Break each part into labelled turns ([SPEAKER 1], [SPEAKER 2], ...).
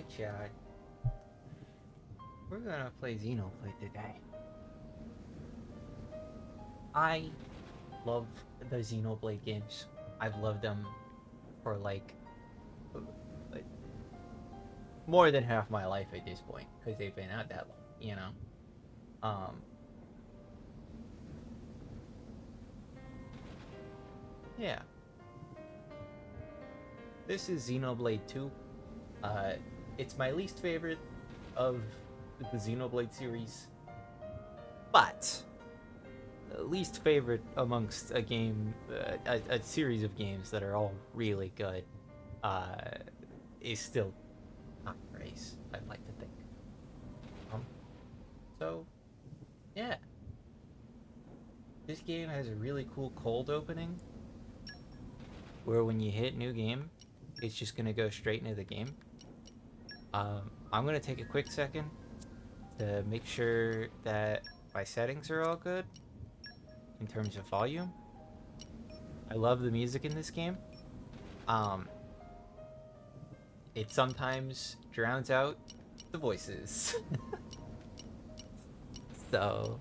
[SPEAKER 1] Alright, Chad. We're gonna play Xenoblade today. I love the Xenoblade games. I've loved them for uh, more than half my life at this point, because they've been out that long, you know? Um, yeah. This is Xenoblade 2. Uh, it's my least favorite of the Xenoblade series, but least favorite amongst a series of games that are all really good, uh, is still top praise, I'd like to think. Um, so, yeah. This game has a really cool cold opening, where when you hit new game, it's just gonna go straight into the game. I'm gonna take a quick second to make sure that my settings are all good in terms of volume. I love the music in this game. Um, it sometimes drowns out the voices. So,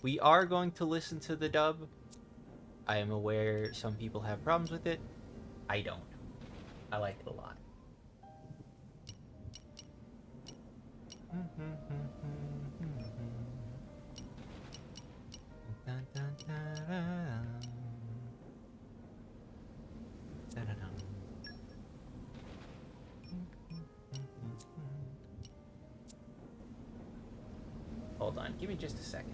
[SPEAKER 1] we are going to listen to the dub. I am aware some people have problems with it. I don't. I like it a lot. Hold on, give me just a second.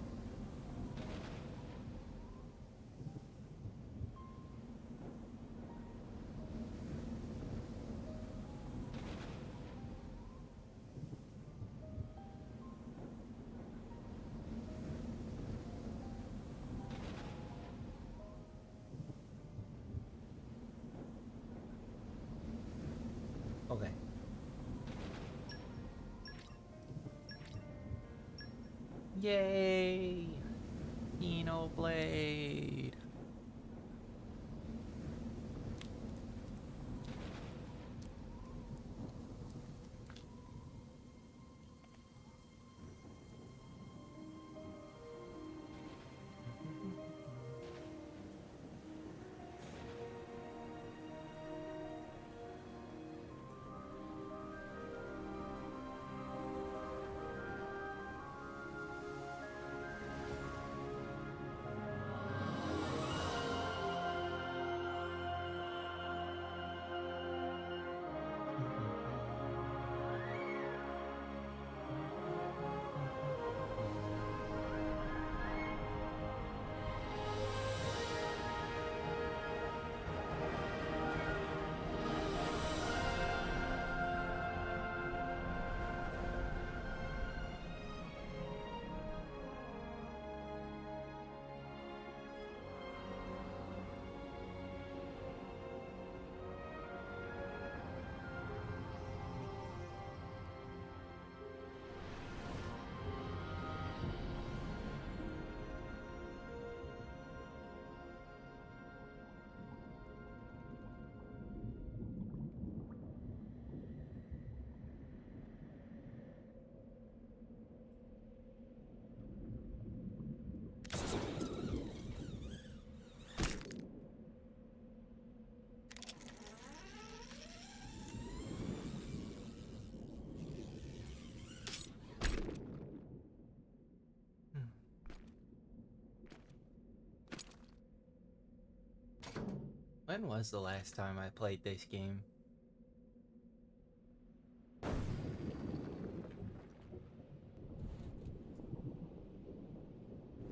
[SPEAKER 1] Okay. Yay! Xenoblade! When was the last time I played this game?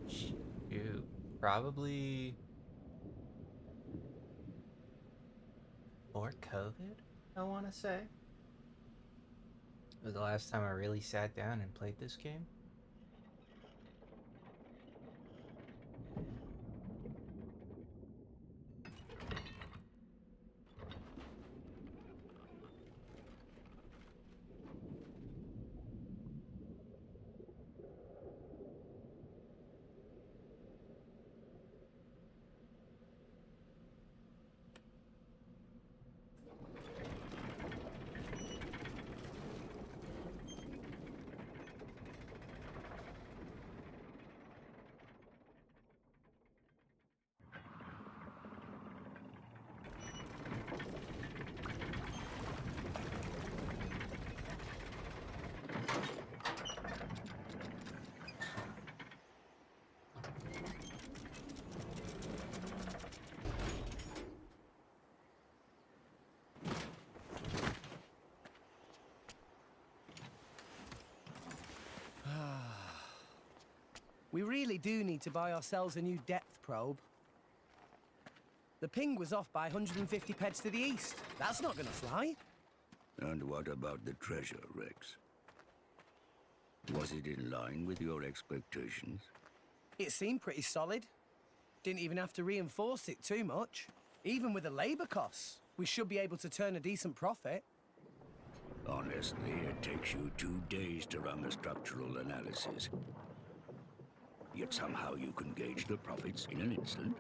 [SPEAKER 1] Shoot. Probably before COVID, I want to say. It was the last time I really sat down and played this game.
[SPEAKER 2] We really do need to buy ourselves a new depth probe. The ping was off by 150 peds to the east. That's not gonna fly.
[SPEAKER 3] And what about the treasure, Rex? Was it in line with your expectations?
[SPEAKER 2] It seemed pretty solid. Didn't even have to reinforce it too much. Even with the labor costs, we should be able to turn a decent profit.
[SPEAKER 3] Honestly, it takes you 2 days to run the structural analysis. Yet somehow you can gauge the profits in an instant.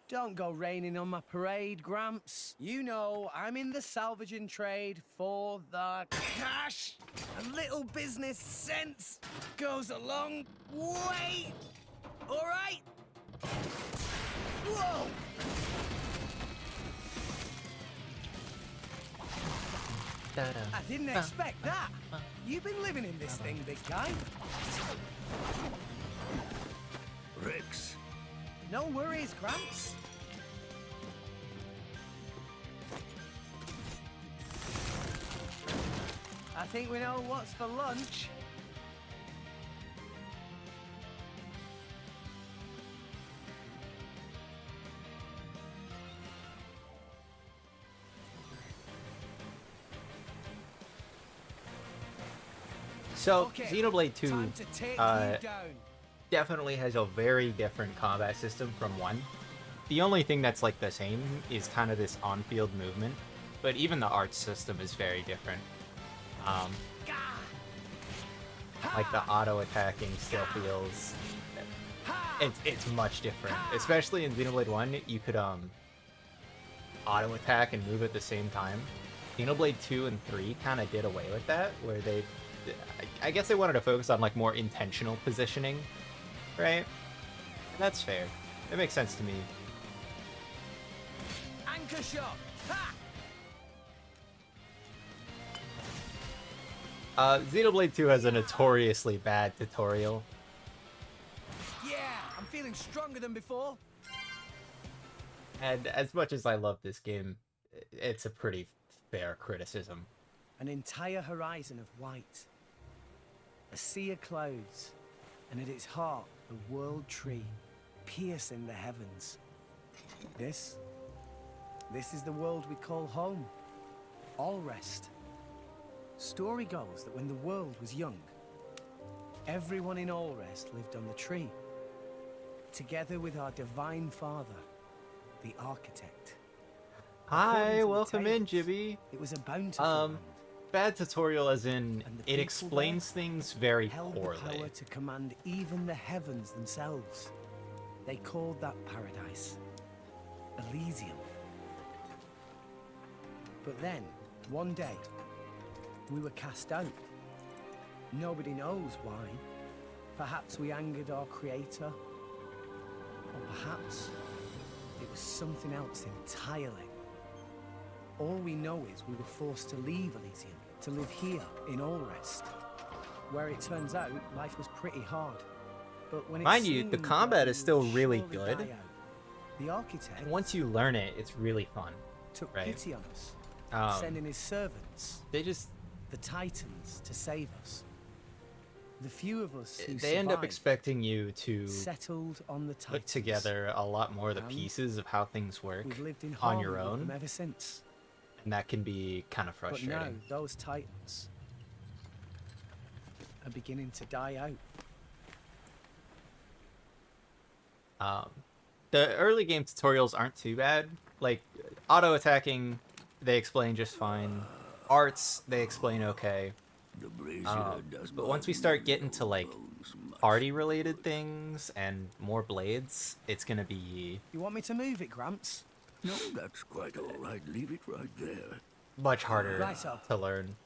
[SPEAKER 2] Don't go raining on my parade, Gramps. You know I'm in the salvaging trade for the cash. A little business sense goes a long way. All right? Whoa! I didn't expect that. You've been living in this thing, big guy.
[SPEAKER 3] Rex,
[SPEAKER 2] No worries, Gramps. I think we know what's for lunch.
[SPEAKER 1] So,
[SPEAKER 2] Okay,
[SPEAKER 1] Xenoblade 2
[SPEAKER 2] time to take you
[SPEAKER 1] uh,
[SPEAKER 2] down.
[SPEAKER 1] definitely has a very different combat system from 1. The only thing that's like the same is kind of this on-field movement, but even the art system is very different. Like the auto-attacking still feels... It's much different. Especially in Xenoblade 1, you could auto-attack and move at the same time. Xenoblade 2 and 3 kind of did away with that, where they... I guess they wanted to focus on like more intentional positioning, right? That's fair. It makes sense to me.
[SPEAKER 2] Anchor shot. Ha!
[SPEAKER 1] Xenoblade 2 has a notoriously bad tutorial.
[SPEAKER 2] Yeah, I'm feeling stronger than before.
[SPEAKER 1] And as much as I love this game, it's a pretty fair criticism.
[SPEAKER 2] An entire horizon of white. A sea of clouds. And at its heart, the world tree, piercing the heavens. This is the world we call home. Allrest. Story goes that when the world was young, everyone in Allrest lived on the tree, together with our divine father, the architect. According to
[SPEAKER 1] Hi,
[SPEAKER 2] the
[SPEAKER 1] welcome in,
[SPEAKER 2] tales,
[SPEAKER 1] Jibby.
[SPEAKER 2] It was a bountiful land.
[SPEAKER 1] Bad tutorial as in,
[SPEAKER 2] And the
[SPEAKER 1] it
[SPEAKER 2] people
[SPEAKER 1] explains things very
[SPEAKER 2] held the
[SPEAKER 1] poorly.
[SPEAKER 2] power to command even the heavens themselves. They called that paradise Elysium. But then, one day, we were cast out. Nobody knows why. Perhaps we angered our creator. Or perhaps it was something else entirely. All we know is we were forced to leave Elysium, to live here in Allrest, where it turns out life was pretty hard. But when
[SPEAKER 1] Mind you, the combat is still really good.
[SPEAKER 2] The architect,
[SPEAKER 1] And once you learn it, it's really fun.
[SPEAKER 2] took
[SPEAKER 1] right.
[SPEAKER 2] pity on us, sending his servants,
[SPEAKER 1] They just...
[SPEAKER 2] the Titans, to save us. The few of us who
[SPEAKER 1] They end up
[SPEAKER 2] survived
[SPEAKER 1] expecting you to
[SPEAKER 2] settled on the Titans.
[SPEAKER 1] put together a lot more of the
[SPEAKER 2] And
[SPEAKER 1] pieces of how things work
[SPEAKER 2] We've lived in
[SPEAKER 1] on your
[SPEAKER 2] harmony with
[SPEAKER 1] own.
[SPEAKER 2] them ever since.
[SPEAKER 1] And that can be kind of
[SPEAKER 2] But now
[SPEAKER 1] frustrating.
[SPEAKER 2] those Titans are beginning to die out.
[SPEAKER 1] The early game tutorials aren't too bad. Like, auto-attacking, they explain just fine. Arts, they explain okay.
[SPEAKER 3] the brazier does
[SPEAKER 1] But once we start getting to, like, party-related things and more blades, it's gonna be
[SPEAKER 2] You want me to move it, Gramps?
[SPEAKER 3] No, that's quite all right. Leave it right there.
[SPEAKER 1] much harder
[SPEAKER 2] Righto.
[SPEAKER 1] to learn.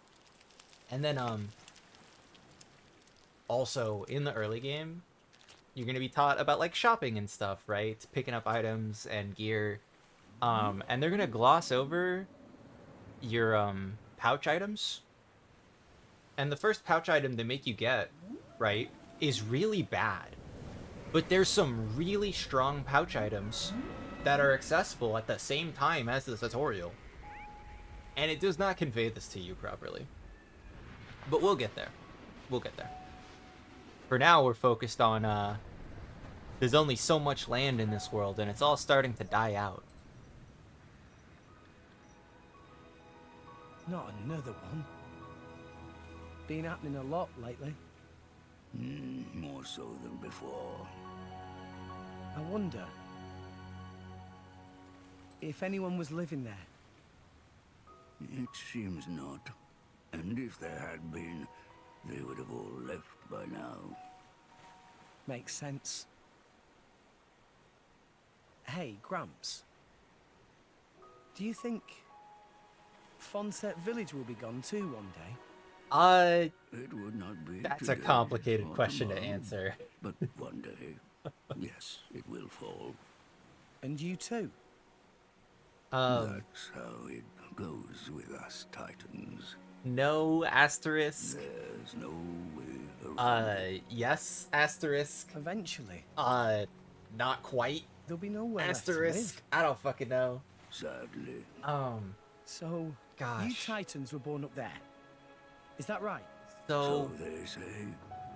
[SPEAKER 1] And then, also, in the early game, you're gonna be taught about, like, shopping and stuff, right? Picking up items and gear. And they're gonna gloss over your, pouch items. And the first pouch item they make you get, right, is really bad. But there's some really strong pouch items that are accessible at the same time as the tutorial. And it does not convey this to you properly. But we'll get there. We'll get there. for now, we're focused on, there's only so much land in this world, and it's all starting to die out.
[SPEAKER 2] Not another one. Been happening a lot lately.
[SPEAKER 3] More so than before.
[SPEAKER 2] I wonder if anyone was living there.
[SPEAKER 3] It seems not. And if there had been, they would have all left by now.
[SPEAKER 2] Makes sense. Hey, Gramps. Do you think Fonset Village will be gone too one day?
[SPEAKER 3] It would not be
[SPEAKER 1] That's a
[SPEAKER 3] today
[SPEAKER 1] complicated
[SPEAKER 3] or
[SPEAKER 1] question to
[SPEAKER 3] tomorrow,
[SPEAKER 1] answer.
[SPEAKER 3] But one day, yes, it will fall.
[SPEAKER 2] And you too?
[SPEAKER 3] That's how it goes with us Titans.
[SPEAKER 1] No asterisk.
[SPEAKER 3] There's no way around.
[SPEAKER 1] Yes asterisk.
[SPEAKER 2] Eventually.
[SPEAKER 1] Not quite.
[SPEAKER 2] There'll be nowhere left to
[SPEAKER 1] Asterisk.
[SPEAKER 2] live.
[SPEAKER 1] I don't fucking know.
[SPEAKER 3] Sadly.
[SPEAKER 2] So,
[SPEAKER 1] Gosh.
[SPEAKER 2] you Titans were born up there. Is that right?
[SPEAKER 1] So,
[SPEAKER 3] So they say.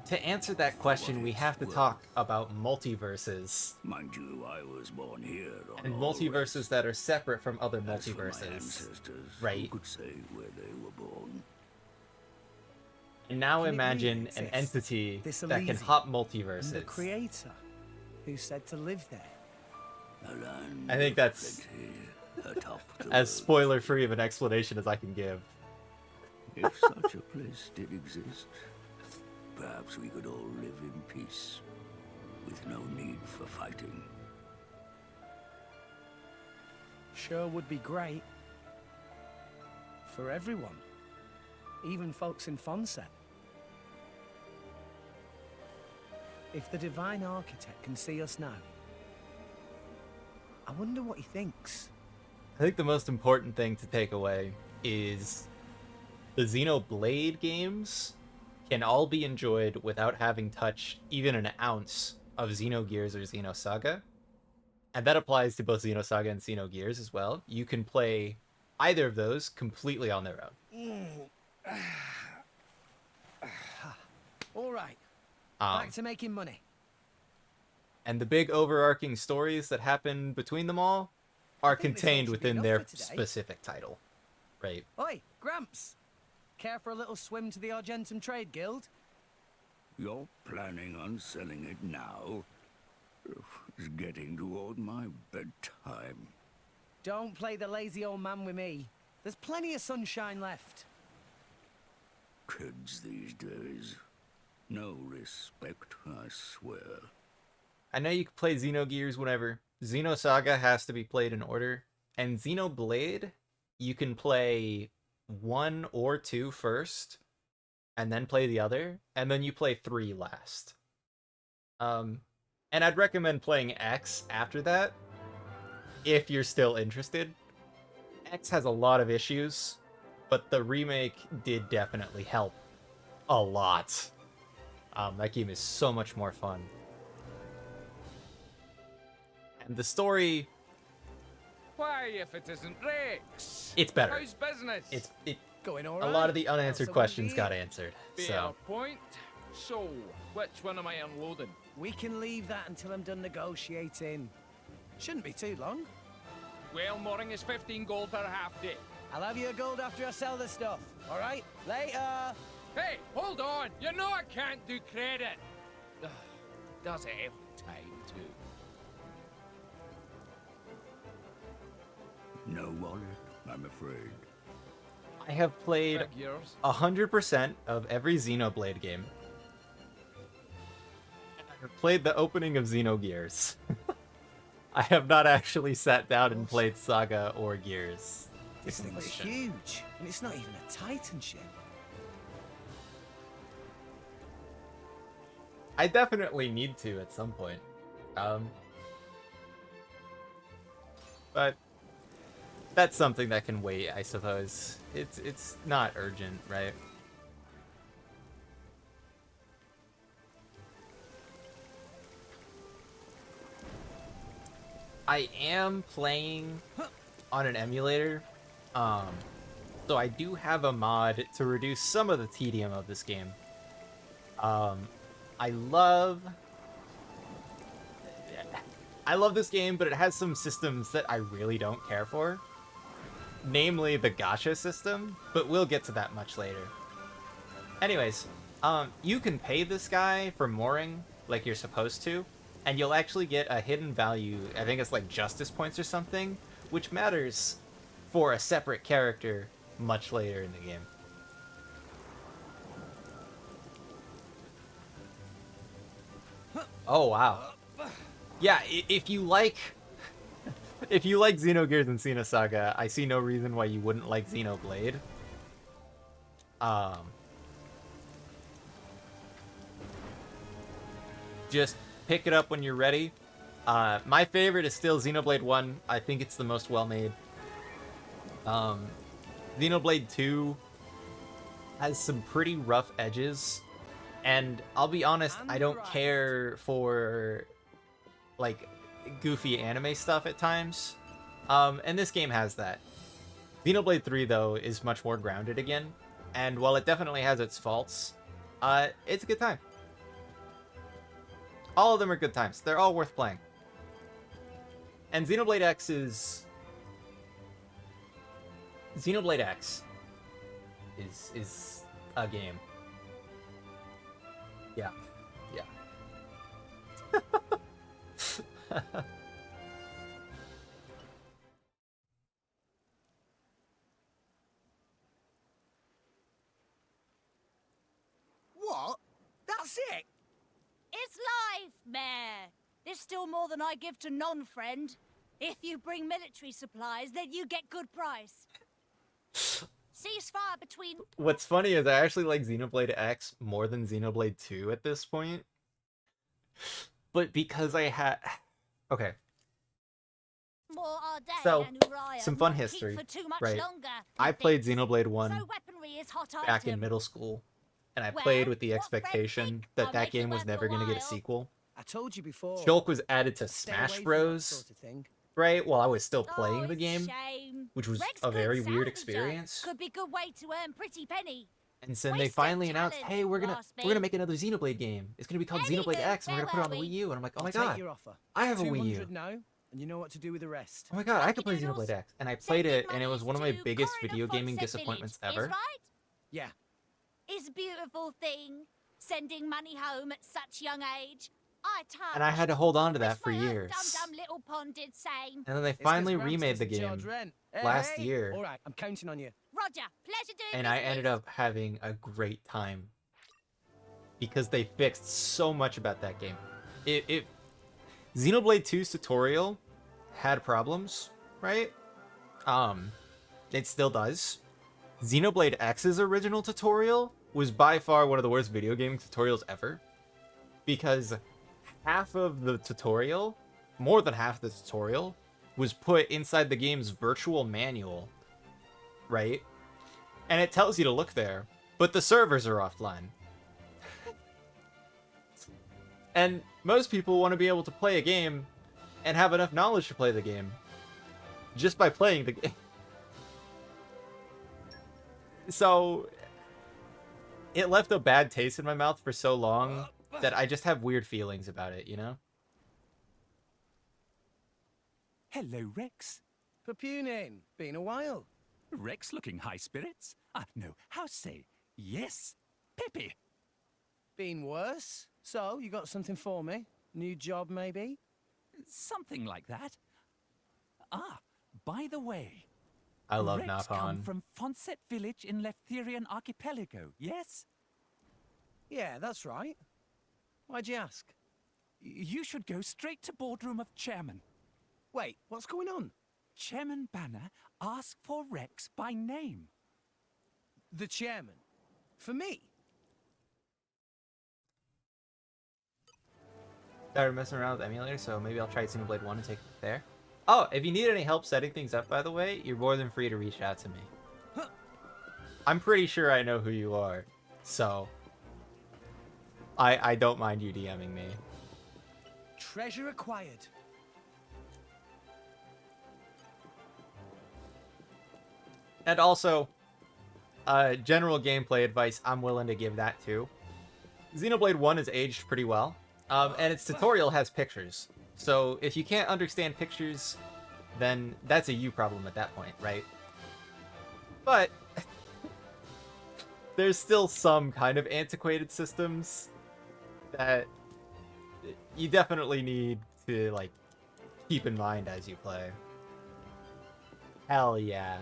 [SPEAKER 1] to answer that question, we have to talk about multiverses.
[SPEAKER 3] Mind you, I was born here on
[SPEAKER 1] And
[SPEAKER 3] all
[SPEAKER 1] multiverses
[SPEAKER 3] West.
[SPEAKER 1] that are separate from other
[SPEAKER 3] As for my
[SPEAKER 1] multiverses.
[SPEAKER 3] ancestors,
[SPEAKER 1] Right.
[SPEAKER 3] who could say where they were born?
[SPEAKER 1] And now
[SPEAKER 2] Can it
[SPEAKER 1] imagine
[SPEAKER 2] really
[SPEAKER 1] an
[SPEAKER 2] exist?
[SPEAKER 1] entity
[SPEAKER 2] This
[SPEAKER 1] that can
[SPEAKER 2] Elysium?
[SPEAKER 1] hop
[SPEAKER 2] And the
[SPEAKER 1] multiverses.
[SPEAKER 2] creator who said to live there.
[SPEAKER 3] A land
[SPEAKER 1] I think
[SPEAKER 3] of
[SPEAKER 1] that's
[SPEAKER 3] plenty, atop the
[SPEAKER 1] as
[SPEAKER 3] world.
[SPEAKER 1] spoiler-free of an explanation as I can give.
[SPEAKER 3] If such a place did exist, perhaps we could all live in peace, with no need for fighting.
[SPEAKER 2] Sure would be great. For everyone. Even folks in Fonset. If the Divine Architect can see us now, I wonder what he thinks.
[SPEAKER 1] I think the most important thing to take away is the Xenoblade games can all be enjoyed without having touched even an ounce of Xenogears or Xenosaga. And that applies to both Xenosaga and Xenogears as well. You can play either of those completely on their own.
[SPEAKER 2] All right,
[SPEAKER 1] Um,
[SPEAKER 2] back to making money.
[SPEAKER 1] and the big overarching stories that happen between them all are
[SPEAKER 2] think this
[SPEAKER 1] contained
[SPEAKER 2] all should be
[SPEAKER 1] within
[SPEAKER 2] enough
[SPEAKER 1] their
[SPEAKER 2] for today.
[SPEAKER 1] specific title. Right.
[SPEAKER 2] Oi, Gramps! Care for a little swim to the Argentum Trade Guild?
[SPEAKER 3] You're planning on selling it now? It's getting toward my bedtime.
[SPEAKER 2] Don't play the lazy old man with me. There's plenty of sunshine left.
[SPEAKER 3] Kids these days. No respect, I swear.
[SPEAKER 1] I know you can play Xenogears whenever. Xenosaga has to be played in order. And Xenoblade, you can play 1 or 2 first, and then play the other, and then you play 3 last. And I'd recommend playing X after that, if you're still interested. X has a lot of issues, but the remake did definitely help a lot. That game is so much more fun. And the story,
[SPEAKER 4] Why, if it isn't Rex?
[SPEAKER 1] it's better.
[SPEAKER 4] How's business?
[SPEAKER 1] It
[SPEAKER 2] Going all
[SPEAKER 1] a
[SPEAKER 2] right?
[SPEAKER 1] lot of the unanswered
[SPEAKER 2] So
[SPEAKER 1] questions
[SPEAKER 2] we-
[SPEAKER 1] got answered.
[SPEAKER 4] Fair
[SPEAKER 1] So
[SPEAKER 4] point. So, which one am I unloading?
[SPEAKER 2] We can leave that until I'm done negotiating. Shouldn't be too long.
[SPEAKER 4] Well, mooring is 15 gold per half day.
[SPEAKER 2] I'll have your gold after I sell the stuff. All right? Later.
[SPEAKER 4] Hey, hold on! You know I can't do credit! Ugh, does it every time, too.
[SPEAKER 3] No wallet, I'm afraid.
[SPEAKER 1] I have played
[SPEAKER 4] Figures.
[SPEAKER 1] 100% of every Xenoblade game. I've played the opening of Xenogears. I have not actually sat down and played Saga or Gears.
[SPEAKER 2] This thing's huge, and it's not even a Titan ship.
[SPEAKER 1] I definitely need to at some point. But that's something that can wait, I suppose. It's not urgent, right? I am playing on an emulator, so I do have a mod to reduce some of the tedium of this game. I love this game, but it has some systems that I really don't care for. Namely the gacha system, but we'll get to that much later. Anyways, you can pay this guy for mooring like you're supposed to, and you'll actually get a hidden value, I think it's like justice points or something, which matters for a separate character much later in the game. Oh, wow. Yeah, if you like Xenogears and Xenosaga, I see no reason why you wouldn't like Xenoblade. Just pick it up when you're ready. My favorite is still Xenoblade 1. I think it's the most well-made. Xenoblade 2 has some pretty rough edges. And I'll be honest, I don't care for, like, goofy anime stuff at times. And this game has that. Xenoblade 3, though, is much more grounded again. And while it definitely has its faults, it's a good time. All of them are good times. They're all worth playing. And Xenoblade X is... Xenoblade X is a game. Yeah. Yeah.
[SPEAKER 2] What? That's it?
[SPEAKER 5] It's life, Mayor. There's still more than I give to non-friend. If you bring military supplies, then you get good price. Ceasefire between...
[SPEAKER 1] What's funny is I actually like Xenoblade X more than Xenoblade 2 at this point. But because I had... Okay.
[SPEAKER 5] More our day
[SPEAKER 1] So,
[SPEAKER 5] and Uriah
[SPEAKER 1] some fun
[SPEAKER 5] might keep
[SPEAKER 1] history,
[SPEAKER 5] for too much
[SPEAKER 1] right?
[SPEAKER 5] longer,
[SPEAKER 1] I played
[SPEAKER 5] methinks.
[SPEAKER 1] Xenoblade 1
[SPEAKER 5] So weaponry is hot
[SPEAKER 1] back in
[SPEAKER 5] item.
[SPEAKER 1] middle school. And I
[SPEAKER 5] Well,
[SPEAKER 1] played with the
[SPEAKER 5] what friend
[SPEAKER 1] expectation
[SPEAKER 5] think?
[SPEAKER 1] that
[SPEAKER 5] I'll
[SPEAKER 1] that
[SPEAKER 5] make it
[SPEAKER 1] game was
[SPEAKER 5] worth
[SPEAKER 1] never
[SPEAKER 5] a
[SPEAKER 1] going to get a
[SPEAKER 5] while.
[SPEAKER 1] sequel.
[SPEAKER 2] I told you before.
[SPEAKER 1] Shulk was added to
[SPEAKER 2] Stay away
[SPEAKER 1] Smash
[SPEAKER 2] from that
[SPEAKER 1] Bros.
[SPEAKER 2] sort of thing.
[SPEAKER 1] Right? While I was still
[SPEAKER 5] Oh,
[SPEAKER 1] playing the
[SPEAKER 5] it's
[SPEAKER 1] game.
[SPEAKER 5] shame.
[SPEAKER 1] Which was
[SPEAKER 5] Rex
[SPEAKER 1] a
[SPEAKER 5] could
[SPEAKER 1] very weird
[SPEAKER 5] salvage
[SPEAKER 1] experience.
[SPEAKER 5] her. Could be good way to earn pretty penny.
[SPEAKER 1] And then they
[SPEAKER 5] Wasted
[SPEAKER 1] finally announced,
[SPEAKER 5] talent,
[SPEAKER 1] hey, we're gonna
[SPEAKER 5] Raspy.
[SPEAKER 1] make another Xenoblade game. It's gonna be called Xenoblade
[SPEAKER 5] Anywho,
[SPEAKER 1] X, and we're gonna put it on the
[SPEAKER 5] where were
[SPEAKER 1] Wii U. And I'm like, oh my
[SPEAKER 2] I'll take
[SPEAKER 1] god,
[SPEAKER 2] your offer.
[SPEAKER 1] I have a Wii
[SPEAKER 2] 200
[SPEAKER 1] U.
[SPEAKER 2] now, and you know what to do with the rest.
[SPEAKER 1] Oh my god, I could play
[SPEAKER 5] Lucky
[SPEAKER 1] Xenoblade
[SPEAKER 5] doodles.
[SPEAKER 1] X. And I played
[SPEAKER 5] Sending
[SPEAKER 1] it, and it was
[SPEAKER 5] monies
[SPEAKER 1] one of my
[SPEAKER 5] to
[SPEAKER 1] biggest
[SPEAKER 5] Corridor
[SPEAKER 1] video gaming
[SPEAKER 5] Fonset
[SPEAKER 1] disappointments
[SPEAKER 5] Village,
[SPEAKER 1] ever.
[SPEAKER 5] Is right?
[SPEAKER 2] Yeah.
[SPEAKER 5] Is a beautiful thing. Sending money home at such young age. I touched.
[SPEAKER 1] And I had to hold on to that
[SPEAKER 5] Wish
[SPEAKER 1] for
[SPEAKER 5] my own
[SPEAKER 1] years.
[SPEAKER 5] Dum-dum little pond did same.
[SPEAKER 1] And then they
[SPEAKER 2] It's 'cause
[SPEAKER 1] finally
[SPEAKER 2] Gramps
[SPEAKER 1] remade the
[SPEAKER 2] doesn't charge
[SPEAKER 1] game
[SPEAKER 2] rent.
[SPEAKER 1] last year.
[SPEAKER 2] All right, I'm counting on you.
[SPEAKER 5] Roger, pleasure doing
[SPEAKER 1] And I
[SPEAKER 5] business.
[SPEAKER 1] ended up having a great time. Because they fixed so much about that game. Xenoblade 2's tutorial had problems, right? It still does. Xenoblade X's original tutorial was by far one of the worst video gaming tutorials ever. Because half of the tutorial, more than half the tutorial, was put inside the game's virtual manual, right? And it tells you to look there, but the servers are offline. And most people want to be able to play a game and have enough knowledge to play the game just by playing the game. So it left a bad taste in my mouth for so long that I just have weird feelings about it, you know?
[SPEAKER 6] Hello, Rex.
[SPEAKER 2] Papunin, been a while.
[SPEAKER 6] Rex looking high spirits? No, how say, yes, Peppy.
[SPEAKER 2] Been worse. So, you got something for me? New job, maybe?
[SPEAKER 6] Something like that. By the way,
[SPEAKER 1] I love
[SPEAKER 6] Rex come
[SPEAKER 1] Napon.
[SPEAKER 6] from Fonset Village in Leftherian Archipelago, yes?
[SPEAKER 2] Yeah, that's right. Why'd you ask?
[SPEAKER 6] You should go straight to boardroom of chairman.
[SPEAKER 2] Wait, what's going on?
[SPEAKER 6] Chairman Banner asked for Rex by name.
[SPEAKER 2] The chairman. For me?
[SPEAKER 1] Started messing around with emulator, so maybe I'll try Xenoblade 1 and take it there. Oh, if you need any help setting things up, by the way, you're more than free to reach out to me.
[SPEAKER 2] Huh.
[SPEAKER 1] I'm pretty sure I know who you are, so I don't mind you DMing me.
[SPEAKER 2] Treasure acquired.
[SPEAKER 1] And also, general gameplay advice, I'm willing to give that too. Xenoblade 1 is aged pretty well, and its tutorial has pictures. So if you can't understand pictures, then that's a you problem at that point, right? But there's still some kind of antiquated systems that you definitely need to, like, keep in mind as you play. Hell yeah.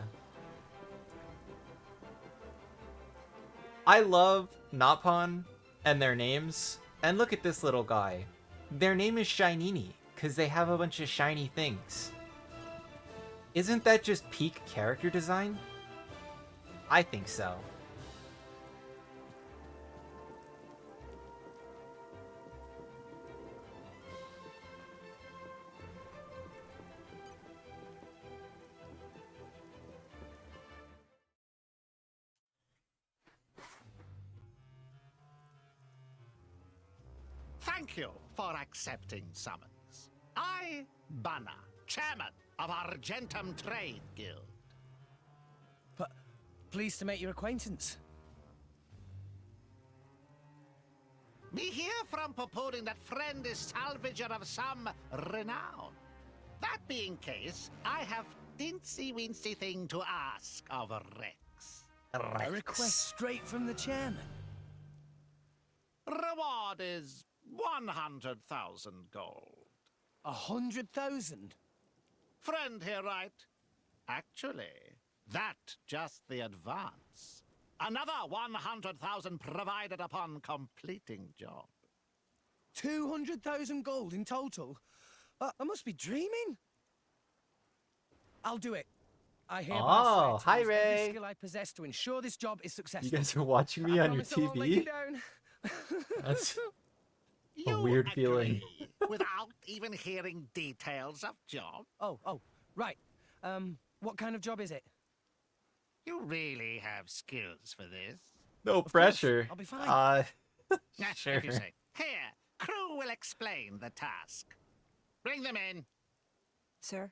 [SPEAKER 1] I love Nopon and their names. And look at this little guy. Their name is Shinini, because they have a bunch of shiny things. Isn't that just peak character design? I think so.
[SPEAKER 7] Thank you for accepting summons. I, Banna, chairman of Argentum Trade Guild.
[SPEAKER 2] But pleased to make your acquaintance.
[SPEAKER 7] Me hear from purporting that friend is salvager of some renown. That being case, I have dincy-wincy thing to ask of Rex.
[SPEAKER 2] A request straight from the chairman.
[SPEAKER 7] Reward is 100,000 gold.
[SPEAKER 2] 100,000?
[SPEAKER 7] Friend here, right? Actually, that just the advance. Another 100,000 provided upon completing job.
[SPEAKER 2] 200,000 gold in total? I must be dreaming. I'll do it. I hereby
[SPEAKER 1] Oh,
[SPEAKER 2] swear
[SPEAKER 1] hi,
[SPEAKER 2] to use every
[SPEAKER 1] Ray.
[SPEAKER 2] skill I possess to ensure this job is successful.
[SPEAKER 1] You guys are watching me on your
[SPEAKER 2] promise I won't let you
[SPEAKER 1] TV?
[SPEAKER 2] down.
[SPEAKER 1] That's a
[SPEAKER 7] You
[SPEAKER 1] weird feeling.
[SPEAKER 7] agree without even hearing details of job?
[SPEAKER 2] Oh, right. What kind of job is it?
[SPEAKER 7] You really have skills for this?
[SPEAKER 1] No
[SPEAKER 2] course,
[SPEAKER 1] pressure.
[SPEAKER 2] I'll be fine.
[SPEAKER 1] Sure.
[SPEAKER 7] If you say. Here, crew will explain the task. Bring them in.
[SPEAKER 5] Sir?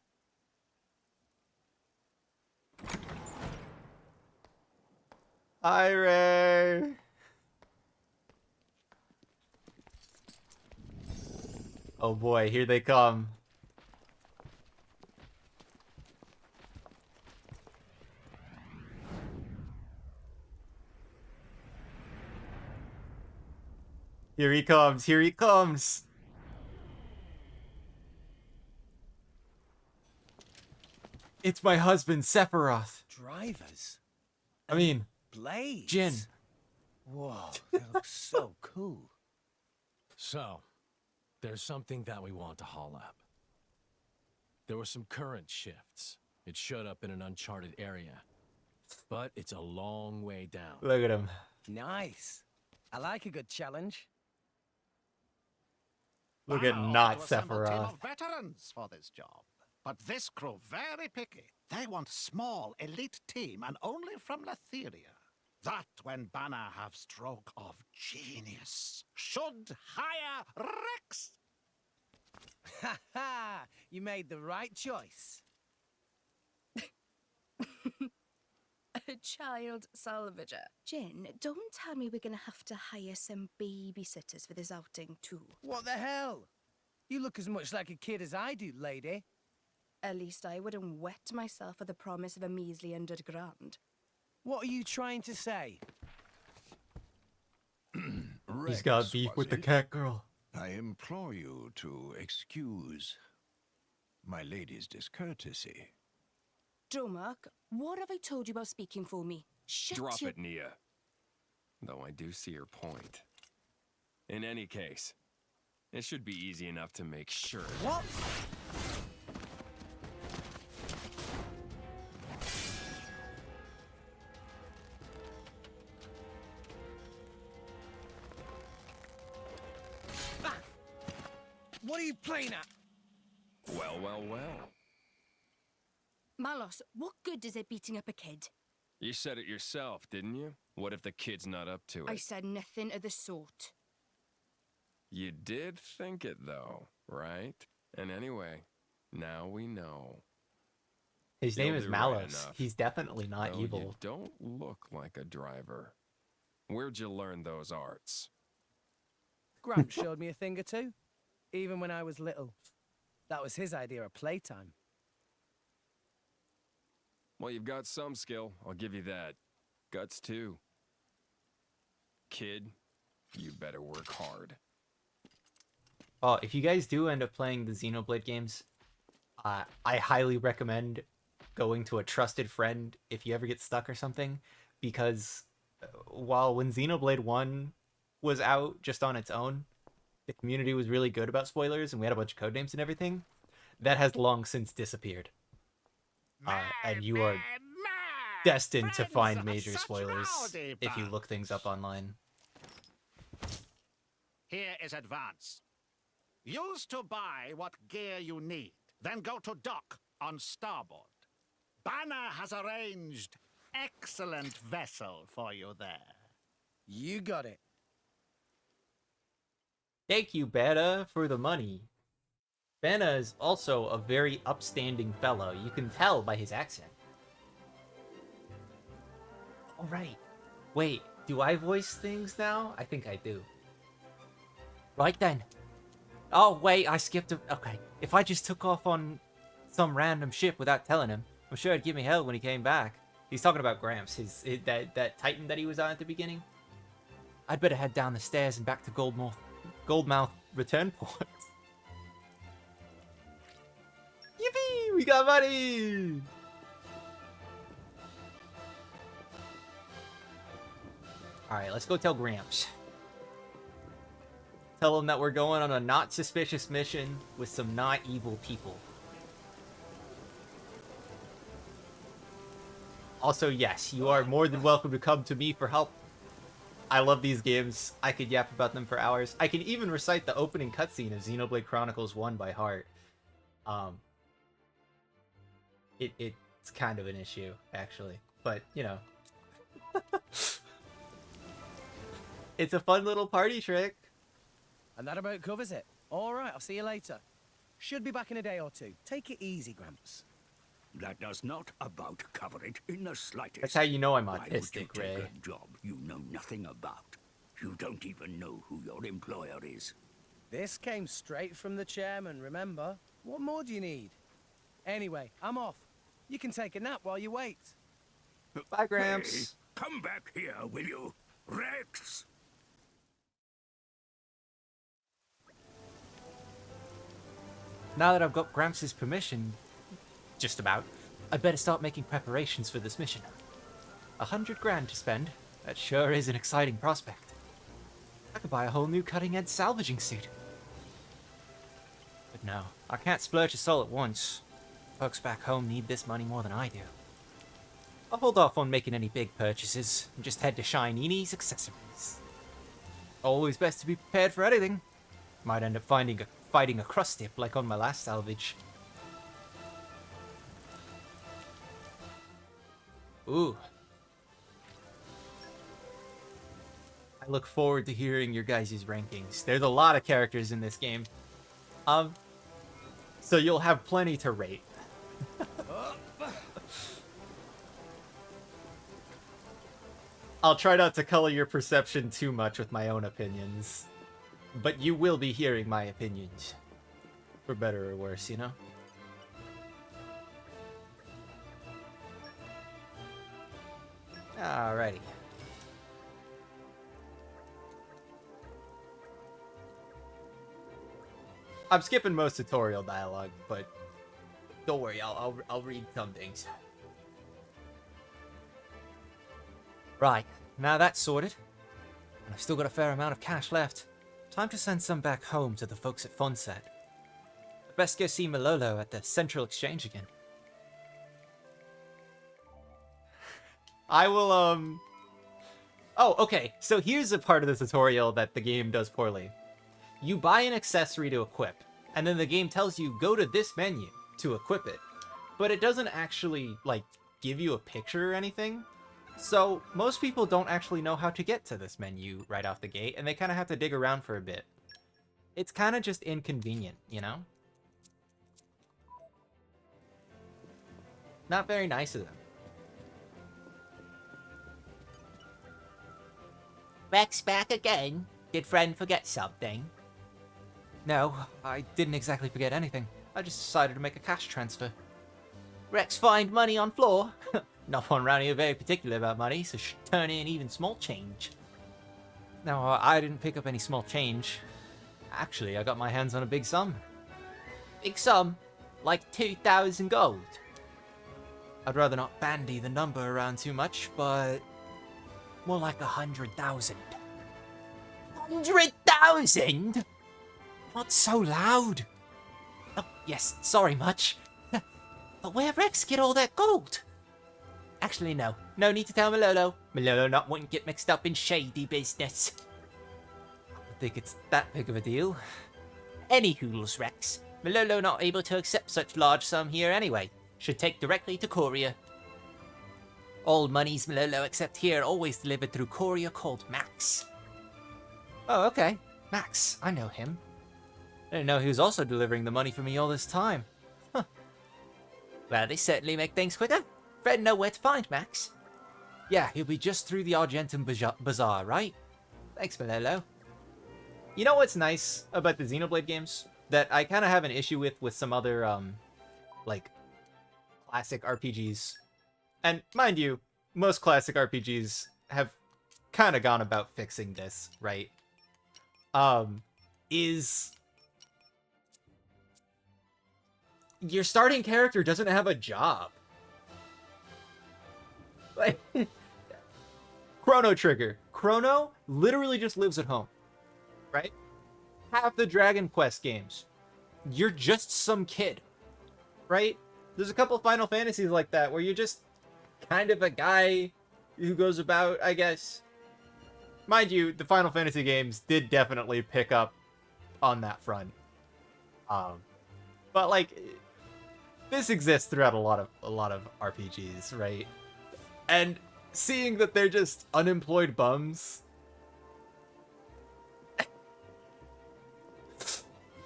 [SPEAKER 1] Hi, Ray. Oh boy, here they come. Here he comes, here he comes. It's my husband, Sephiroth.
[SPEAKER 2] Drivers?
[SPEAKER 1] I mean,
[SPEAKER 2] Blades?
[SPEAKER 1] Jin.
[SPEAKER 2] Whoa, they look so cool.
[SPEAKER 8] So, there's something that we want to haul up. There were some current shifts. It showed up in an uncharted area. But it's a long way down.
[SPEAKER 1] Look at him.
[SPEAKER 2] Nice. I like a good challenge.
[SPEAKER 1] Look at
[SPEAKER 7] Banner
[SPEAKER 1] not
[SPEAKER 7] to assemble a team
[SPEAKER 1] Sephiroth.
[SPEAKER 7] of veterans for this job. But this crew very picky. They want small elite team and only from Letheria. That when Banner have stroke of genius should hire Rex.
[SPEAKER 2] Ha ha! You made the right choice.
[SPEAKER 9] A child salvager. Jin, don't tell me we're gonna have to hire some babysitters for this outing too.
[SPEAKER 2] What the hell? You look as much like a kid as I do, lady.
[SPEAKER 9] At least I wouldn't wet myself for the promise of a measly $100,000.
[SPEAKER 2] What are you trying to say?
[SPEAKER 1] He's got
[SPEAKER 3] Rex,
[SPEAKER 1] beef
[SPEAKER 3] was
[SPEAKER 1] with the
[SPEAKER 3] it?
[SPEAKER 1] cat girl.
[SPEAKER 3] I implore you to excuse my lady's discourtesy.
[SPEAKER 9] Dromark, what have I told you about speaking for me? Shut
[SPEAKER 10] Drop
[SPEAKER 9] your...
[SPEAKER 10] it, Nia. Though I do see your point. In any case, it should be easy enough to make sure.
[SPEAKER 2] What? Ah! What are you playing at?
[SPEAKER 10] Well, well, well.
[SPEAKER 9] Malos, what good is it beating up a kid?
[SPEAKER 10] You said it yourself, didn't you? What if the kid's not up to it?
[SPEAKER 9] I said nothing of the sort.
[SPEAKER 10] You did think it, though, right? And anyway, now we know.
[SPEAKER 1] His
[SPEAKER 10] You'll
[SPEAKER 1] name is
[SPEAKER 10] do right
[SPEAKER 1] Malos.
[SPEAKER 10] enough.
[SPEAKER 1] He's definitely not
[SPEAKER 10] Though You
[SPEAKER 1] evil.
[SPEAKER 10] don't look like a driver. Where'd you learn those arts?
[SPEAKER 2] Gramps showed me a thing or two, even when I was little. That was his idea of playtime.
[SPEAKER 10] Well, you've got some skill, I'll give you that. Guts, too. Kid, you better work hard.
[SPEAKER 1] Well, if you guys do end up playing the Xenoblade games, I highly recommend going to a trusted friend if you ever get stuck or something, because while when Xenoblade 1 was out just on its own, the community was really good about spoilers and we had a bunch of codenames and everything, that has long since disappeared. And you are destined to find major spoilers if you look things up online.
[SPEAKER 7] Here is advance. Use to buy what gear you need, then go to dock on starboard. Banner has arranged excellent vessel for you there.
[SPEAKER 2] You got it.
[SPEAKER 1] Thank you, Banna, for the money. Banna is also a very upstanding fellow. You can tell by his accent. All right. Wait, do I voice things now? I think I do. Right then. Oh, wait, I skipped a... Okay, if I just took off on some random ship without telling him, I'm sure he'd give me hell when he came back. He's talking about Gramps, that Titan that he was on at the beginning. I'd better head down the stairs and back to Goldmouth return port. Yippee! We got money! Alright, let's go tell Gramps. Tell him that we're going on a not suspicious mission with some not evil people. Also, yes, you are more than welcome to come to me for help. I love these games. I could yap about them for hours. I can even recite the opening cutscene of Xenoblade Chronicles 1 by heart. It's kind of an issue, actually. But, you know. It's a fun little party trick.
[SPEAKER 2] And that about covers it. All right, I'll see you later. Should be back in a day or two. Take it easy, Gramps.
[SPEAKER 3] That does not about cover it in the slightest.
[SPEAKER 1] That's how you know I'm
[SPEAKER 3] Why would you
[SPEAKER 1] autistic,
[SPEAKER 3] take
[SPEAKER 1] Ray.
[SPEAKER 3] a job you know nothing about? You don't even know who your employer is.
[SPEAKER 2] This came straight from the chairman, remember? What more do you need? Anyway, I'm off. You can take a nap while you wait.
[SPEAKER 1] Bye, Gramps.
[SPEAKER 3] Hey, come back here, will you? Rex!
[SPEAKER 1] Now that I've got Gramps' permission, just about, I'd better start making preparations for this mission. 100 grand to spend. That sure is an exciting prospect. I could buy a whole new cutting-edge salvaging suit. But no, I can't splurge us all at once. Folks back home need this money more than I do. I'll hold off on making any big purchases and just head to Shinini's accessories. Always best to be prepared for anything. Might end up fighting a crust dip like on my last salvage. Ooh. I look forward to hearing your guys' rankings. There's a lot of characters in this game. So you'll have plenty to rate. I'll try not to color your perception too much with my own opinions. But you will be hearing my opinions. For better or worse, you know? Alrighty. I'm skipping most tutorial dialogue, but don't worry, I'll read some things. Right, now that's sorted. And I've still got a fair amount of cash left. Time to send some back home to the folks at Fonset. Best go see Malolo at the Central Exchange again. I will, Oh, okay, so here's a part of the tutorial that the game does poorly. You buy an accessory to equip, and then the game tells you go to this menu to equip it. But it doesn't actually, like, give you a picture or anything. So most people don't actually know how to get to this menu right off the gate, and they kind of have to dig around for a bit. It's kind of just inconvenient, you know? Not very nice of them.
[SPEAKER 11] Rex back again.
[SPEAKER 1] Did friend forget something? No, I didn't exactly forget anything. I just decided to make a cash transfer. Rex find money on floor? Not one around here very particular about money, so turn in even small change. No, I didn't pick up any small change. Actually, I got my hands on a big sum. Big sum? Like 2,000 gold? I'd rather not bandy the number around too much, but more like 100,000. 100,000? Not so loud. Oh, yes, sorry much. But where Rex get all that gold? Actually, no. No need to tell Malolo. Malolo not wouldn't get mixed up in shady business. I don't think it's that big of a deal. Anywho's, Rex. Malolo not able to accept such large sum here anyway. Should take directly to courier. All monies Malolo accept here always delivered through courier called Max. Oh, okay. Max, I know him. I didn't know he was also delivering the money for me all this time. Huh. Well, they certainly make things quicker. Fred know where to find Max. Yeah, he'll be just through the Argentum Bazaar, right? Thanks, Malolo. You know what's nice about the Xenoblade games? That I kind of have an issue with some other, like, classic RPGs. And mind you, most classic RPGs have kind of gone about fixing this, right? Is your starting character doesn't have a job. Like, Chrono Trigger. Chrono literally just lives at home, right? Half the Dragon Quest games, you're just some kid, right? There's a couple Final Fantasies like that where you're just kind of a guy who goes about, I guess. Mind you, the Final Fantasy games did definitely pick up on that front. But like, this exists throughout a lot of RPGs, right? And seeing that they're just unemployed bums.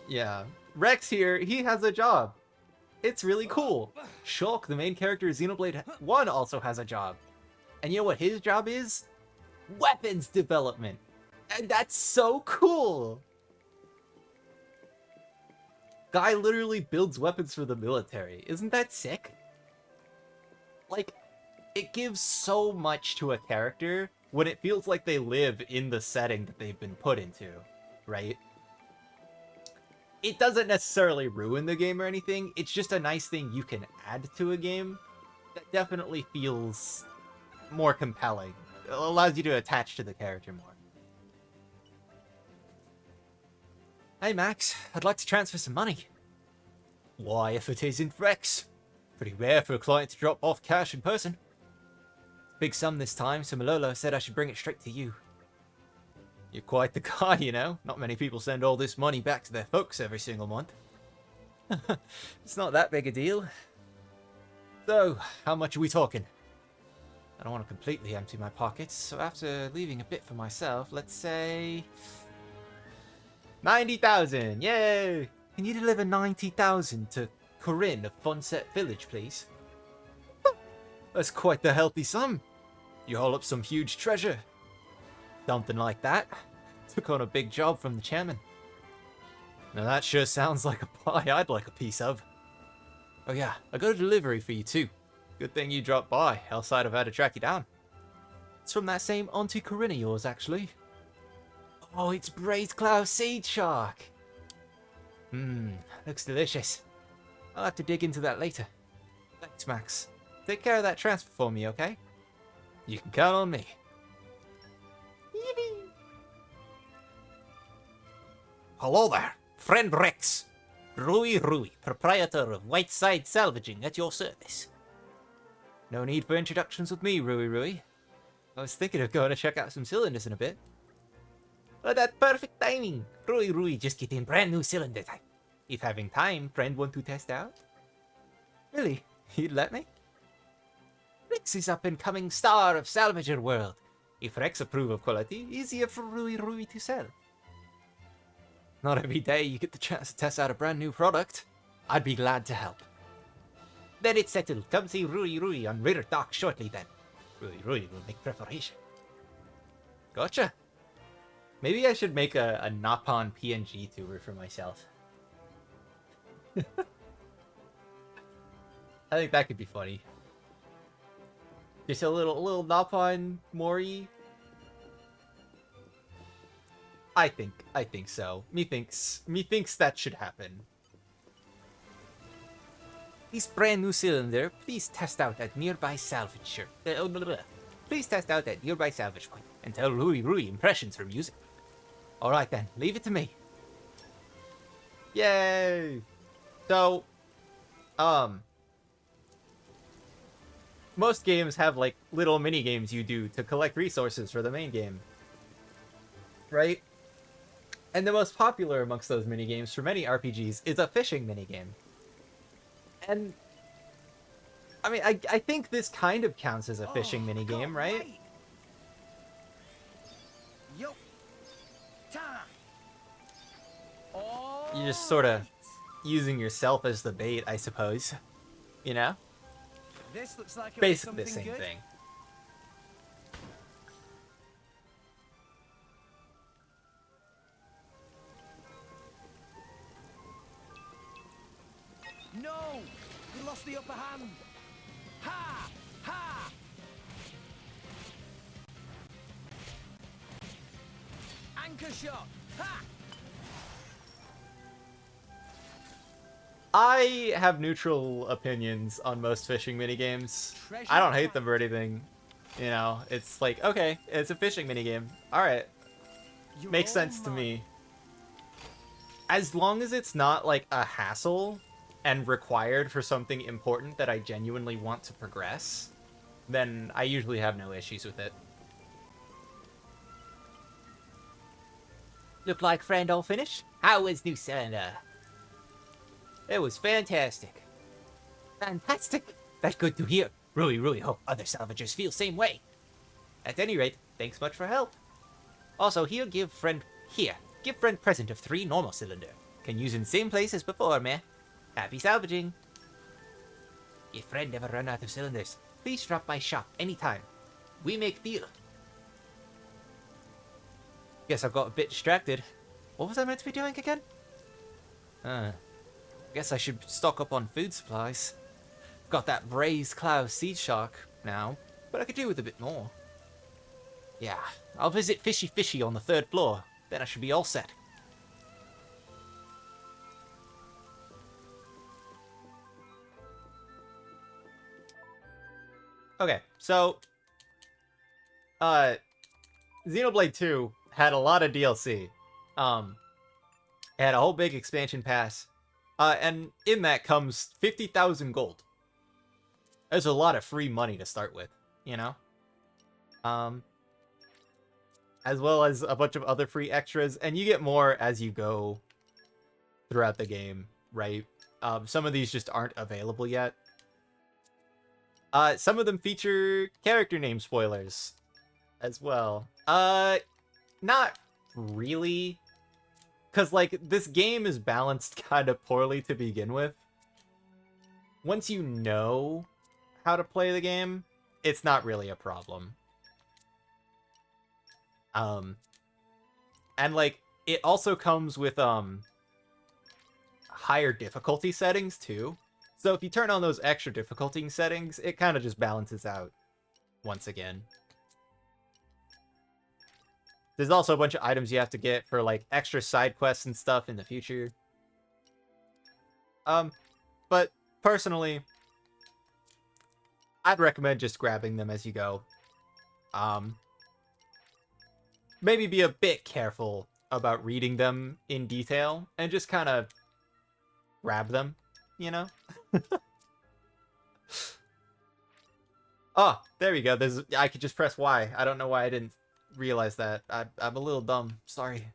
[SPEAKER 1] Yeah. Rex here, he has a job. It's really cool. Shulk, the main character of Xenoblade 1, also has a job. And you know what his job is? Weapons development. And that's so cool. Guy literally builds weapons for the military. Isn't that sick? Like, it gives so much to a character when it feels like they live in the setting that they've been put into, right? It doesn't necessarily ruin the game or anything. It's just a nice thing you can add to a game that definitely feels more compelling. It allows you to attach to the character more. Hey Max, I'd like to transfer some money. Why, if it isn't Rex? Pretty rare for a client to drop off cash in person. Big sum this time, so Malolo said I should bring it straight to you. You're quite the guy, you know. Not many people send all this money back to their folks every single month. It's not that big a deal. So, how much are we talking? I don't want to completely empty my pockets, so after leaving a bit for myself, let's say 90,000. Yay! Can you deliver 90,000 to Corinne of Funset Village, please? That's quite the healthy sum. You haul up some huge treasure. Something like that. Took on a big job from the chairman. Now that sure sounds like a pie I'd like a piece of. Oh yeah, I got a delivery for you too. Good thing you dropped by, else I'd have had to track you down. It's from that same Auntie Corinne of yours, actually. Oh, it's braised cloud seed shark. Looks delicious. I'll have to dig into that later. Thanks, Max. Take care of that transfer for me, okay? You can count on me.
[SPEAKER 11] Hello there, friend Rex. Rui, proprietor of Whiteside Salvaging at your service.
[SPEAKER 1] No need for introductions with me, Rui. I was thinking of going to check out some cylinders in a bit.
[SPEAKER 11] Oh, that perfect timing. Rui just getting brand new cylinder type.
[SPEAKER 1] If having time, friend want to test out? Really? You'd let me?
[SPEAKER 11] Rex is up and coming star of Salvager world. If Rex approve of quality, easier for Rui to sell.
[SPEAKER 1] Not every day you get the chance to test out a brand new product. I'd be glad to help.
[SPEAKER 11] Then it's settled. Come see Rui on Ritter Dock shortly then. Rui will make preparation.
[SPEAKER 1] Gotcha. Maybe I should make a Napon PNG tuber for myself. I think that could be funny. Just a little Napon Mori. I think so. Methinks that should happen.
[SPEAKER 11] This brand new cylinder, please test out at nearby salvage Please test out at nearby salvage point and tell Rui impressions from using. Alright then, leave it to me.
[SPEAKER 1] Yay! So, most games have like little mini games you do to collect resources for the main game, right? And the most popular amongst those mini games for many RPGs is a fishing mini game. And I mean, I think this kind of counts as a fishing mini game, right?
[SPEAKER 2] Yo.
[SPEAKER 1] You're just sort of using yourself as the bait, I suppose. You know?
[SPEAKER 2] This looks like
[SPEAKER 1] basically the same thing.
[SPEAKER 2] No! We lost the upper hand! Ha! Ha! Anchor shot! Ha!
[SPEAKER 1] I have neutral opinions on most fishing minigames. I don't hate them or anything. You know, it's like, okay, it's a fishing minigame. Alright. Makes sense to me. As long as it's not like a hassle and required for something important that I genuinely want to progress, then I usually have no issues with it.
[SPEAKER 11] Look like friend all finished? How was new cylinder?
[SPEAKER 1] It was fantastic.
[SPEAKER 11] Fantastic. That's good to hear. Really hope other salvagers feel same way.
[SPEAKER 1] At any rate, thanks much for help.
[SPEAKER 11] Also, give friend present of 3 normal cylinder. Can use in same place as before, meh? Happy salvaging. If friend ever run out of cylinders, please drop by shop anytime. We make deal.
[SPEAKER 1] Guess I got a bit distracted. What was I meant to be doing again? Guess I should stock up on food supplies. I've got that braised cloud seed shark now, but I could do with a bit more. Yeah, I'll visit Fishy on the 3rd floor. Then I should be all set. Okay, so Xenoblade 2 had a lot of DLC. It had a whole big expansion pass. And in that comes 50,000 gold. There's a lot of free money to start with, you know? As well as a bunch of other free extras, and you get more as you go throughout the game, right? Some of these just aren't available yet. Some of them feature character name spoilers as well. Not really. Because, like, this game is balanced kind of poorly to begin with. Once you know how to play the game, it's not really a problem. And, like, it also comes with, higher difficulty settings, too. So if you turn on those extra difficulty settings, it kind of just balances out once again. There's also a bunch of items you have to get for, like, extra side quests and stuff in the future. But personally, I'd recommend just grabbing them as you go. Maybe be a bit careful about reading them in detail and just kind of grab them, you know? Oh, there we go. I could just press Y. I don't know why I didn't realize that. I'm a little dumb. Sorry.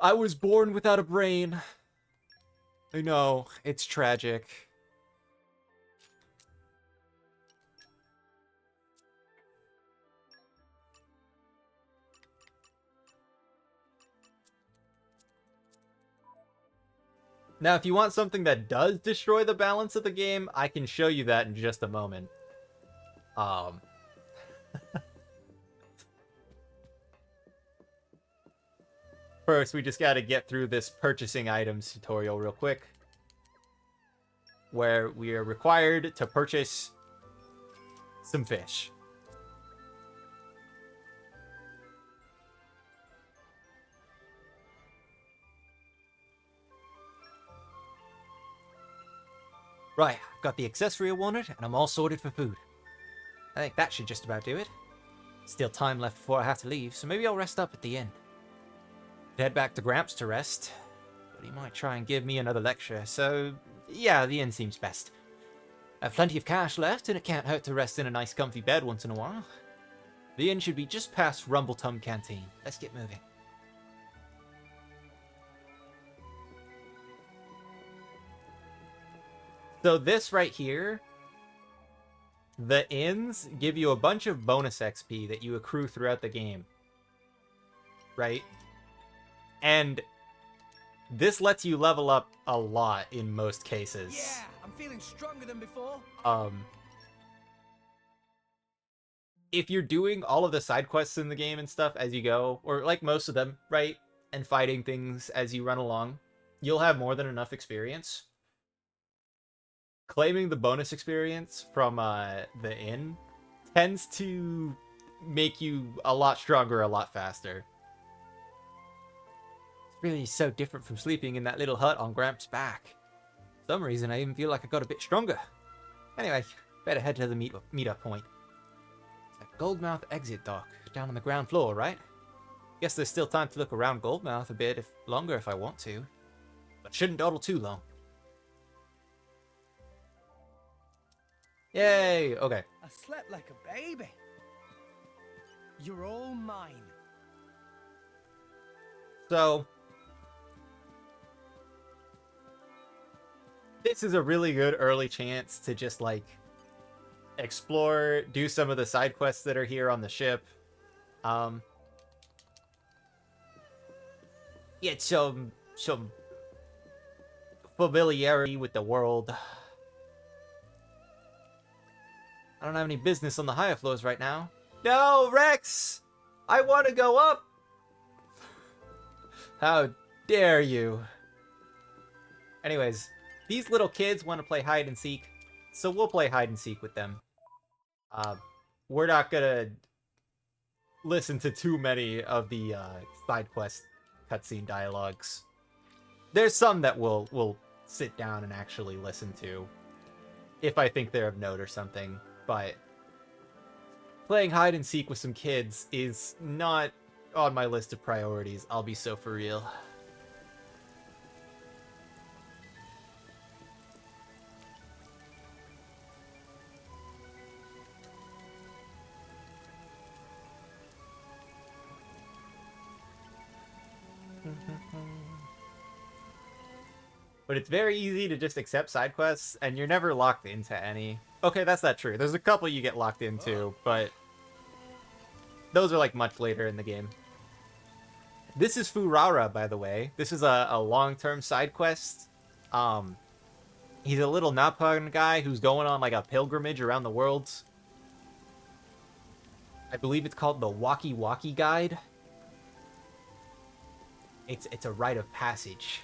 [SPEAKER 1] I was born without a brain. I know. It's tragic. Now, if you want something that does destroy the balance of the game, I can show you that in just a moment. first, we just got to get through this purchasing items tutorial real quick, where we are required to purchase some fish. Right, I've got the accessory I wanted, and I'm all sorted for food. I think that should just about do it. Still time left before I have to leave, so maybe I'll rest up at the inn. Head back to Gramps to rest, but he might try and give me another lecture, so yeah, the inn seems best. I have plenty of cash left, and it can't hurt to rest in a nice comfy bed once in a while. The inn should be just past Rumbletum Canteen. Let's get moving. So this right here, the inns give you a bunch of bonus XP that you accrue throughout the game. Right? And this lets you level up a lot in most cases.
[SPEAKER 2] Yeah, I'm feeling stronger than before.
[SPEAKER 1] If you're doing all of the side quests in the game and stuff as you go, or like most of them, right? And fighting things as you run along, you'll have more than enough experience. Claiming the bonus experience from the inn tends to make you a lot stronger a lot faster. It's really so different from sleeping in that little hut on Gramps' back. For some reason, I even feel like I got a bit stronger. Anyway, better head to the meetup point. It's at Goldmouth exit dock, down on the ground floor, right? Guess there's still time to look around Goldmouth a bit longer if I want to. But shouldn't dawdle too long. Yay! Okay.
[SPEAKER 2] I slept like a baby. You're all mine.
[SPEAKER 1] So, this is a really good early chance to just, like, explore, do some of the side quests that are here on the ship. Get some familiarity with the world. I don't have any business on the higher floors right now. No, Rex! I want to go up! How dare you? Anyways, these little kids want to play hide and seek, so we'll play hide and seek with them. We're not gonna listen to too many of the side quest cutscene dialogues. There's some that we'll sit down and actually listen to, if I think they're of note or something. But playing hide and seek with some kids is not on my list of priorities. I'll be so for real. But it's very easy to just accept side quests, and you're never locked into any. Okay, that's not true. There's a couple you get locked into, but those are like much later in the game. This is Furara, by the way. This is a long-term side quest. He's a little Napan guy who's going on like a pilgrimage around the world. I believe it's called the Walkie Walkie Guide. It's a rite of passage.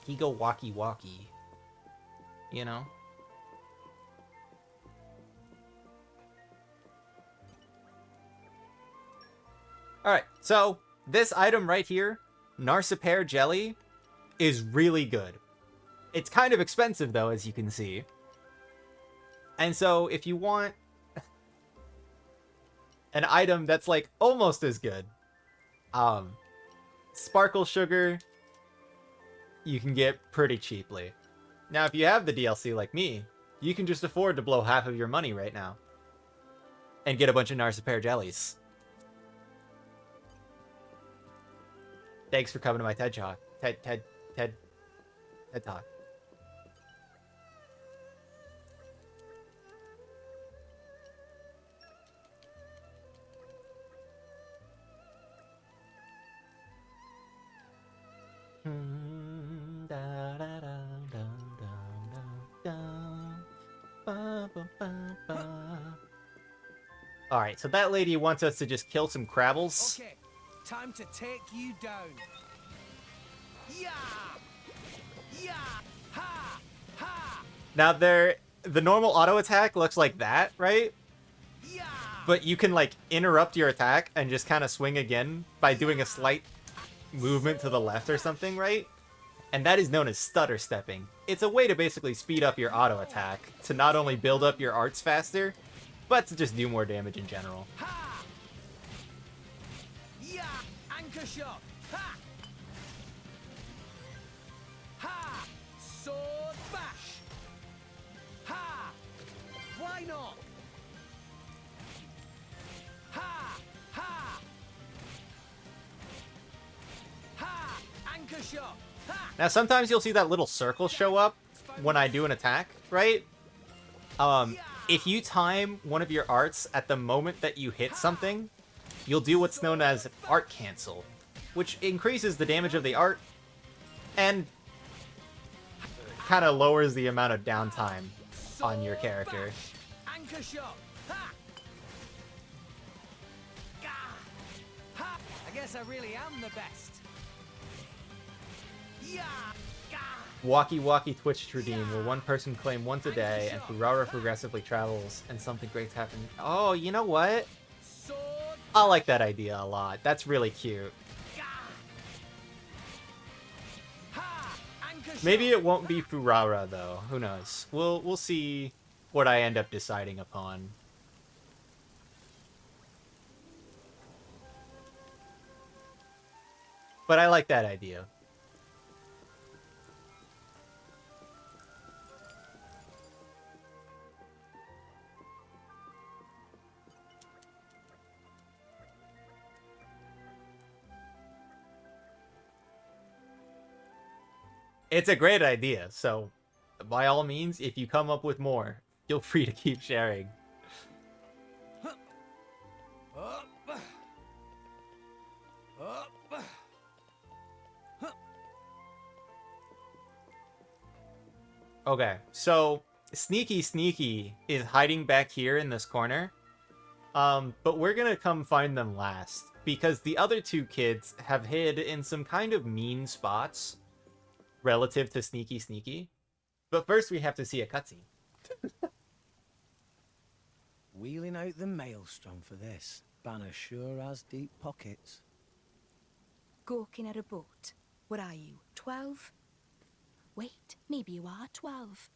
[SPEAKER 1] He go walkie walkie. You know? Alright, so this item right here, Narsapear Jelly, is really good. It's kind of expensive though, as you can see. And so if you want an item that's like almost as good, Sparkle Sugar, you can get pretty cheaply. Now, if you have the DLC like me, you can just afford to blow half of your money right now and get a bunch of Narsapear Jellies. Thanks for coming to my TED Talk. TED Talk. Alright, so that lady wants us to just kill some Crabbles.
[SPEAKER 2] Okay, time to take you down.
[SPEAKER 1] Now the normal auto attack looks like that, right? But you can like interrupt your attack and just kind of swing again by doing a slight movement to the left or something, right? And that is known as stutter stepping. It's a way to basically speed up your auto attack to not only build up your arts faster, but to just do more damage in general.
[SPEAKER 2] Anchor shot. Ha! Ha! Sword bash. Ha! Why not? Ha! Ha! Ha! Anchor shot. Ha!
[SPEAKER 1] Now sometimes you'll see that little circle show up when I do an attack, right? If you time one of your arts at the moment that you hit something, you'll do what's known as art cancel, which increases the damage of the art and kind of lowers the amount of downtime on your character.
[SPEAKER 2] Anchor shot. Ha! Gah! Ha! I guess I really am the best. Yeah! Gah!
[SPEAKER 1] Walkie Walkie Twitch to redeem, where one person claim once a day, and Ferrara progressively travels, and something great's happen. Oh, you know what? I like that idea a lot. That's really cute. Maybe it won't be Ferrara though. Who knows? We'll see what I end up deciding upon. But I like that idea. It's a great idea, so by all means, if you come up with more, feel free to keep sharing. Okay, so Sneaky Sneaky is hiding back here in this corner. But we're gonna come find them last, because the other two kids have hid in some kind of mean spots relative to Sneaky Sneaky. But first we have to see a cutscene.
[SPEAKER 2] Wheeling out the maelstrom for this. Banner sure has deep pockets.
[SPEAKER 9] Gawking at a boat. What are you, 12? Wait, maybe you are 12.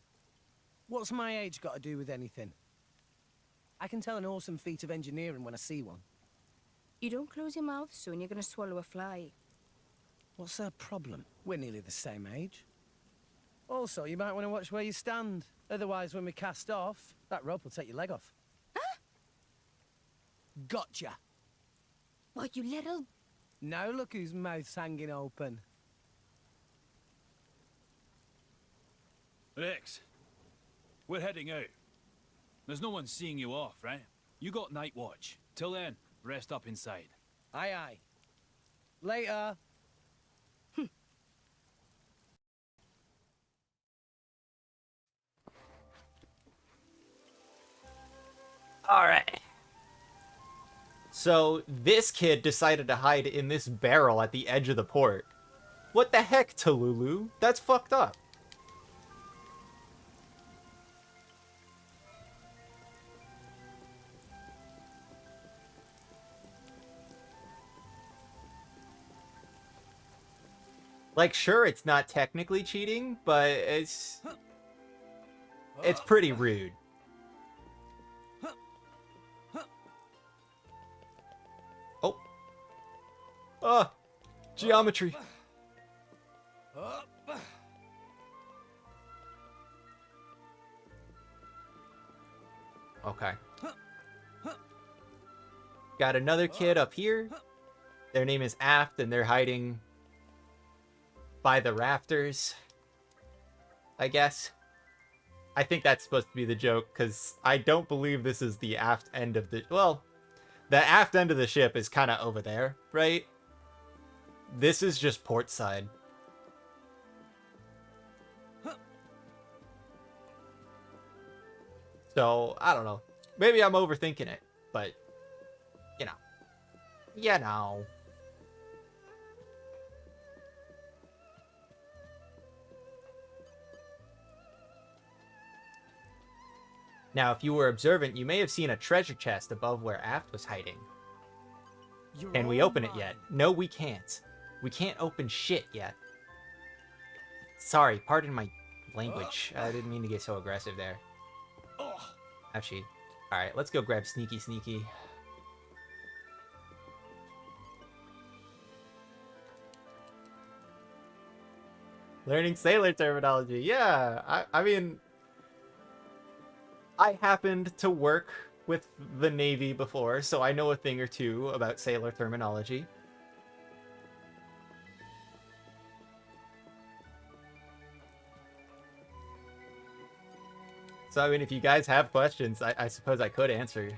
[SPEAKER 2] What's my age got to do with anything? I can tell an awesome feat of engineering when I see one.
[SPEAKER 9] You don't close your mouth soon, you're gonna swallow a fly.
[SPEAKER 2] What's their problem? We're nearly the same age. Also, you might want to watch where you stand. Otherwise, when we cast off, that rope will take your leg off.
[SPEAKER 9] Huh?
[SPEAKER 2] Gotcha!
[SPEAKER 9] What, you little...
[SPEAKER 2] Now look whose mouth's hanging open.
[SPEAKER 12] Rex, we're heading out. There's no one seeing you off, right? You got night watch. Till then, rest up inside.
[SPEAKER 2] Aye, aye. Later.
[SPEAKER 1] Alright. So, this kid decided to hide in this barrel at the edge of the port. What the heck, Talulu? That's fucked up. Like, sure, it's not technically cheating, but it's pretty rude. Oh. Oh, geometry. Okay. Got another kid up here. Their name is Aft, and they're hiding by the rafters, I guess. I think that's supposed to be the joke, because I don't believe this is the aft end of the... Well, the aft end of the ship is kind of over there, right? This is just port side. So, I don't know. Maybe I'm overthinking it, but, you know. You know. Now, if you were observant, you may have seen a treasure chest above where Aft was hiding. Can we open it yet? No, we can't. We can't open shit yet. Sorry, pardon my language. I didn't mean to get so aggressive there. Actually, alright, let's go grab Sneaky Sneaky. Learning sailor terminology. Yeah, I mean, I happened to work with the Navy before, so I know a thing or two about sailor terminology. So, I mean, if you guys have questions, I suppose I could answer.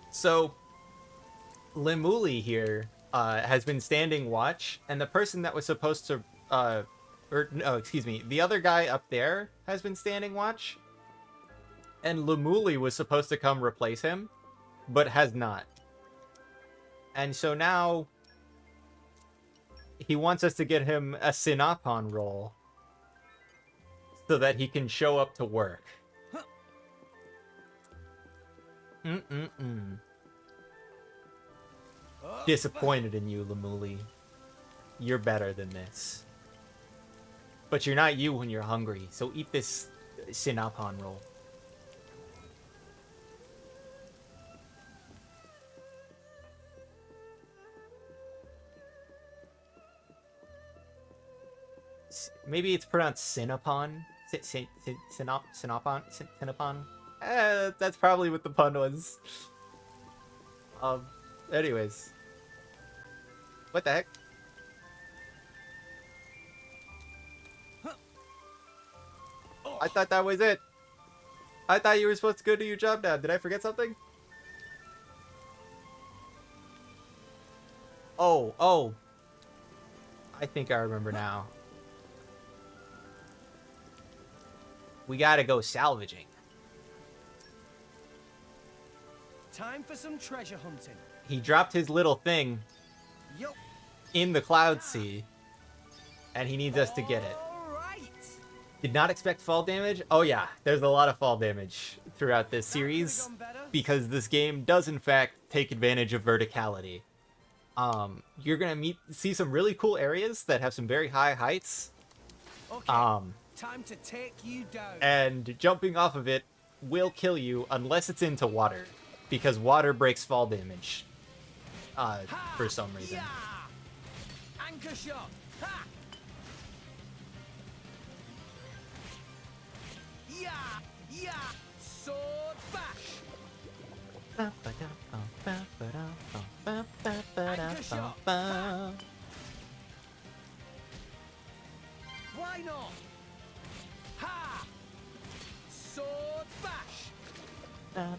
[SPEAKER 1] So, Limuli here has been standing watch, and the person that was supposed to, or no, excuse me, the other guy up there has been standing watch, and Limuli was supposed to come replace him, but has not. And so now he wants us to get him a Sinapon roll so that he can show up to work. Disappointed in you, Limuli. You're better than this. But you're not you when you're hungry, so eat this Sinapon roll. Maybe it's pronounced Sinapon? Sinapon? Sinapon? That's probably what the pun was. Anyways. What the heck? I thought that was it. I thought you were supposed to go do your job now. Did I forget something? Oh. I think I remember now. We gotta go salvaging.
[SPEAKER 2] Time for some treasure hunting.
[SPEAKER 1] He dropped his little thing in the Cloud Sea, and he needs us to get it. Did not expect fall damage? Oh yeah, there's a lot of fall damage throughout this series, because this game does in fact take advantage of verticality. You're gonna see some really cool areas that have some very high heights.
[SPEAKER 2] Time to take you down.
[SPEAKER 1] And jumping off of it will kill you unless it's into water, because water breaks fall damage. For some reason.
[SPEAKER 2] Anchor shot. Ha! Yeah. Sword bash. Anchor shot. Ha! Why not? Ha! Sword bash. Ha!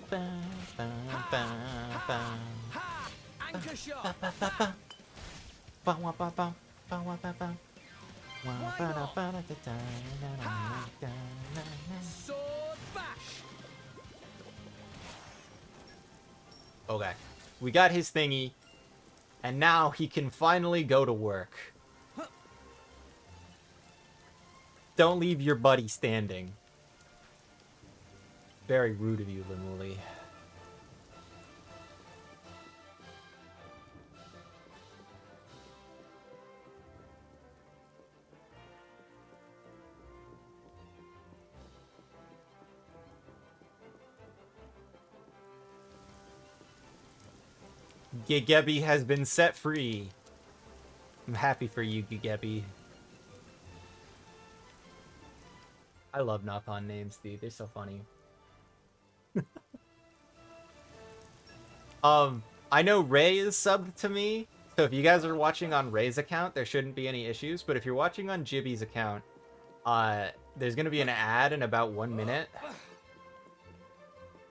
[SPEAKER 2] Anchor shot. Sword bash.
[SPEAKER 1] Okay, we got his thingy, and now he can finally go to work. Don't leave your buddy standing. Very rude of you, Limuli. Gigebi has been set free. I'm happy for you, Gigebi. I love knock-on names, dude. They're so funny. I know Ray is subbed to me, So if you guys are watching on Ray's account, there shouldn't be any issues. But if you're watching on Jibby's account, there's going to be an ad in about 1 minute.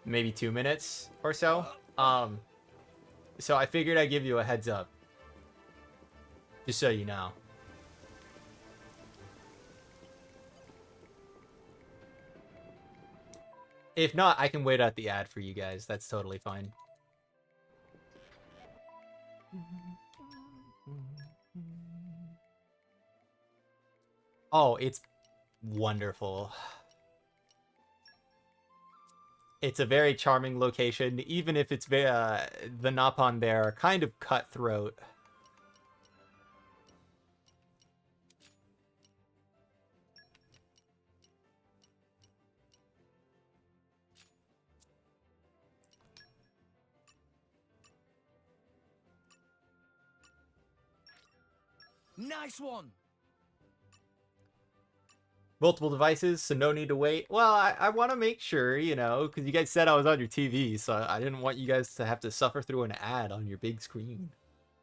[SPEAKER 1] Maybe 2 minutes or so. So I figured I'd give you a heads up. Just so you know. If not, I can wait out the ad for you guys. That's totally fine. Oh, it's wonderful. It's a very charming location, even if it's the Napon there are kind of cutthroat.
[SPEAKER 2] Nice one.
[SPEAKER 1] Multiple devices, so no need to wait. Well, I want to make sure, you know, because you guys said I was on your TV, so I didn't want you guys to have to suffer through an ad on your big screen,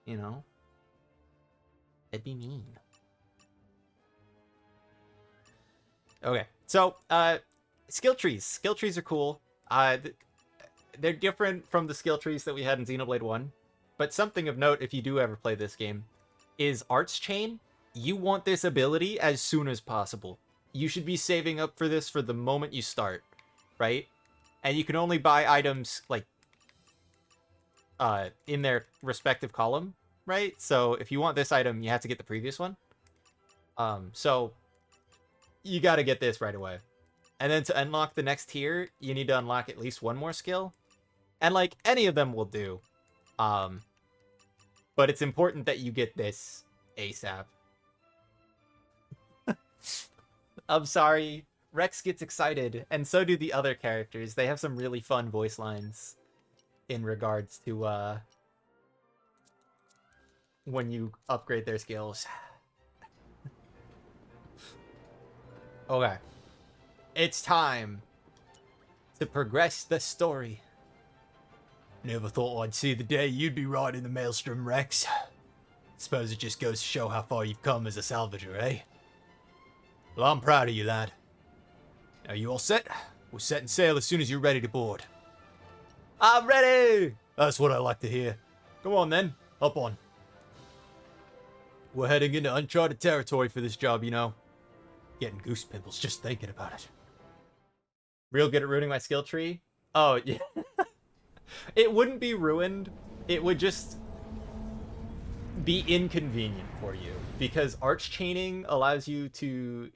[SPEAKER 1] you know? That'd be mean. Okay, so, skill trees. Skill trees are cool. They're different from the skill trees that we had in Xenoblade 1, but something of note, if you do ever play this game, is Arts Chain. You want this ability as soon as possible. You should be saving up for this for the moment you start, right? And you can only buy items, like, in their respective column, right? So if you want this item, you have to get the previous one. So you got to get this right away. And then to unlock the next tier, you need to unlock at least one more skill. And, like, any of them will do. But it's important that you get this ASAP. I'm sorry. Rex gets excited, and so do the other characters. They have some really fun voice lines in regards to when you upgrade their skills. Okay. It's time to progress the story. Never thought I'd see the day you'd be riding the Maelstrom, Rex. Suppose it just goes to show how far you've come as a salvager, eh? Well, I'm proud of you, lad. Are you all set? We're setting sail as soon as you're ready to board. I'm ready! That's what I like to hear. Come on, then. Up on. We're heading into uncharted territory for this job, you know. Getting goose pimples just thinking about it. Real good at ruining my skill tree? Oh, yeah. It wouldn't be ruined. It would just be inconvenient for you. Because arch chaining allows you to...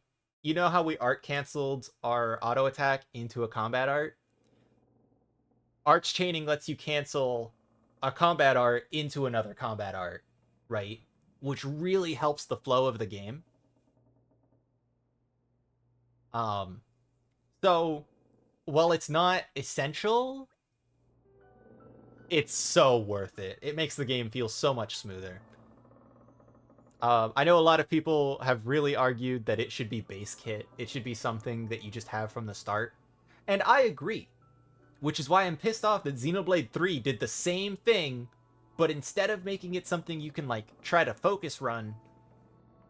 [SPEAKER 1] You know how we art canceled our auto attack into a combat art? Arch chaining lets you cancel a combat art into another combat art, right? Which really helps the flow of the game. So, while it's not essential, it's so worth it. It makes the game feel so much smoother. I know a lot of people have really argued that it should be base kit. It should be something that you just have from the start. And I agree. Which is why I'm pissed off that Xenoblade 3 did the same thing, but instead of making it something you can, like, try to focus run,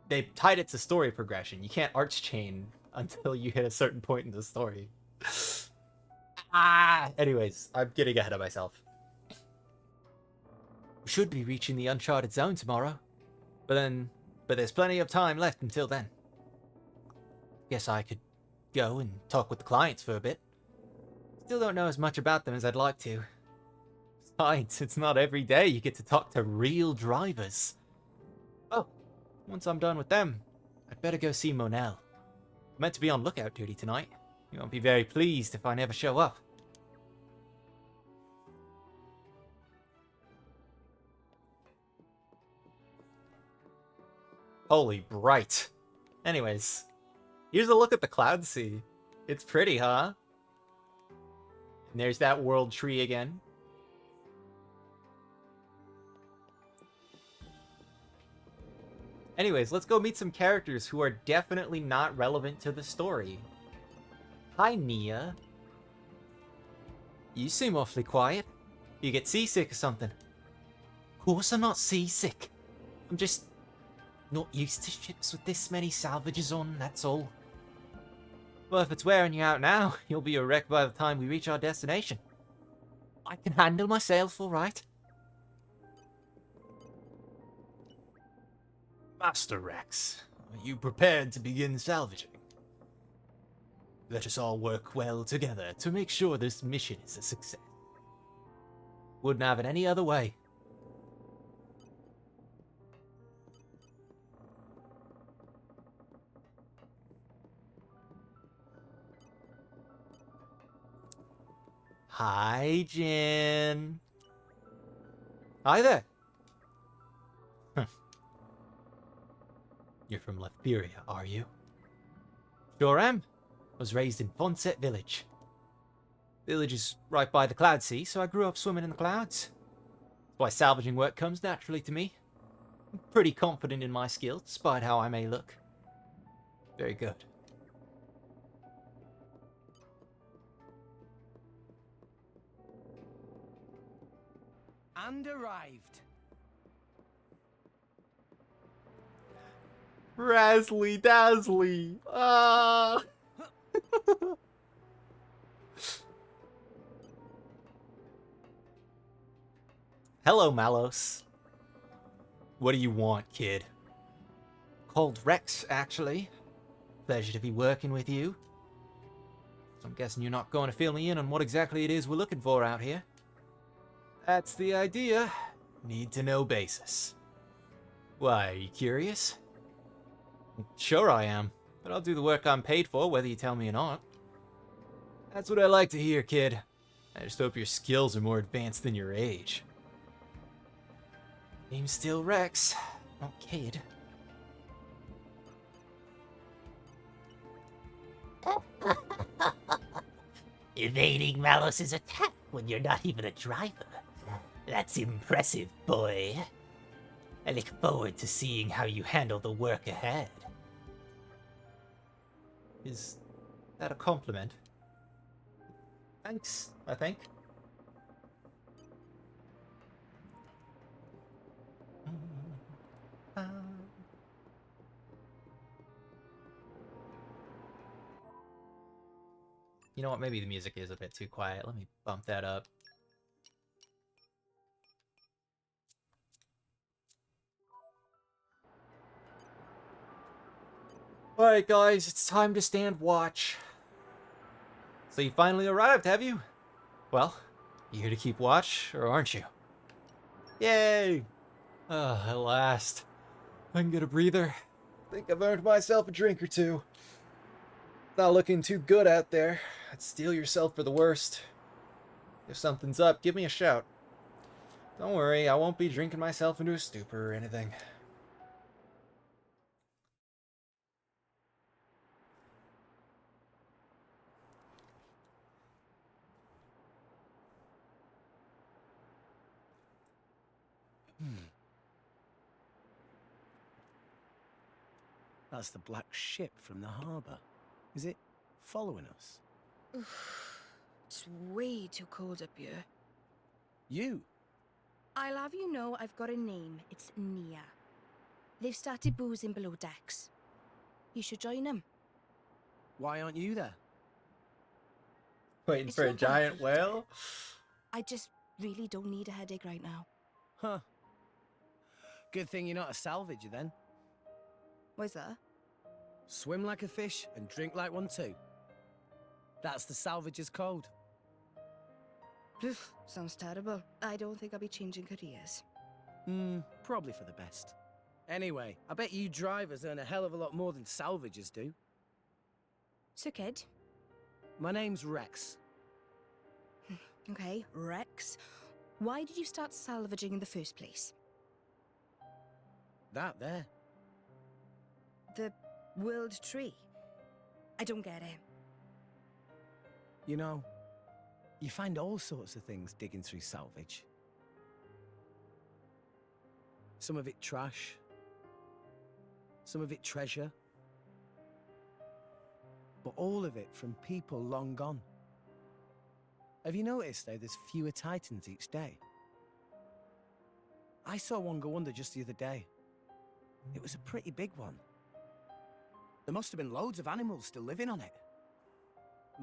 [SPEAKER 1] they tied it to story progression. You can't arch chain until you hit a certain point in the story. Anyways, I'm getting ahead of myself. We should be reaching the uncharted zone tomorrow. But there's plenty of time left until then. Guess I could go and talk with the clients for a bit. Still don't know as much about them as I'd like to. Besides, it's not every day you get to talk to real drivers. Oh, once I'm done with them, I'd better go see Monel. I'm meant to be on lookout duty tonight. You won't be very pleased if I never show up. Holy bright. Anyways, here's a look at the Cloud Sea. It's pretty, huh? And there's that world tree again. Anyways, let's go meet some characters who are definitely not relevant to the story. Hi, Nia. You seem awfully quiet. You get seasick or something?
[SPEAKER 11] course I'm not seasick. I'm just not used to ships with this many salvages on, that's all. Well, if it's wearing you out now, you'll be a wreck by the time we reach our destination. I can handle myself, all right?
[SPEAKER 1] Master Rex, are you prepared to begin salvaging? Let us all work well together to make sure this mission is a success.
[SPEAKER 11] Wouldn't have it any other way. Hi, Jin. Hi there. You're from Latveria, are you? Sure am. Was raised in Fonset Village. Village is right by the Cloud Sea, so I grew up swimming in the clouds. That's why salvaging work comes naturally to me. I'm pretty confident in my skill, despite how I may look. Very good.
[SPEAKER 2] And arrived.
[SPEAKER 1] Razzly dazzly. Ah. Hello, Malos. What do you want, kid?
[SPEAKER 11] Called Rex, actually. Pleasure to be working with you. So I'm guessing you're not going to fill me in on what exactly it is we're looking for out here.
[SPEAKER 1] That's the idea. Need to know basis. Why, are you curious?
[SPEAKER 11] Sure I am, but I'll do the work I'm paid for, whether you tell me or not.
[SPEAKER 1] That's what I like to hear, kid. I just hope your skills are more advanced than your age.
[SPEAKER 11] Name's still Rex, not kid.
[SPEAKER 13] Evading Malos's attack when you're not even a driver. That's impressive, boy. I look forward to seeing how you handle the work ahead.
[SPEAKER 11] Is that a compliment? Thanks, I think. You know what, maybe the music is a bit too quiet. Let me bump that up. Alright guys, it's time to stand watch. So you finally arrived, have you? Well, you here to keep watch, or aren't you? Yay! Ah, at last. I can get a breather. Think I've earned myself a drink or two. Not looking too good out there. I'd steel yourself for the worst. If something's up, give me a shout. Don't worry, I won't be drinking myself into a stupor or anything.
[SPEAKER 2] That's the black ship from the harbour. Is it following us?
[SPEAKER 9] It's way too cold up here.
[SPEAKER 2] You?
[SPEAKER 9] I'll have you know I've got a name. It's Nia. They've started boozing below decks. You should join them.
[SPEAKER 2] Why aren't you there?
[SPEAKER 1] Waiting
[SPEAKER 9] It's
[SPEAKER 1] for a
[SPEAKER 9] not
[SPEAKER 1] giant
[SPEAKER 9] that.
[SPEAKER 1] whale?
[SPEAKER 9] I just really don't need a headache right now.
[SPEAKER 2] Huh. Good thing you're not a salvager then.
[SPEAKER 9] Why's that?
[SPEAKER 2] Swim like a fish and drink like one too. That's the salvager's code.
[SPEAKER 9] Poof, sounds terrible. I don't think I'll be changing careers.
[SPEAKER 2] Probably for the best. Anyway, I bet you drivers earn a hell of a lot more than salvagers do.
[SPEAKER 9] So, kid.
[SPEAKER 2] My name's Rex.
[SPEAKER 9] Okay, Rex. Why did you start salvaging in the first place?
[SPEAKER 2] That there.
[SPEAKER 9] The world tree. I don't get it.
[SPEAKER 2] You know, you find all sorts of things digging through salvage. Some of it trash. Some of it treasure. But all of it from people long gone. Have you noticed, though, there's fewer Titans each day? I saw one go under just the other day. It was a pretty big one. There must have been loads of animals still living on it.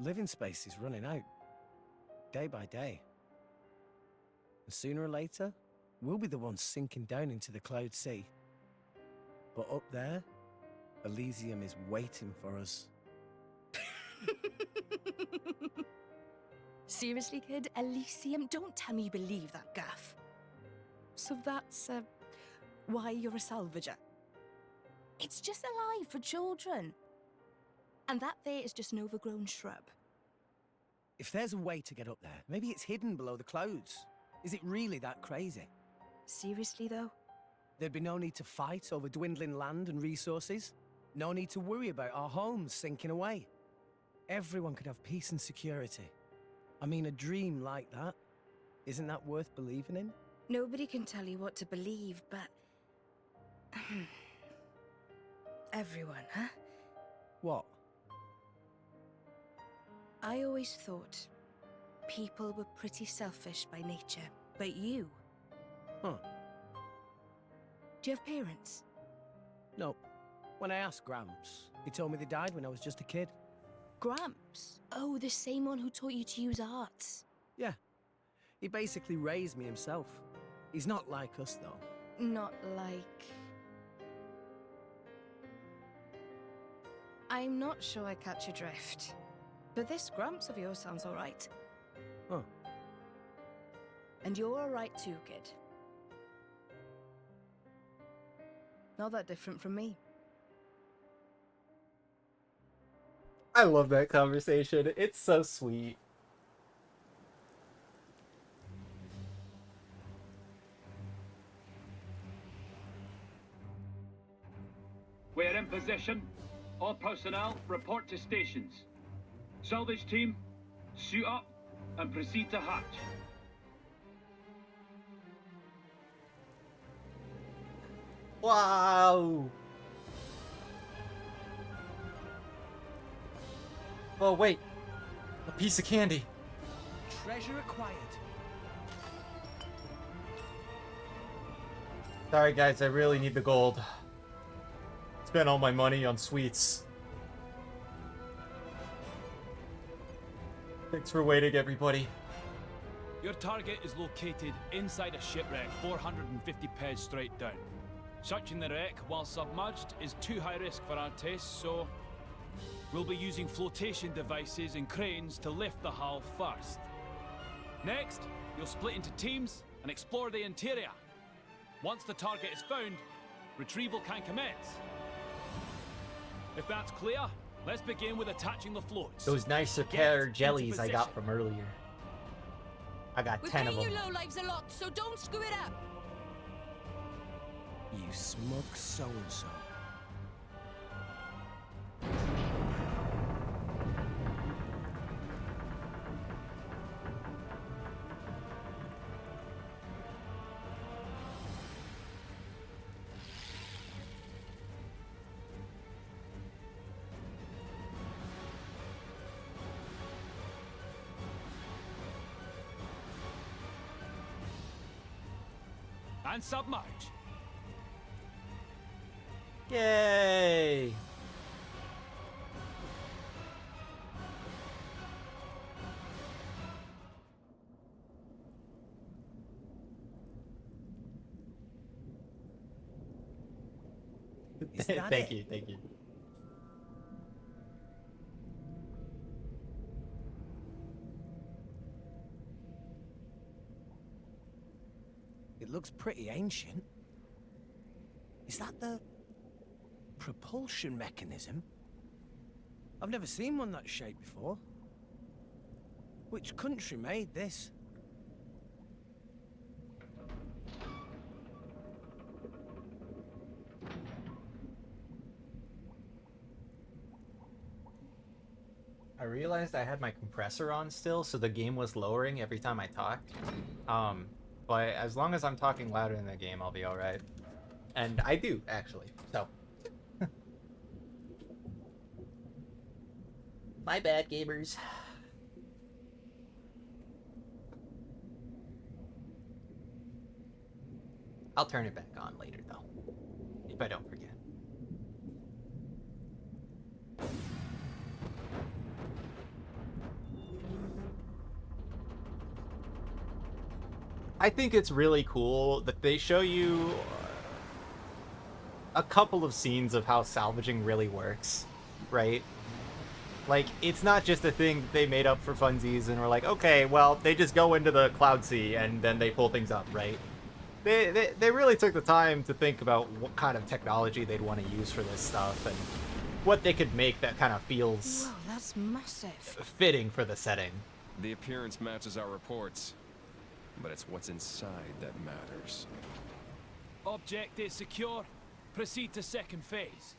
[SPEAKER 2] Living space is running out, day by day. And sooner or later, we'll be the ones sinking down into the cloud sea. But up there, Elysium is waiting for us.
[SPEAKER 9] Seriously, kid? Elysium? Don't tell me you believe that gaff. So that's, why you're a salvager. It's just a lie for children. And that there is just an overgrown shrub.
[SPEAKER 2] If there's a way to get up there, maybe it's hidden below the clouds. Is it really that crazy?
[SPEAKER 9] Seriously, though?
[SPEAKER 2] There'd be no need to fight over dwindling land and resources. No need to worry about our homes sinking away. Everyone could have peace and security. I mean, a dream like that, isn't that worth believing in?
[SPEAKER 9] Nobody can tell you what to believe, but... everyone, huh?
[SPEAKER 2] What?
[SPEAKER 9] I always thought people were pretty selfish by nature, but you...
[SPEAKER 2] Huh.
[SPEAKER 9] Do you have parents?
[SPEAKER 2] No. When I asked Gramps, he told me they died when I was just a kid.
[SPEAKER 9] Gramps? Oh, the same one who taught you to use arts.
[SPEAKER 2] Yeah. He basically raised me himself. He's not like us, though.
[SPEAKER 9] Not like... I'm not sure I catch your drift. But this Gramps of yours sounds alright.
[SPEAKER 2] Huh.
[SPEAKER 9] And you're alright too, kid. Not that different from me.
[SPEAKER 1] I love that conversation. It's so sweet.
[SPEAKER 14] We are in position. All personnel report to stations. Salvage team, suit up and proceed to hatch.
[SPEAKER 1] Wow. Oh, wait. A piece of candy.
[SPEAKER 2] Treasure acquired.
[SPEAKER 1] Sorry, guys. I really need the gold. Spent all my money on sweets. Thanks for waiting, everybody.
[SPEAKER 12] Your target is located inside a shipwreck 450 pez straight down. Searching the wreck while submerged is too high risk for our tastes, so we'll be using flotation devices and cranes to lift the hull first. Next, you'll split into teams and explore the interior. Once the target is found, retrieval can commence. If that's clear, let's begin with attaching the floats.
[SPEAKER 1] Those nicer pear jellies I got from earlier. I got 10 of them.
[SPEAKER 9] We're paying you lowlives a lot, so don't screw it up.
[SPEAKER 2] You smug so-and-so.
[SPEAKER 12] And submerge.
[SPEAKER 1] Yay! Thank you, thank you.
[SPEAKER 2] It looks pretty ancient. Is that the propulsion mechanism? I've never seen one that shape before. Which country made this?
[SPEAKER 1] I realized I had my compressor on still, so the game was lowering every time I talked. But as long as I'm talking louder in the game, I'll be alright. And I do, actually, so. My bad, gamers. I'll turn it back on later, though, if I don't forget. I think it's really cool that they show you a couple of scenes of how salvaging really works, right? Like, it's not just a thing that they made up for funsies and were like, okay, well, they just go into the Cloud Sea and then they pull things up, right? They really took the time to think about what kind of technology they'd want to use for this stuff and what they could make that kind of feels
[SPEAKER 9] Whoa, that's massive.
[SPEAKER 1] fitting for the setting.
[SPEAKER 10] The appearance matches our reports, but it's what's inside that matters.
[SPEAKER 12] Object is secure. Proceed to second phase.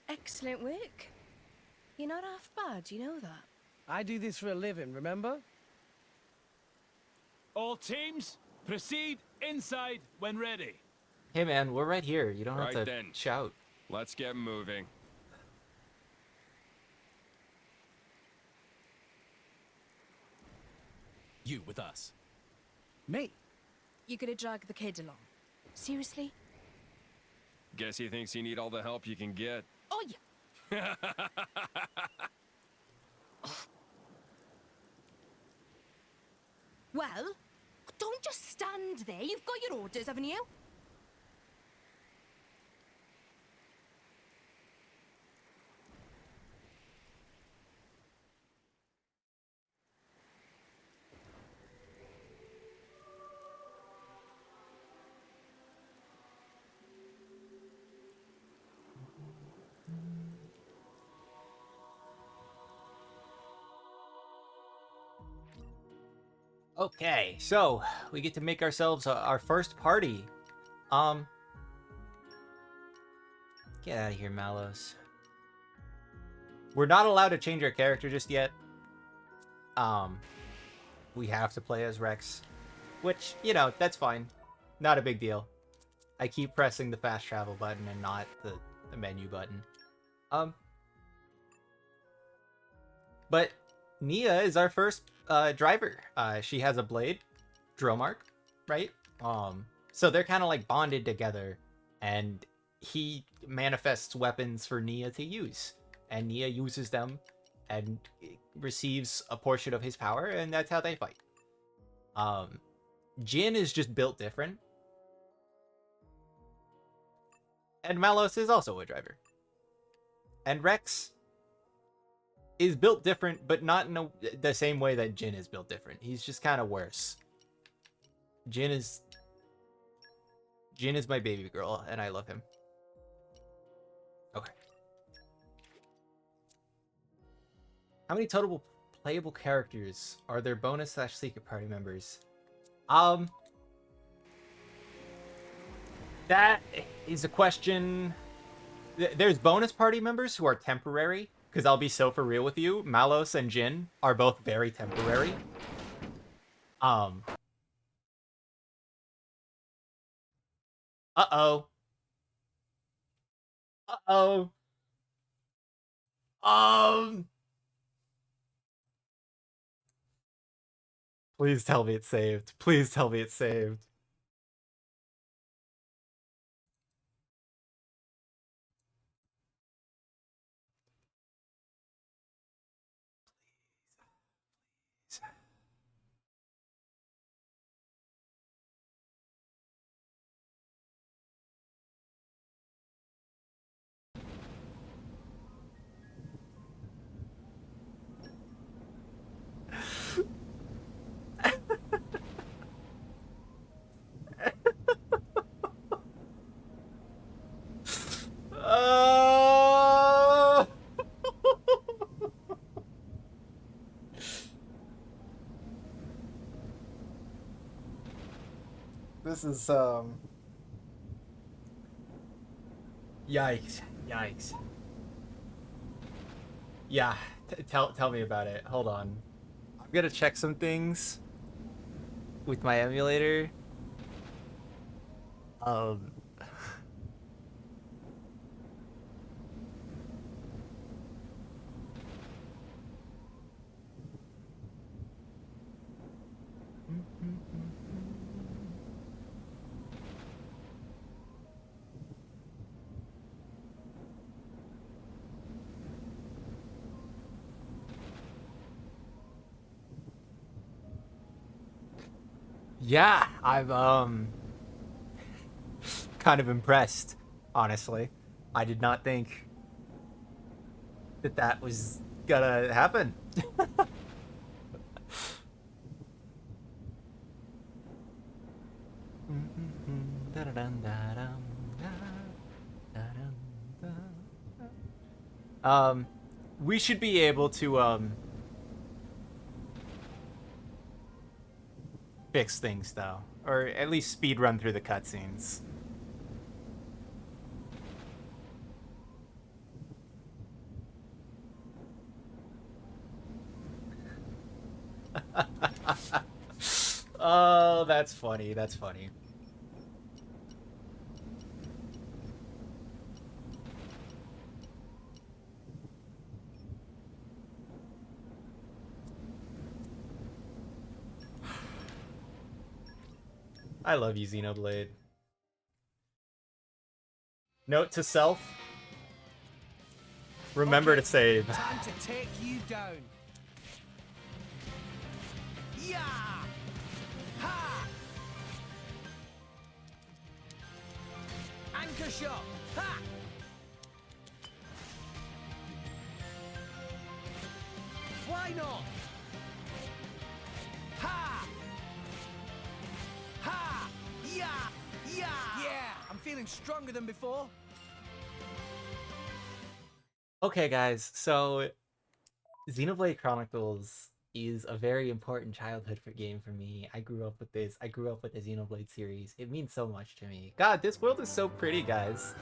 [SPEAKER 9] Excellent work. You're not half bad, you know that.
[SPEAKER 2] I do this for a living, remember?
[SPEAKER 12] All teams, proceed inside when ready.
[SPEAKER 1] Hey man, we're right here. You don't have to
[SPEAKER 10] then.
[SPEAKER 1] shout.
[SPEAKER 10] Let's get moving.
[SPEAKER 8] You with us.
[SPEAKER 2] Me?
[SPEAKER 9] You're gonna drag the kid along. Seriously?
[SPEAKER 10] Guess he thinks you need all the help you can get.
[SPEAKER 9] Oh, yeah. Well, don't just stand there. You've got your orders, haven't you?
[SPEAKER 1] Okay, so we get to make ourselves our first party. Get out of here, Malos. We're not allowed to change our character just yet. We have to play as Rex, which, you know, that's fine. Not a big deal. I keep pressing the fast travel button and not the menu button. But Nia is our first driver. She has a blade, Dromark, right? So they're kind of like bonded together, and he manifests weapons for Nia to use, and Nia uses them and receives a portion of his power, and that's how they fight. Jin is just built different, and Malos is also a driver, and Rex is built different, but not in the same way that Jin is built different. He's just kind of worse. Jin is my baby girl, and I love him. Okay. How many total playable characters are there bonus/secret party members? That is a question. There's bonus party members who are temporary. Because I'll be so for real with you, Malos and Jin are both very temporary. Uh-oh. Uh-oh. Please tell me it's saved. Please tell me it's saved. This is yikes. Yeah, tell me about it. Hold on. I'm gonna check some things with my emulator. Yeah, I'm kind of impressed, honestly. I did not think that that was gonna happen. We should be able to fix things though, or at least speed run through the cutscenes. Oh, that's funny. That's funny. I love you, Xenoblade. Note to self. Remember to save.
[SPEAKER 2] Time to take you down. Yeah! Ha! Anchor shot. Ha! Why not? Ha! Ha! Yeah! Yeah! Yeah! I'm feeling stronger than before.
[SPEAKER 1] Okay, guys, so Xenoblade Chronicles is a very important childhood game for me. I grew up with this. I grew up with the Xenoblade series. It means so much to me. God, this world is so pretty, guys.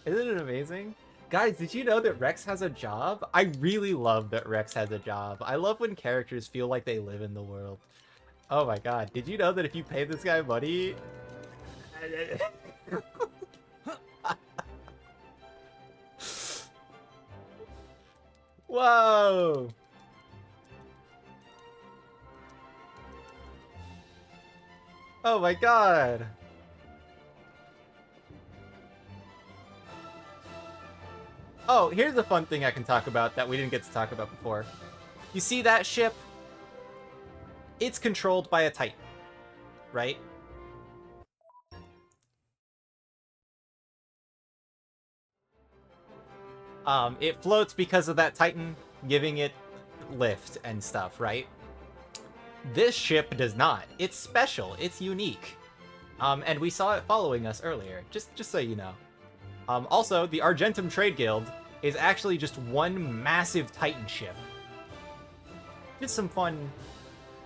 [SPEAKER 1] Isn't it amazing? Guys, did you know that Rex has a job? I really love that Rex has a job. I love when characters feel like they live in the world. Oh my god, did you know that if you pay this guy money... Whoa! Oh my god! Oh, here's a fun thing I can talk about that we didn't get to talk about before. You see that ship? It's controlled by a Titan, right? It floats because of that Titan giving it lift and stuff, right? This ship does not. It's special. It's unique. And we saw it following us earlier, just so you know. Also, the Argentum Trade Guild is actually just one massive Titan ship. Just some fun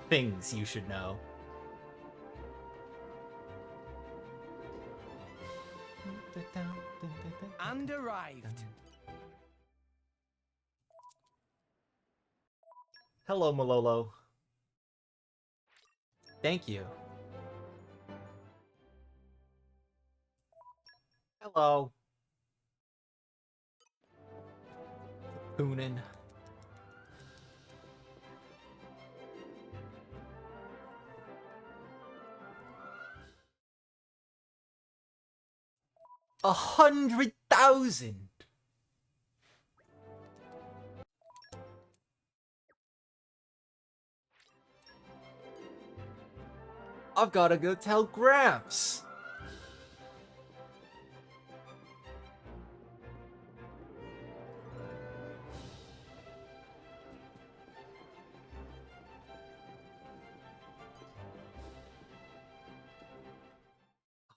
[SPEAKER 1] things you should know.
[SPEAKER 2] And arrived.
[SPEAKER 1] Hello, Malolo. Thank you. Hello. Poonin. $100,000. I've gotta go tell Gramps.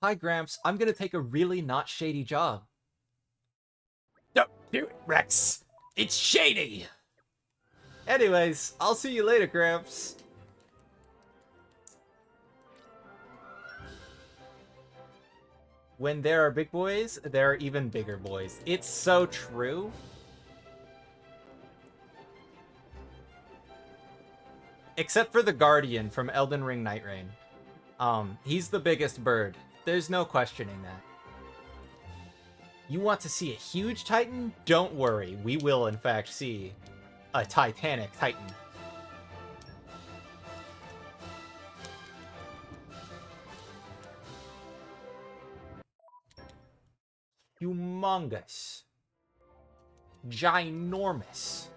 [SPEAKER 1] Hi, Gramps. I'm gonna take a really not shady job.
[SPEAKER 11] Don't do it, Rex. It's shady.
[SPEAKER 1] Anyways, I'll see you later, Gramps. When there are big boys, there are even bigger boys. It's so true. Except for the Guardian from Elden Ring Night Rain. He's the biggest bird. There's no questioning that. You want to see a huge Titan? Don't worry, we will in fact see a Titanic Titan. Humongous. Ginormous.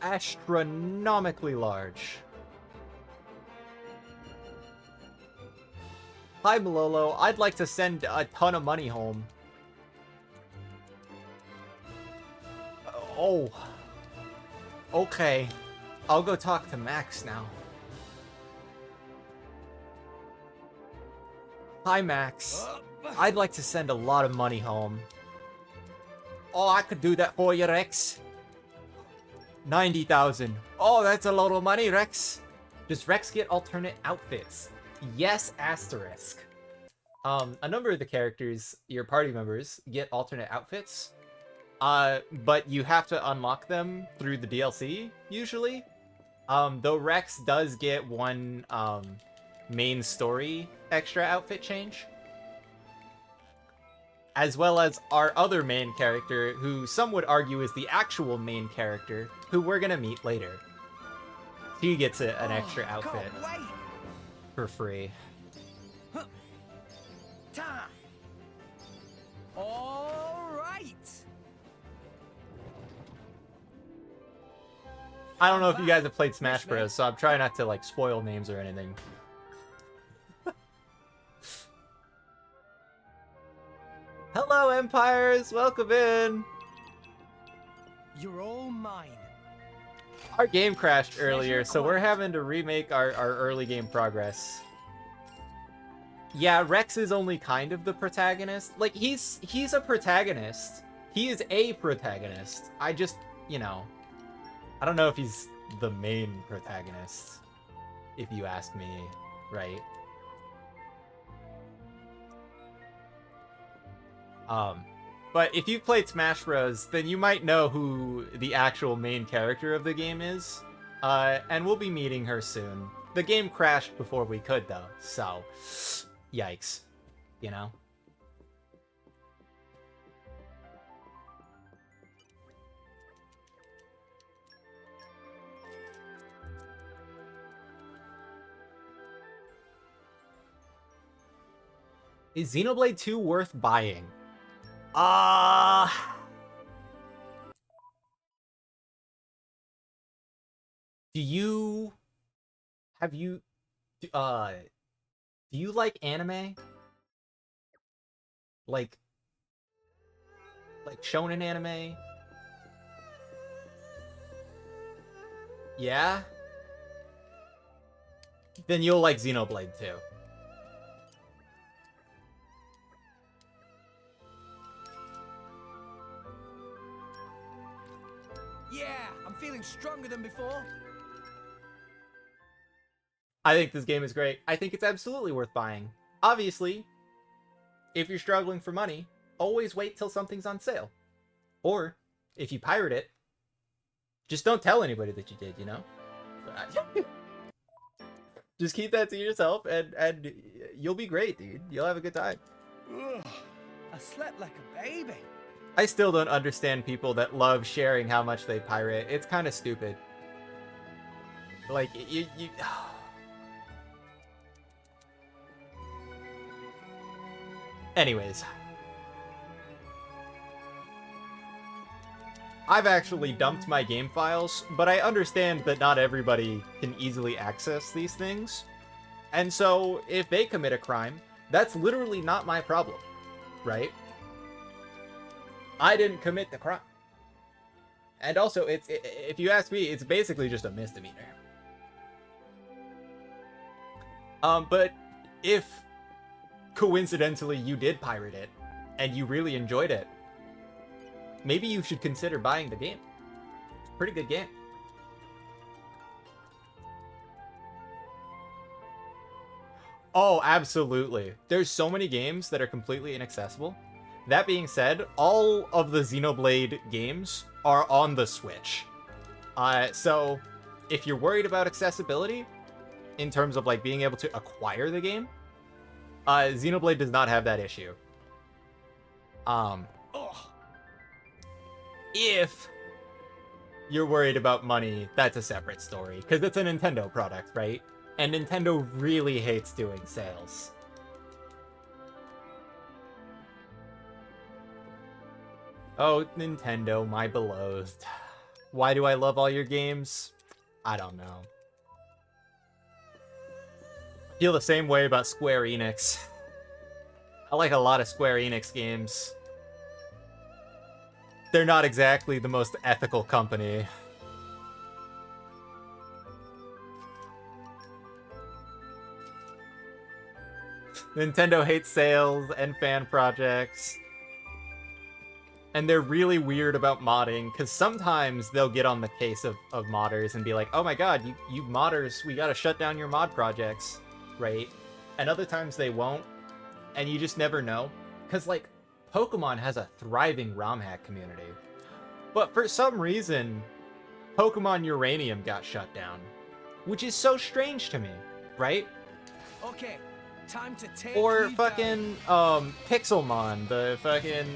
[SPEAKER 1] astronomically large. Hi, Malolo. I'd like to send a ton of money home. Oh. Okay. I'll go talk to Max now. Hi, Max. I'd like to send a lot of money home. Oh, I could do that for you, Rex. 90,000. Oh, that's a lot of money, Rex. Does Rex get alternate outfits? Yes, asterisk. A number of the characters, your party members, get alternate outfits. But you have to unlock them through the DLC, usually. Though Rex does get one, main story extra outfit change. As well as our other main character, who some would argue is the actual main character, who we're gonna meet later. He gets an extra outfit for free.
[SPEAKER 2] All right.
[SPEAKER 1] I don't know if you guys have played Smash Bros, so I'm trying not to like spoil names or anything. Hello, Empires! Welcome in!
[SPEAKER 2] You're all mine.
[SPEAKER 1] Our game crashed earlier, so we're having to remake our early game progress. Yeah, Rex is only kind of the protagonist. Like, he's a protagonist. He is a protagonist. I just, you know... I don't know if he's the main protagonist, if you ask me, right? But if you've played Smash Bros, then you might know who the actual main character of the game is. And we'll be meeting her soon. The game crashed before we could, though, so... Yikes. You know? Is Xenoblade 2 worth buying? Do you like anime? Like shonen anime? Yeah? Then you'll like Xenoblade 2.
[SPEAKER 2] Yeah, I'm feeling stronger than before.
[SPEAKER 1] I think this game is great. I think it's absolutely worth buying. Obviously, if you're struggling for money, always wait till something's on sale. Or, if you pirate it, just don't tell anybody that you did, you know? Just keep that to yourself, and you'll be great, dude. You'll have a good time.
[SPEAKER 2] Ugh, I slept like a baby.
[SPEAKER 1] I still don't understand people that love sharing how much they pirate. It's kind of stupid. Like, you... Anyways. I've actually dumped my game files, but I understand that not everybody can easily access these things. And so, if they commit a crime, that's literally not my problem, right? I didn't commit the crime. And also, if you ask me, it's basically just a misdemeanor. But if coincidentally you did pirate it and you really enjoyed it, maybe you should consider buying the game. It's a pretty good game. Oh, absolutely. There's so many games that are completely inaccessible. That being said, all of the Xenoblade games are on the Switch. So if you're worried about accessibility, in terms of like being able to acquire the game, Xenoblade does not have that issue. If you're worried about money, that's a separate story, because it's a Nintendo product, right? And Nintendo really hates doing sales. Oh, Nintendo, my beloved. Why do I love all your games? I don't know. I feel the same way about Square Enix. I like a lot of Square Enix games. They're not exactly the most ethical company. Nintendo hates sales and fan projects. And they're really weird about modding, because sometimes they'll get on the case of modders and be like, oh my god, you modders, we gotta shut down your mod projects, right? And other times they won't, and you just never know. Because, like, Pokemon has a thriving ROM hack community. But for some reason, Pokemon Uranium got shut down. Which is so strange to me, right?
[SPEAKER 2] Okay, time to take
[SPEAKER 1] Or
[SPEAKER 2] you
[SPEAKER 1] fucking, Pixelmon, the fucking,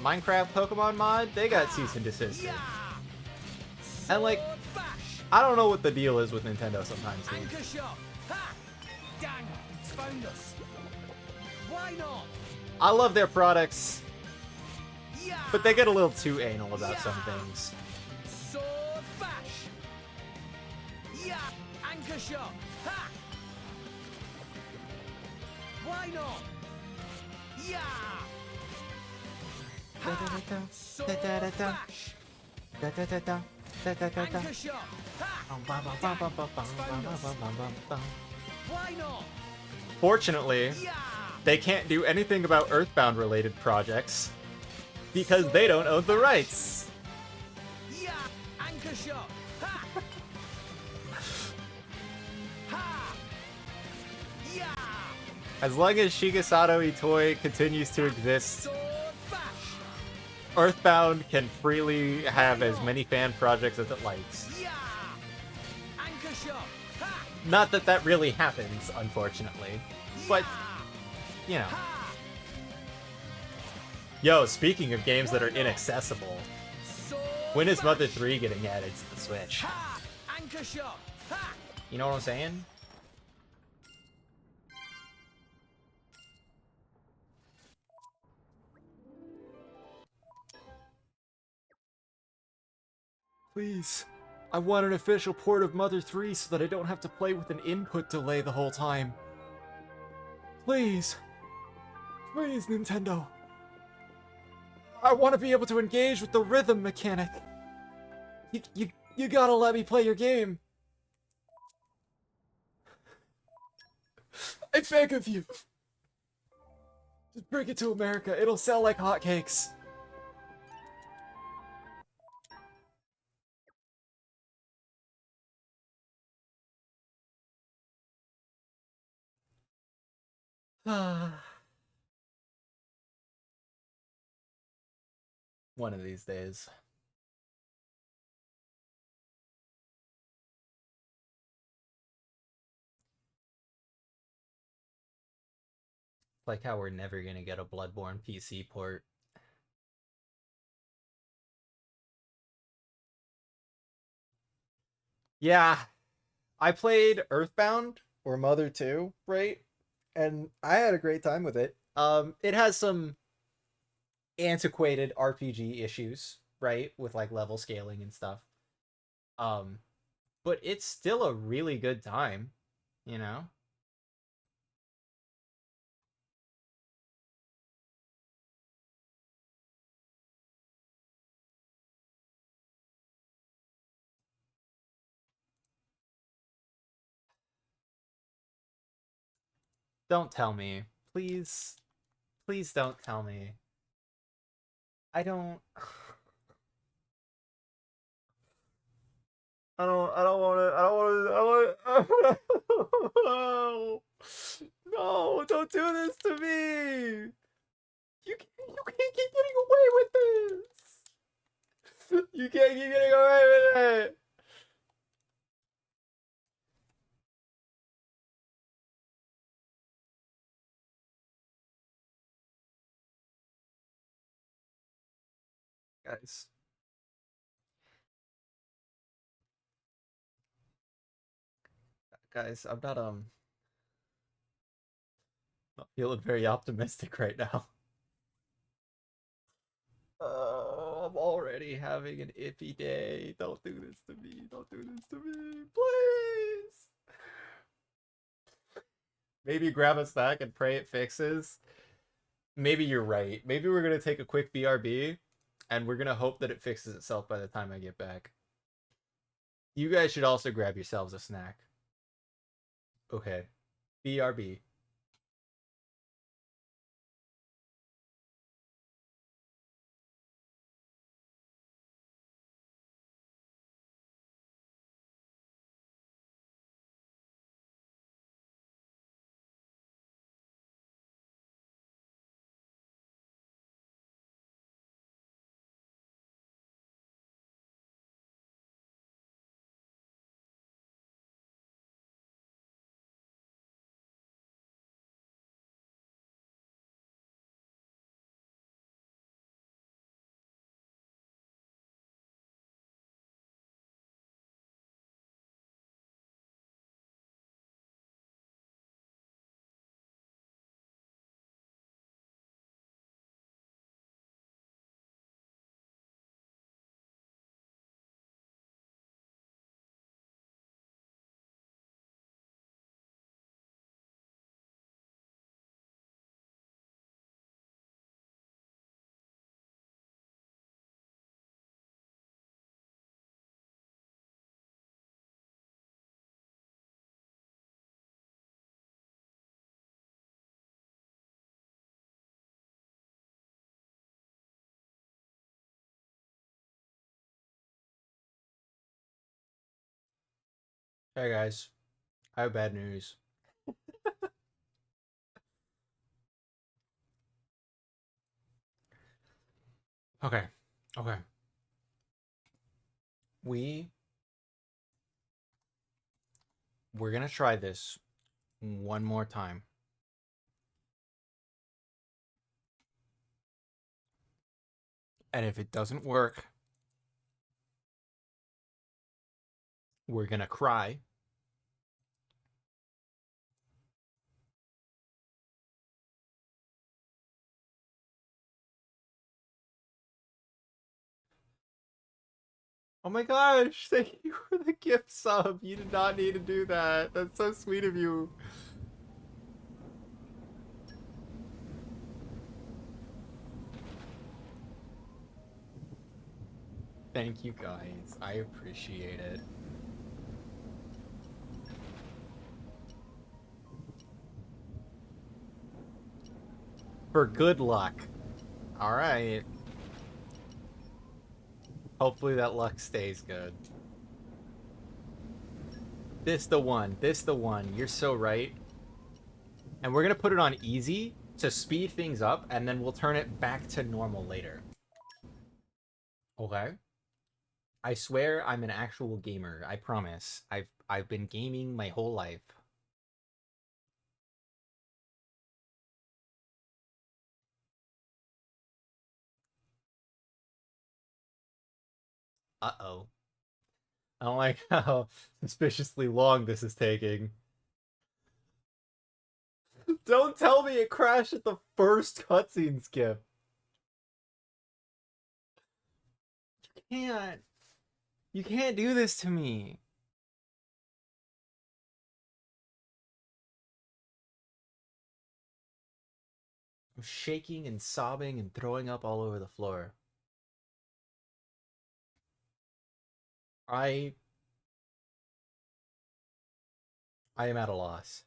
[SPEAKER 1] Minecraft Pokemon mod, they got cease and desist. And, like, I don't know what the deal is with Nintendo sometimes, dude.
[SPEAKER 2] Anchor shot. Ha! Dang, it's found us. Why not?
[SPEAKER 1] I love their products, but they get a little too anal about some things.
[SPEAKER 2] Sword bash. Yeah, anchor shot. Ha! Why not? Yeah. Ha! Sword bash. Anchor shot. Ha! Why not?
[SPEAKER 1] Fortunately, they can't do anything about Earthbound related projects because they don't own the rights.
[SPEAKER 2] Yeah, anchor shot. Ha! Ha! Yeah.
[SPEAKER 1] As long as Shigesato Itoi continues to exist, Earthbound can freely have as many fan projects as it likes.
[SPEAKER 2] Yeah. Anchor shot. Ha!
[SPEAKER 1] Not that that really happens, unfortunately, but, you know. Yo, speaking of games that are inaccessible, when is Mother 3 getting added to the Switch?
[SPEAKER 2] Ha! Anchor shot. Ha!
[SPEAKER 1] You know what I'm saying? Please, I want an official port of Mother 3 so that I don't have to play with an input delay the whole time. Please. Please, Nintendo. I want to be able to engage with the rhythm mechanic. You gotta let me play your game. I beg of you. Just bring it to America. It'll sell like hotcakes. One of these days. Like how we're never gonna get a Bloodborne PC port. Yeah, I played Earthbound or Mother 2, right? And I had a great time with it. It has some antiquated RPG issues, right? With like level scaling and stuff. But it's still a really good time, you know? Don't tell me. Please. Please don't tell me. I don't wanna, no, don't do this to me. You can't keep getting away with this. You can't keep getting away with it. Guys. Guys, I'm not feeling very optimistic right now. I'm already already having an iffy day. Don't do this to me. Don't do this to me. Please. Maybe grab a snack and pray it fixes. Maybe you're right. Maybe we're going to take a quick BRB and we're going to hope that it fixes itself by the time I get back. You guys should also grab yourselves a snack. Okay. BRB. Hey guys, I have bad news. Okay, okay. We're gonna try this one more time. And if it doesn't work, we're gonna cry. Oh my gosh, thank you for the gift sub. You did not need to do that. That's so sweet of you. Thank you guys. I appreciate it. For good luck. Alright. Hopefully that luck stays good. This the one. This the one. You're so right. And we're gonna put it on easy to speed things up, and then we'll turn it back to normal later. Okay? I swear I'm an actual gamer. I promise. I've been gaming my whole life. Uh-oh. I don't like how suspiciously long this is taking. Don't tell me it crashed at the first cutscene skip. You can't do this to me. I'm shaking and sobbing and throwing up all over the floor. I am at a loss.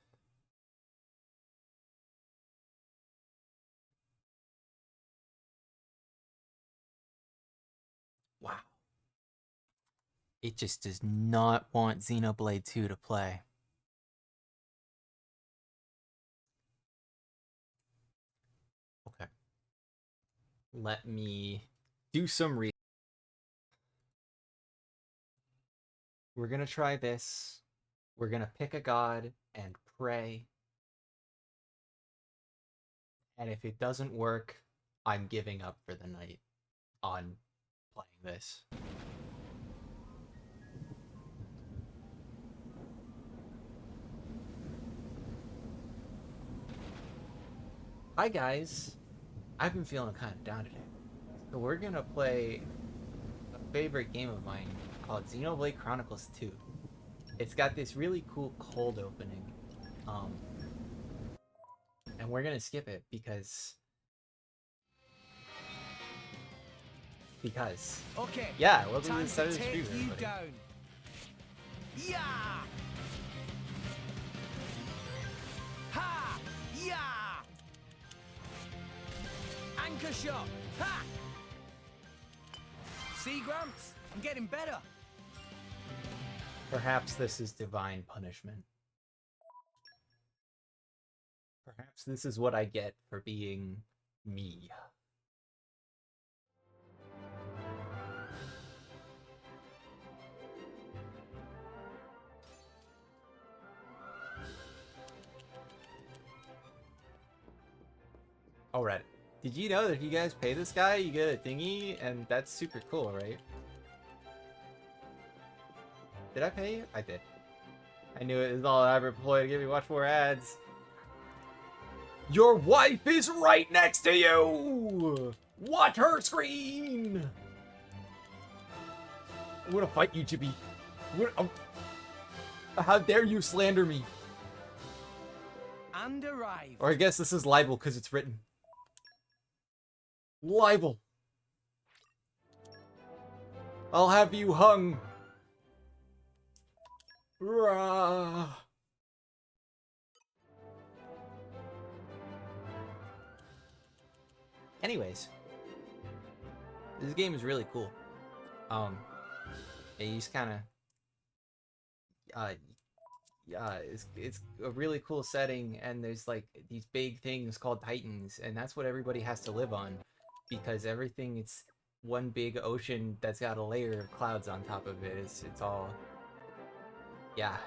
[SPEAKER 1] Wow. It just does not want Xenoblade 2 to play. Okay. Let me do some research. We're gonna try this. We're gonna pick a god and pray. And if it doesn't work, I'm giving up for the night on playing this. Hi guys. I've been feeling kind of down today. So we're gonna play favorite game of mine called Xenoblade Chronicles 2. It's got this really cool cold opening. And we're gonna skip it because...
[SPEAKER 2] Okay.
[SPEAKER 1] Yeah, welcome to
[SPEAKER 2] time
[SPEAKER 1] the start of the
[SPEAKER 2] take
[SPEAKER 1] stream,
[SPEAKER 2] you
[SPEAKER 1] everybody.
[SPEAKER 2] down. Yeah. Ha! Yeah. Anchor shot. Ha! See, Gramps, I'm getting better.
[SPEAKER 1] Perhaps this is divine punishment. Perhaps this is what I get for being me. Alright. Did you know that if you guys pay this guy, you get a thingy? And that's super cool, right? Did I pay you? I did. I knew it was all I ever employed to get me to watch more ads. Your wife is right next to you! Watch her screen! I'm gonna fight you, Chibi. How dare you slander me?
[SPEAKER 2] And arrived.
[SPEAKER 1] Or I guess this is libel because it's written. Libel. I'll have you hung. Rah. Anyways, this game is really cool. You just kind of, it's a really cool setting, and there's like these big things called Titans, and that's what everybody has to live on, because everything it's one big ocean that's got a layer of clouds on top of it. It's all, yeah.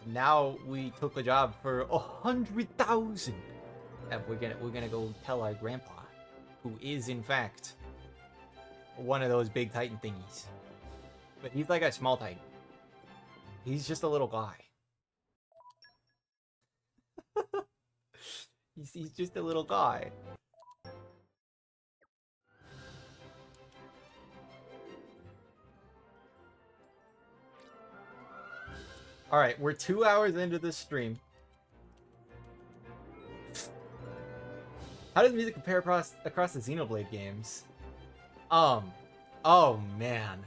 [SPEAKER 1] Now we took a job for 100,000. And we're gonna go tell our grandpa, who is in fact one of those big Titan thingies. But he's like a small Titan. He's just a little guy. he's just a little guy. Alright, we're 2 hours into this stream. How does music compare across the Xenoblade games? Oh man.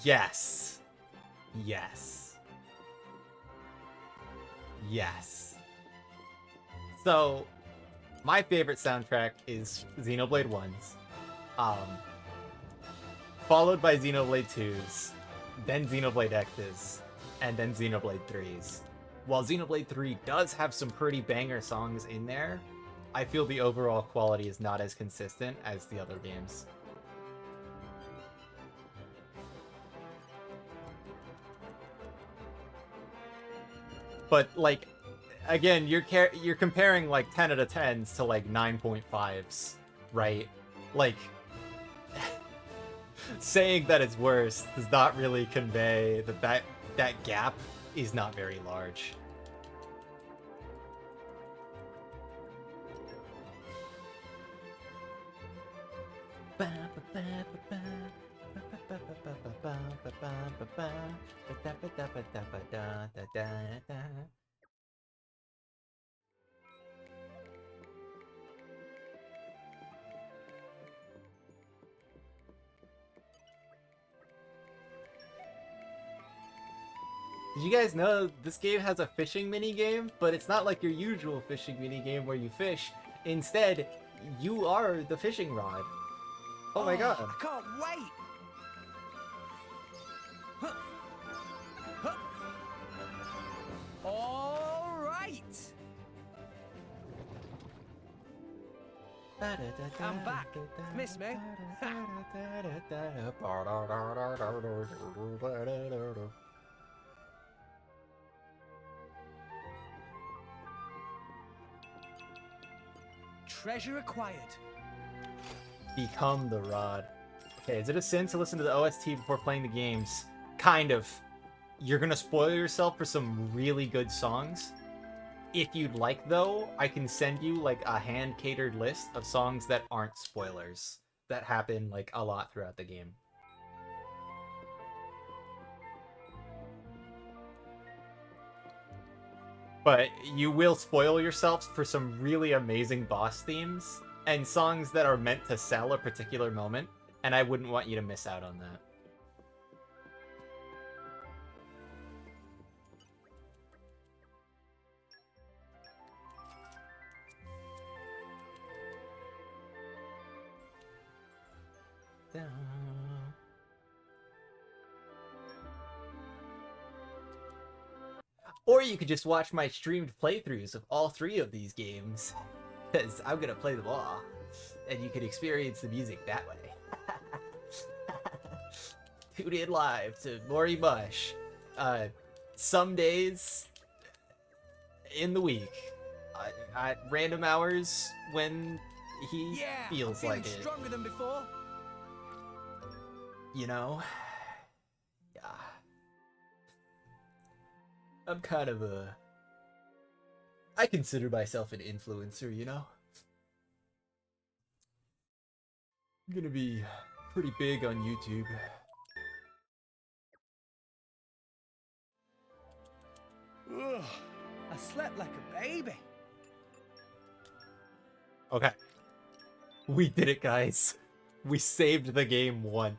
[SPEAKER 1] Yes. Yes. Yes. So, my favorite soundtrack is Xenoblade 1's. Followed by Xenoblade 2's, then Xenoblade X's, and then Xenoblade 3's. While Xenoblade 3 does have some pretty banger songs in there, I feel the overall quality is not as consistent as the other games. But like, again, you're comparing like 10 out of 10s to like 9.5s, right? Like, saying that it's worse does not really convey that gap is not very large. Did you guys know this game has a fishing minigame? But it's not like your usual fishing minigame where you fish. Instead, you are the fishing rod. Oh my god.
[SPEAKER 2] I can't wait! Huh. Huh. All right! I'm back. Miss me? Treasure acquired.
[SPEAKER 1] Become the rod. Okay, is it a sin to listen to the OST before playing the games? Kind of. You're gonna spoil yourself for some really good songs. If you'd like, though, I can send you like a hand-catered list of songs that aren't spoilers. that happen like a lot throughout the game. But you will spoil yourselves for some really amazing boss themes and songs that are meant to sell a particular moment, and I wouldn't want you to miss out on that. Or you could just watch my streamed playthroughs of all 3 of these games, because I'm gonna play them all, and you can experience the music that way. Tune in live to Mori Mush, some days in the week, at random hours when he feels like it.
[SPEAKER 2] Stronger than before.
[SPEAKER 1] You know? Yeah. I'm kind of I consider myself an influencer, you know? I'm gonna be pretty big on YouTube.
[SPEAKER 2] Ugh, I slept like a baby.
[SPEAKER 1] Okay. We did it, guys. We saved the game once.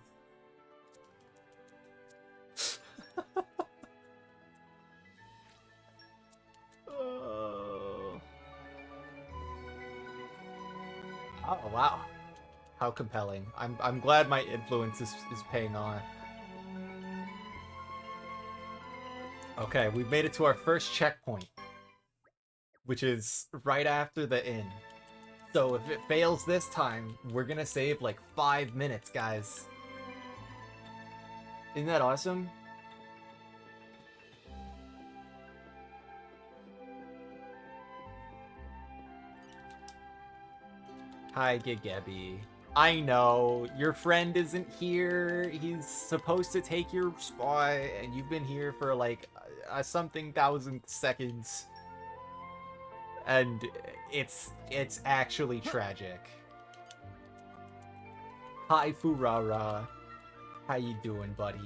[SPEAKER 1] Oh, wow. How compelling. I'm glad my influence is paying off. Okay, we've made it to our first checkpoint, which is right after the inn. So if it fails this time, we're gonna save like 5 minutes, guys. Isn't that awesome? Hi, Gigabby. I know, your friend isn't here. He's supposed to take your spot, and you've been here for like something thousand seconds. And it's actually tragic. Hi, Furara. How you doing, buddy?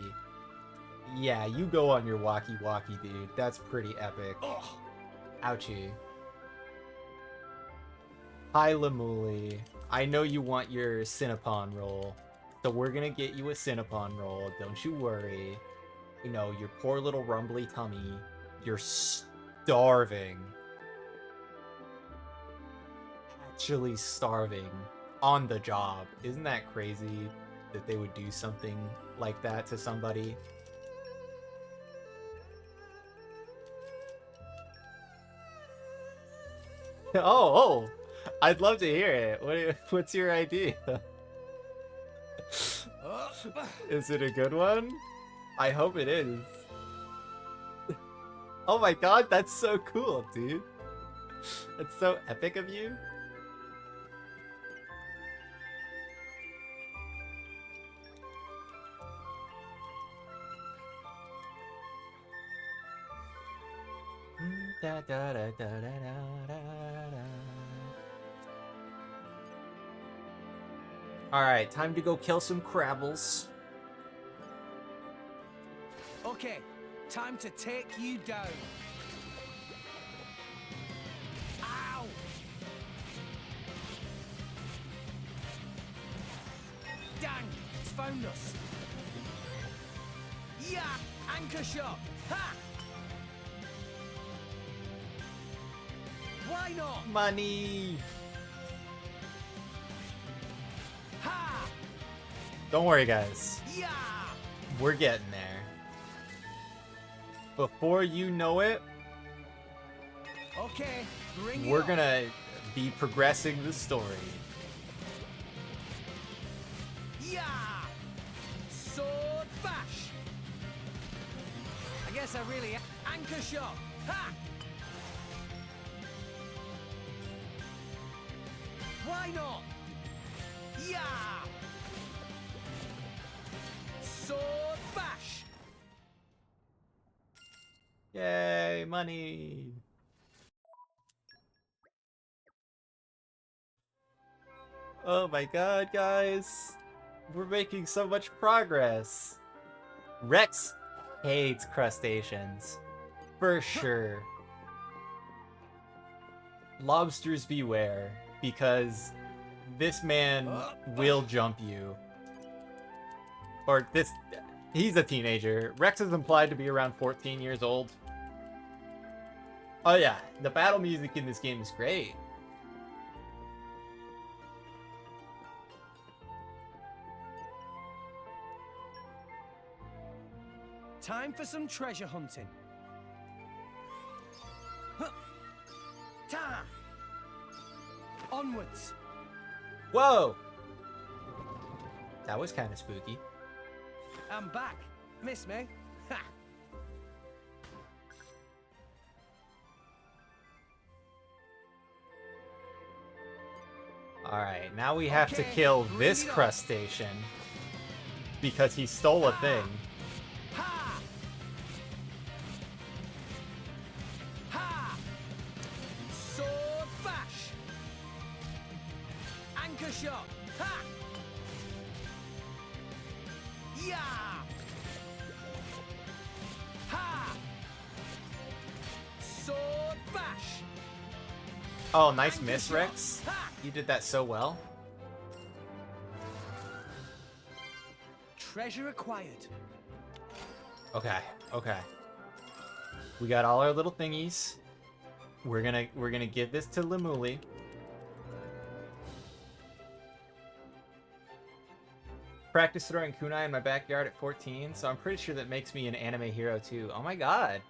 [SPEAKER 1] Yeah, you go on your walkie-walkie, dude. That's pretty epic. Ouchie. Hi, Lamuli. I know you want your Cinnapon roll, so we're gonna get you a Cinnapon roll. Don't you worry. You know, your poor little rumbly tummy. You're starving. Actually starving. On the job. Isn't that crazy that they would do something like that to somebody? Oh! I'd love to hear it. What's your idea? Is it a good one? I hope it is. Oh my god, that's so cool, dude. That's so epic of you. Da, da, da, da, da, da, da. Alright, time to go kill some crabbles.
[SPEAKER 2] Okay, time to take you down. Ow! Dang, it's found us. Yeah, anchor shot. Ha! Why not?
[SPEAKER 1] Money!
[SPEAKER 2] Ha!
[SPEAKER 1] Don't worry, guys.
[SPEAKER 2] Yeah!
[SPEAKER 1] We're getting there. Before you know it,
[SPEAKER 2] okay, bring
[SPEAKER 1] we're
[SPEAKER 2] it
[SPEAKER 1] gonna be progressing the story.
[SPEAKER 2] Yeah! Sword bash! I guess I really anchor shot. Ha! Why not? Yeah! Sword bash!
[SPEAKER 1] Yay, money! Oh my god, guys. We're making so much progress. Rex hates crustaceans. For sure. Lobsters beware, because this man will jump you. Or this... He's a teenager. Rex is implied to be around 14 years old. Oh yeah, the battle music in this game is great.
[SPEAKER 2] Time for some treasure hunting. Huh. Ta! Onwards.
[SPEAKER 1] Whoa! That was kind of spooky.
[SPEAKER 2] I'm back. Miss me? Ha!
[SPEAKER 1] Alright, now we have to kill this crustacean. Because he stole a thing.
[SPEAKER 2] Ha! Ha! Sword bash! Anchor shot! Ha! Yeah! Ha! Sword bash!
[SPEAKER 1] Oh, nice miss, Rex. You did that so well.
[SPEAKER 2] Treasure acquired.
[SPEAKER 1] Okay, okay. We got all our little thingies. We're gonna give this to Lemuli. Practice throwing kunai in my backyard at 14, so I'm pretty sure that makes me an anime hero too. Oh my god.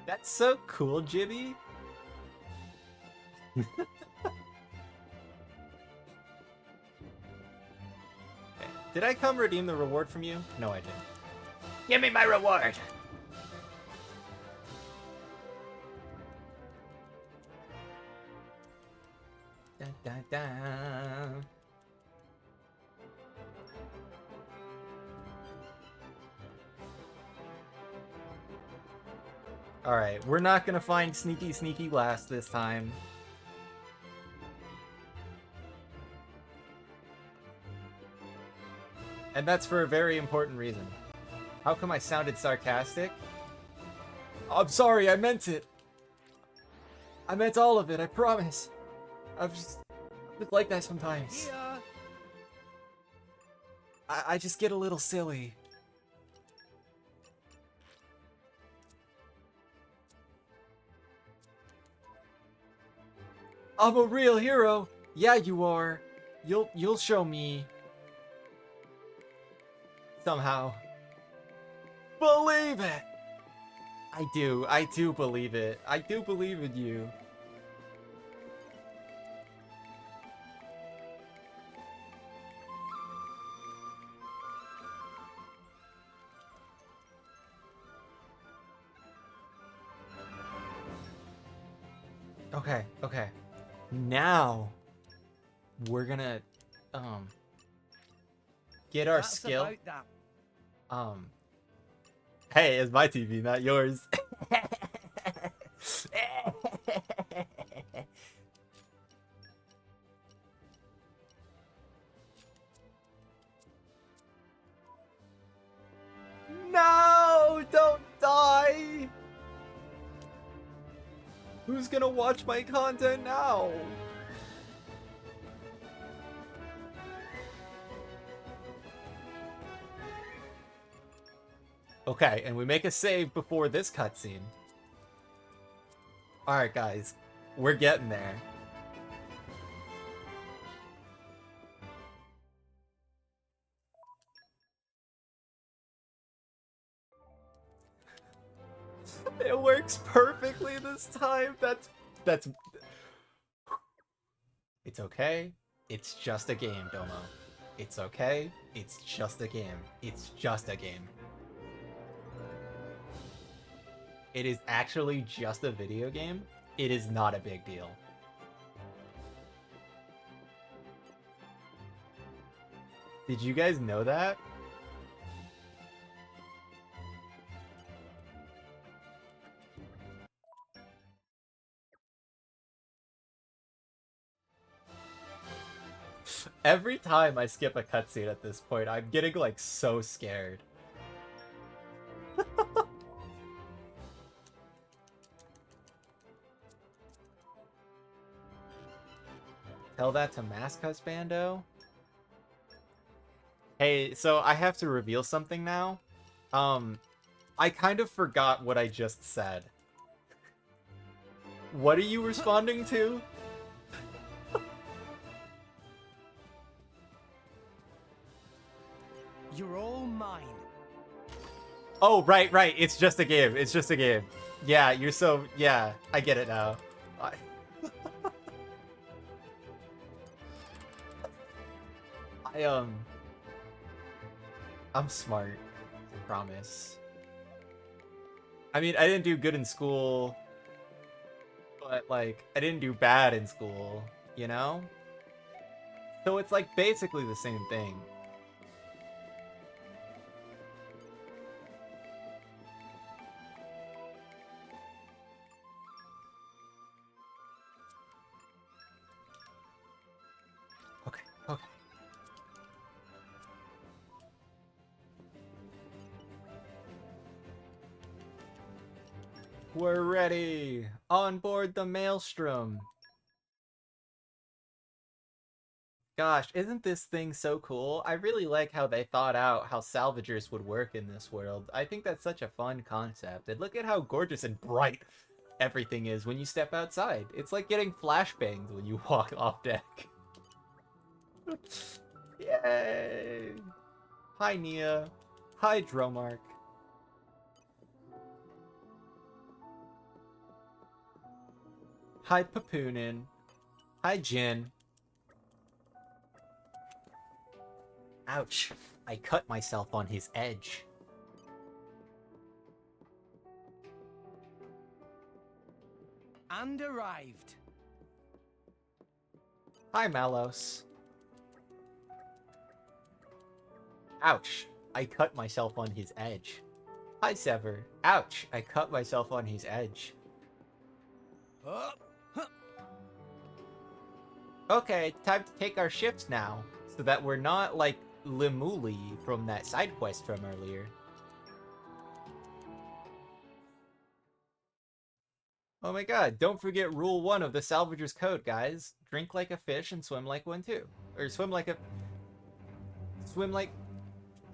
[SPEAKER 1] That's so cool, Jibby. Okay. Did I come redeem the reward from you? No, I didn't.
[SPEAKER 13] Give me my reward.
[SPEAKER 1] Dun, dun, dun. Alright, we're not gonna find Sneaky Sneaky Blast this time. And that's for a very important reason. How come I sounded sarcastic? I'm sorry, I meant it! I meant all of it, I promise. I'm just like that sometimes. I just get a little silly. I'm a real hero. Yeah, you are. You'll show me. Somehow. Believe it. I do believe it. I do believe in you. Okay, okay. Now we're gonna get our skill. Hey, it's my TV, not yours. No, don't die. Who's gonna watch my content now? Okay, and we make a save before this cutscene. Alright, guys. We're getting there. It works perfectly this time. That's... It's okay. It's just a game, Domo. It's okay. It's just a game. It's just a game. It is actually just a video game. It is not a big deal. Did you guys know that? Every time I skip a cutscene at this point, I'm getting, like, so scared. Tell that to Mask Husbando? Hey, so I have to reveal something now. I kind of forgot what I just said. What are you responding to?
[SPEAKER 2] You're all mine.
[SPEAKER 1] Oh, right. It's just a game. It's just a game. Yeah, you're so... Yeah, I get it now. I'm smart. I promise. I mean, I didn't do good in school, but, like, I didn't do bad in school, you know? So it's, like, basically the same thing. Okay. We're ready! On board the Maelstrom! Gosh, isn't this thing so cool? I really like how they thought out how salvagers would work in this world. I think that's such a fun concept. And look at how gorgeous and bright everything is when you step outside. It's like getting flashbanged when you walk off deck. Yay! Hi, Nia. Hi, Dromark. Hi, Papoonin. Hi, Jin. Ouch. I cut myself on his edge.
[SPEAKER 2] And arrived.
[SPEAKER 1] Hi, Malos. Ouch. I cut myself on his edge. Hi, Sever. Ouch. I cut myself on his edge. Okay, time to take our shifts now, so that we're not like Limuli from that side quest from earlier. Oh my god, don't forget rule 1 of the Salvager's Code, guys. Drink like a fish and swim like one too. Or swim like a...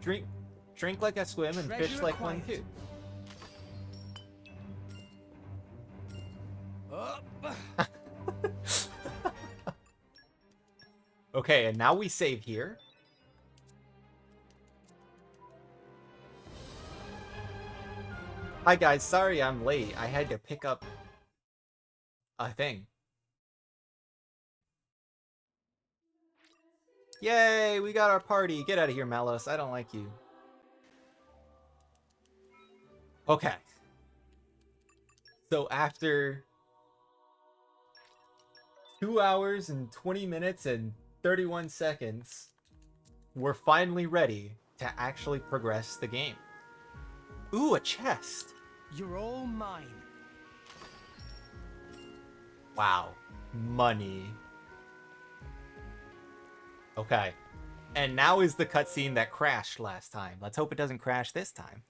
[SPEAKER 1] Drink like a swim and fish like one too. Okay, and now we save here. Hi guys, sorry I'm late. I had to pick up a thing. Yay, we got our party. Get out of here, Malos. I don't like you. Okay. So after 2 hours and 20 minutes and 31 seconds, we're finally ready to actually progress the game. Ooh, a chest.
[SPEAKER 2] You're all mine.
[SPEAKER 1] Wow. Money. Okay. And now is the cutscene that crashed last time. Let's hope it doesn't crash this time.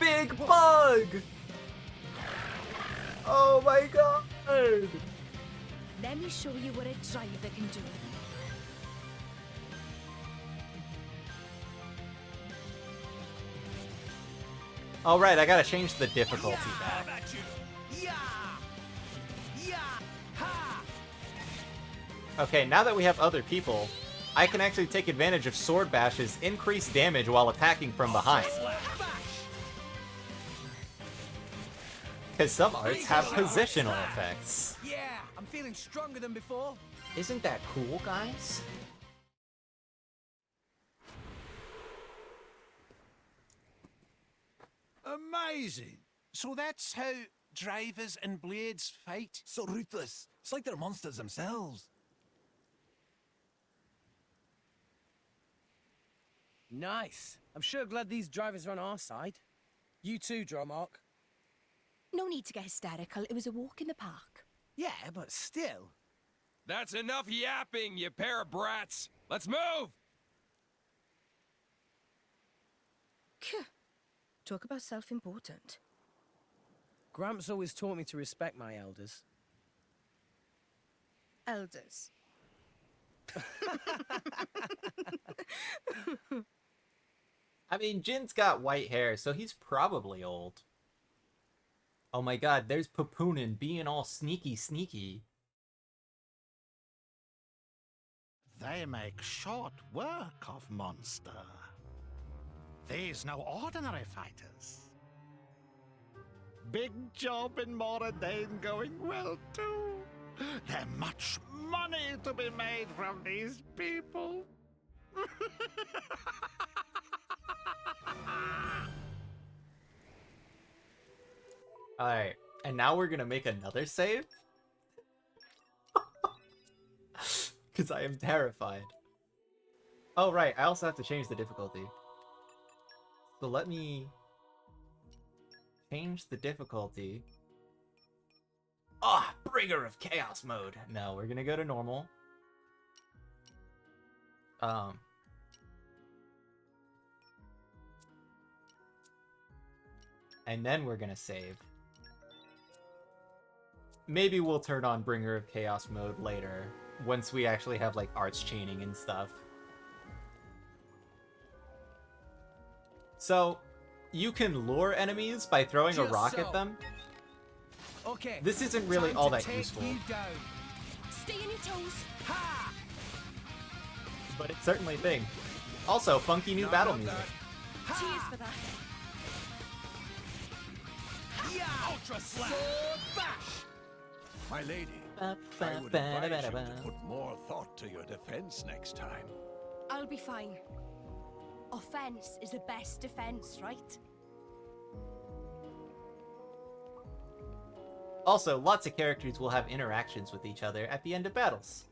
[SPEAKER 1] Big bug! Oh my god!
[SPEAKER 5] Let me show you what a driver can do.
[SPEAKER 1] Alright, I gotta change the difficulty back. Okay, now that we have other people, I can actually take advantage of Sword Bash's increased damage while attacking from behind. Because some arts have positional effects.
[SPEAKER 2] Yeah, I'm feeling stronger than before.
[SPEAKER 1] Isn't that cool, guys?
[SPEAKER 15] Amazing. So that's how drivers and blades fight?
[SPEAKER 6] So ruthless. It's like they're monsters themselves.
[SPEAKER 2] Nice. I'm sure glad these drivers are on our side. You too, Dromark.
[SPEAKER 9] No need to get hysterical. It was a walk in the park.
[SPEAKER 2] Yeah, but still.
[SPEAKER 10] That's enough yapping, you pair of brats. Let's move!
[SPEAKER 9] Talk about self-important.
[SPEAKER 2] Gramps always taught me to respect my elders.
[SPEAKER 9] Elders.
[SPEAKER 1] I mean, Jin's got white hair, so he's probably old. Oh my god, there's Papoonin being all sneaky.
[SPEAKER 7] They make short work of monster. These no ordinary fighters. Big job in Moradane going well too. There's much money to be made from these people.
[SPEAKER 1] Alright, and now we're gonna make another save? Because I am terrified. Oh right, I also have to change the difficulty. So let me change the difficulty. Ah, Bringer of Chaos mode. No, we're gonna go to normal. And then we're gonna save. Maybe we'll turn on Bringer of Chaos mode later, once we actually have, like, arts chaining and stuff. So, you can lure enemies by throwing a rock at them.
[SPEAKER 2] Okay.
[SPEAKER 1] This isn't really all that useful,
[SPEAKER 9] Stay on your toes.
[SPEAKER 2] Ha!
[SPEAKER 1] but it's certainly a thing. Also, funky new battle music.
[SPEAKER 9] Cheers for that.
[SPEAKER 2] Yeah!
[SPEAKER 15] Ultra slash!
[SPEAKER 2] Sword bash!
[SPEAKER 3] My lady, I would advise you to put more thought to your defense next time.
[SPEAKER 9] I'll be fine. Offense is the best defense, right?
[SPEAKER 1] Also, lots of characters will have interactions with each other at the end of battles.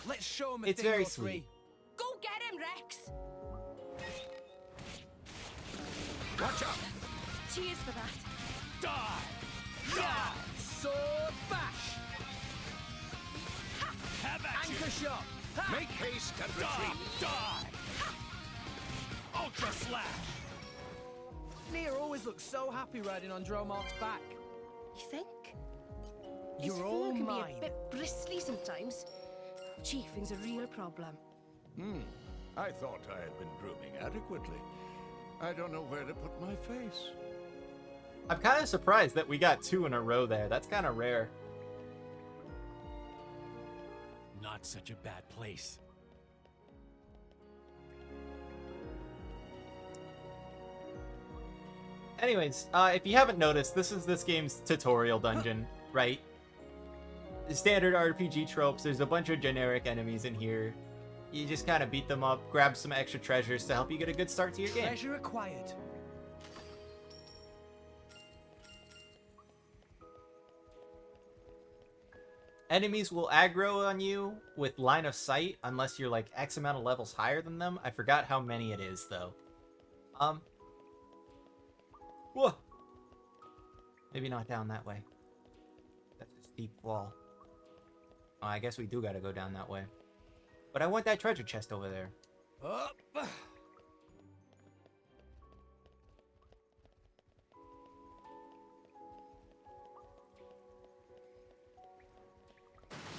[SPEAKER 2] Let's show him a
[SPEAKER 1] It's
[SPEAKER 2] thing
[SPEAKER 1] very
[SPEAKER 2] or three.
[SPEAKER 1] sweet.
[SPEAKER 9] Go get him, Rex!
[SPEAKER 3] Watch out!
[SPEAKER 9] Cheers for that.
[SPEAKER 2] Die! Yeah! Sword bash!
[SPEAKER 15] Have at you!
[SPEAKER 2] Anchor shot! Ha!
[SPEAKER 3] Make haste and retreat!
[SPEAKER 15] Die! Ultra slash!
[SPEAKER 2] Nia always looks so happy riding on Dromark's back.
[SPEAKER 9] You think? His
[SPEAKER 2] You're
[SPEAKER 9] fur
[SPEAKER 2] all
[SPEAKER 9] can
[SPEAKER 2] mine.
[SPEAKER 9] be a bit bristly sometimes. Chiefing's a real problem.
[SPEAKER 3] I thought I had been grooming adequately. I don't know where to put my face.
[SPEAKER 1] I'm kind of surprised that we got 2 in a row there. That's kind of rare.
[SPEAKER 8] Not such a bad place.
[SPEAKER 1] Anyways, if you haven't noticed, this is this game's tutorial dungeon, right? Standard RPG tropes, there's a bunch of generic enemies in here. You just kind of beat them up, grab some extra treasures to help you get a good start to your game.
[SPEAKER 2] Treasure acquired.
[SPEAKER 1] Enemies will aggro on you with line of sight unless you're like X amount of levels higher than them. I forgot how many it is though. Whoa. Maybe not down that way. That's a steep wall. Oh, I guess we do gotta go down that way. But I want that treasure chest over there.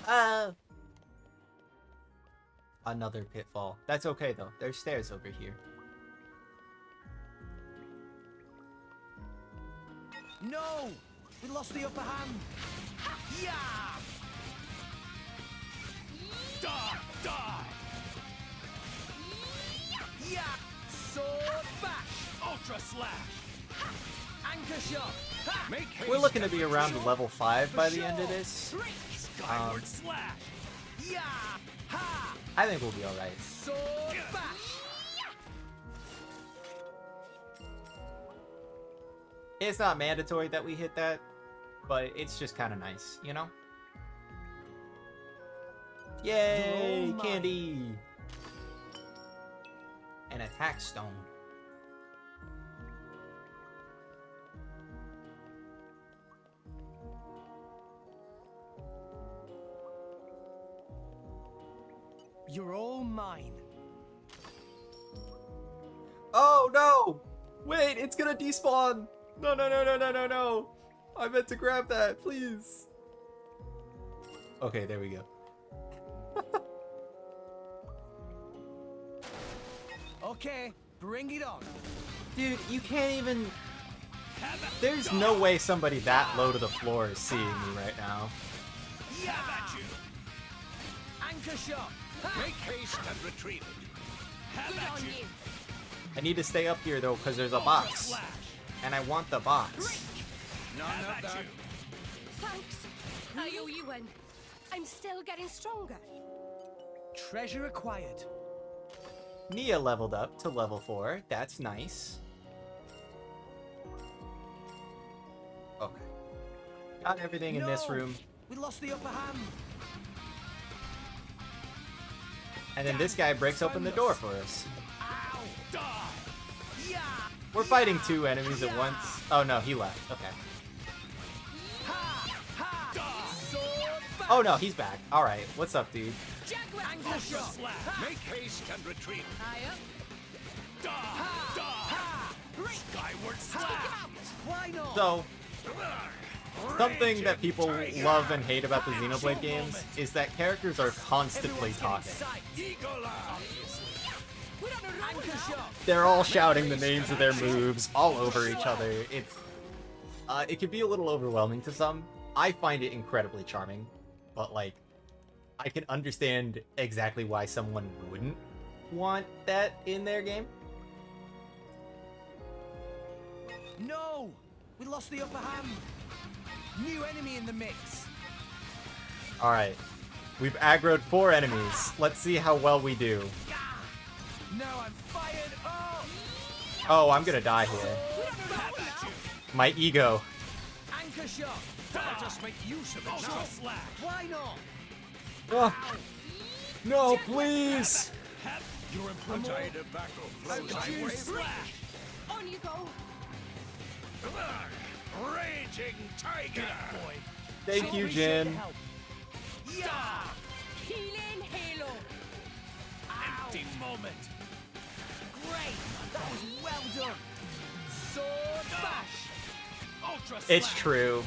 [SPEAKER 2] Up!
[SPEAKER 1] Another pitfall. That's okay though. There's stairs over here.
[SPEAKER 2] No! We lost the upper hand. Yeah!
[SPEAKER 15] Die! Die!
[SPEAKER 2] Yeah! Sword bash!
[SPEAKER 15] Ultra slash!
[SPEAKER 2] Anchor shot! Ha!
[SPEAKER 3] Make haste.
[SPEAKER 1] We're looking to
[SPEAKER 3] and
[SPEAKER 1] be around
[SPEAKER 3] retreat.
[SPEAKER 1] level 5 by the end of this.
[SPEAKER 15] Skyward slash!
[SPEAKER 2] Yeah! Ha!
[SPEAKER 1] I think we'll be alright.
[SPEAKER 2] Sword bash!
[SPEAKER 1] It's not mandatory that we hit that, but it's just kind of nice, you know? Yay!
[SPEAKER 2] You're all
[SPEAKER 1] Candy! An attack stone.
[SPEAKER 2] You're all mine.
[SPEAKER 1] Oh no! Wait, it's gonna despawn! No, no, no, no, no, no, no! I meant to grab that, please! Okay, there we go.
[SPEAKER 2] Okay, bring it on.
[SPEAKER 1] Dude, you can't even... There's no way somebody that low to the floor is seeing me right now.
[SPEAKER 2] Yeah! Anchor shot.
[SPEAKER 3] Make haste and retrieve it.
[SPEAKER 5] Good on you.
[SPEAKER 1] I need to stay up here though, because there's a box. And I want the box.
[SPEAKER 3] None of that.
[SPEAKER 9] Thanks. I owe you one. I'm still getting stronger.
[SPEAKER 2] Treasure acquired.
[SPEAKER 1] Nia leveled up to level 4. That's nice. Okay. Got everything in this room.
[SPEAKER 2] We lost the upper hand.
[SPEAKER 1] And then this guy breaks open the door for us.
[SPEAKER 2] Ow! Die! Yeah!
[SPEAKER 1] We're fighting 2 enemies at once. Oh no, he left. Okay.
[SPEAKER 2] Ha! Ha! Sword back!
[SPEAKER 1] Oh no, he's back. Alright, what's up, dude?
[SPEAKER 2] Anchor shot.
[SPEAKER 3] Make haste and retrieve it.
[SPEAKER 5] High up.
[SPEAKER 3] Skyward
[SPEAKER 2] Why not?
[SPEAKER 1] So, something that people love and hate about the Xenoblade games is that characters are constantly talking.
[SPEAKER 2] Anchor shot.
[SPEAKER 1] They're all shouting the names of their moves all over each other. It can be a little overwhelming to some. I find it incredibly charming, but like, I can understand exactly why someone wouldn't want that in their game.
[SPEAKER 2] No! We lost the upper hand. New enemy in the mix.
[SPEAKER 1] Alright. We've aggroed 4 enemies. Let's see how well we do.
[SPEAKER 2] Now I'm fired up.
[SPEAKER 1] Oh, I'm gonna die here. My ego.
[SPEAKER 2] Anchor shot.
[SPEAKER 3] Let us make use of it now.
[SPEAKER 2] Why not?
[SPEAKER 1] Oh. No, please!
[SPEAKER 3] Your tide of battle flows highway.
[SPEAKER 9] On you go.
[SPEAKER 3] Raging tiger.
[SPEAKER 2] Boy.
[SPEAKER 1] Thank you, Jin.
[SPEAKER 2] Yeah!
[SPEAKER 9] Healing halo.
[SPEAKER 3] Empty moment.
[SPEAKER 2] Great! That was well done. Sword bash.
[SPEAKER 3] Ultra
[SPEAKER 1] It's true.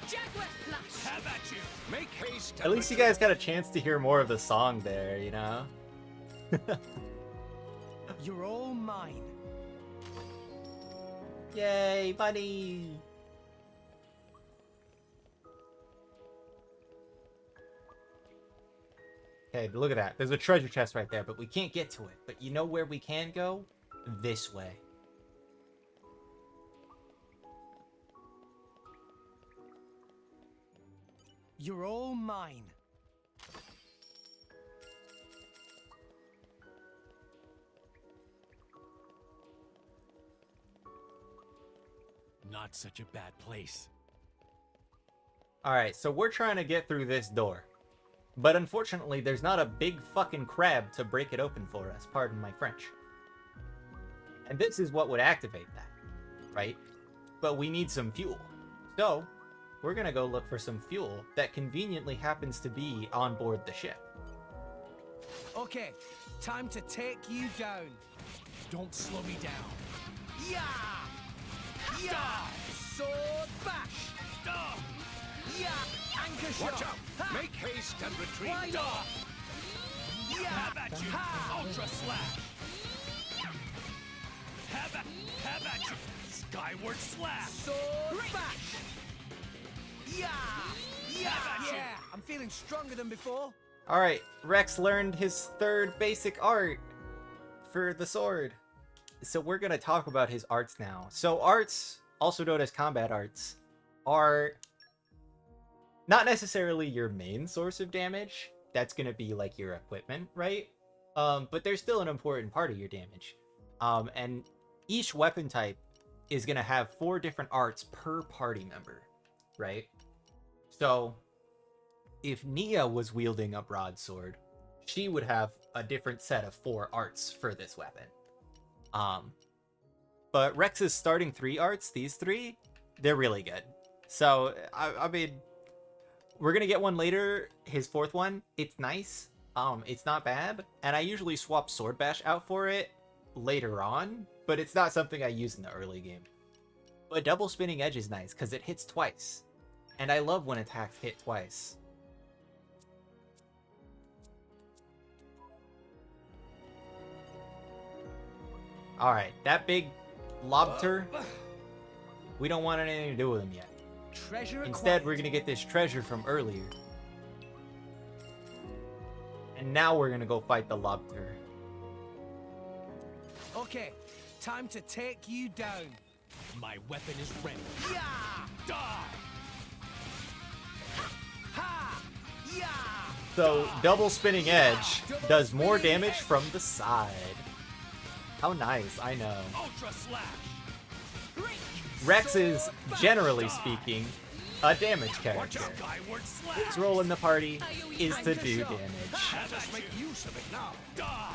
[SPEAKER 9] Jaguar slash.
[SPEAKER 3] Have at you. Make haste.
[SPEAKER 1] At least you guys got a chance to hear more of the song there, you know?
[SPEAKER 2] You're all mine.
[SPEAKER 1] Yay, buddy! Okay, look at that. There's a treasure chest right there, but we can't get to it. But you know where we can go? This way.
[SPEAKER 2] You're all mine.
[SPEAKER 8] Not such a bad place.
[SPEAKER 1] Alright, so we're trying to get through this door. But unfortunately, there's not a big fucking crab to break it open for us, pardon my French. And this is what would activate that, right? But we need some fuel. So, we're gonna go look for some fuel that conveniently happens to be on board the ship.
[SPEAKER 2] Okay, time to take you down.
[SPEAKER 8] Don't slow me down.
[SPEAKER 2] Yeah! Yeah! Sword bash! Yeah! Anchor shot!
[SPEAKER 3] Watch out. Make haste and retrieve.
[SPEAKER 2] Why not? Yeah!
[SPEAKER 3] Have at you. Ultra slash.
[SPEAKER 8] Have at you. Skyward slash.
[SPEAKER 2] Sword bash! Yeah! Yeah! Yeah! I'm feeling stronger than before.
[SPEAKER 1] Alright, Rex learned his 3rd basic art for the sword. So we're gonna talk about his arts now. So arts, also known as combat arts, are not necessarily your main source of damage. That's gonna be like your equipment, right? But they're still an important part of your damage. And each weapon type is gonna have 4 different arts per party member, right? So if Nia was wielding a broadsword, she would have a different set of 4 arts for this weapon. But Rex's starting 3 arts, these 3, they're really good. So, I mean, we're gonna get one later, his 4th one. It's nice. It's not bad, and I usually swap Sword Bash out for it later on, but it's not something I use in the early game. But double spinning edge is nice because it hits twice, and I love when attacks hit twice. Alright, that big lobster, we don't want anything to do with him yet.
[SPEAKER 2] Treasure
[SPEAKER 1] Instead, we're gonna get this treasure from earlier. And now we're gonna go fight the lobster.
[SPEAKER 2] Okay, time to take you down.
[SPEAKER 8] My weapon is ready.
[SPEAKER 2] Yeah!
[SPEAKER 8] Die!
[SPEAKER 2] Ha! Yeah!
[SPEAKER 1] So, double spinning edge does more damage from the side. How nice, I know.
[SPEAKER 8] Ultra slash.
[SPEAKER 1] Rex is, generally speaking, a damage character. His role in the party is to do damage.
[SPEAKER 15] Let us make use of it now.
[SPEAKER 8] Die!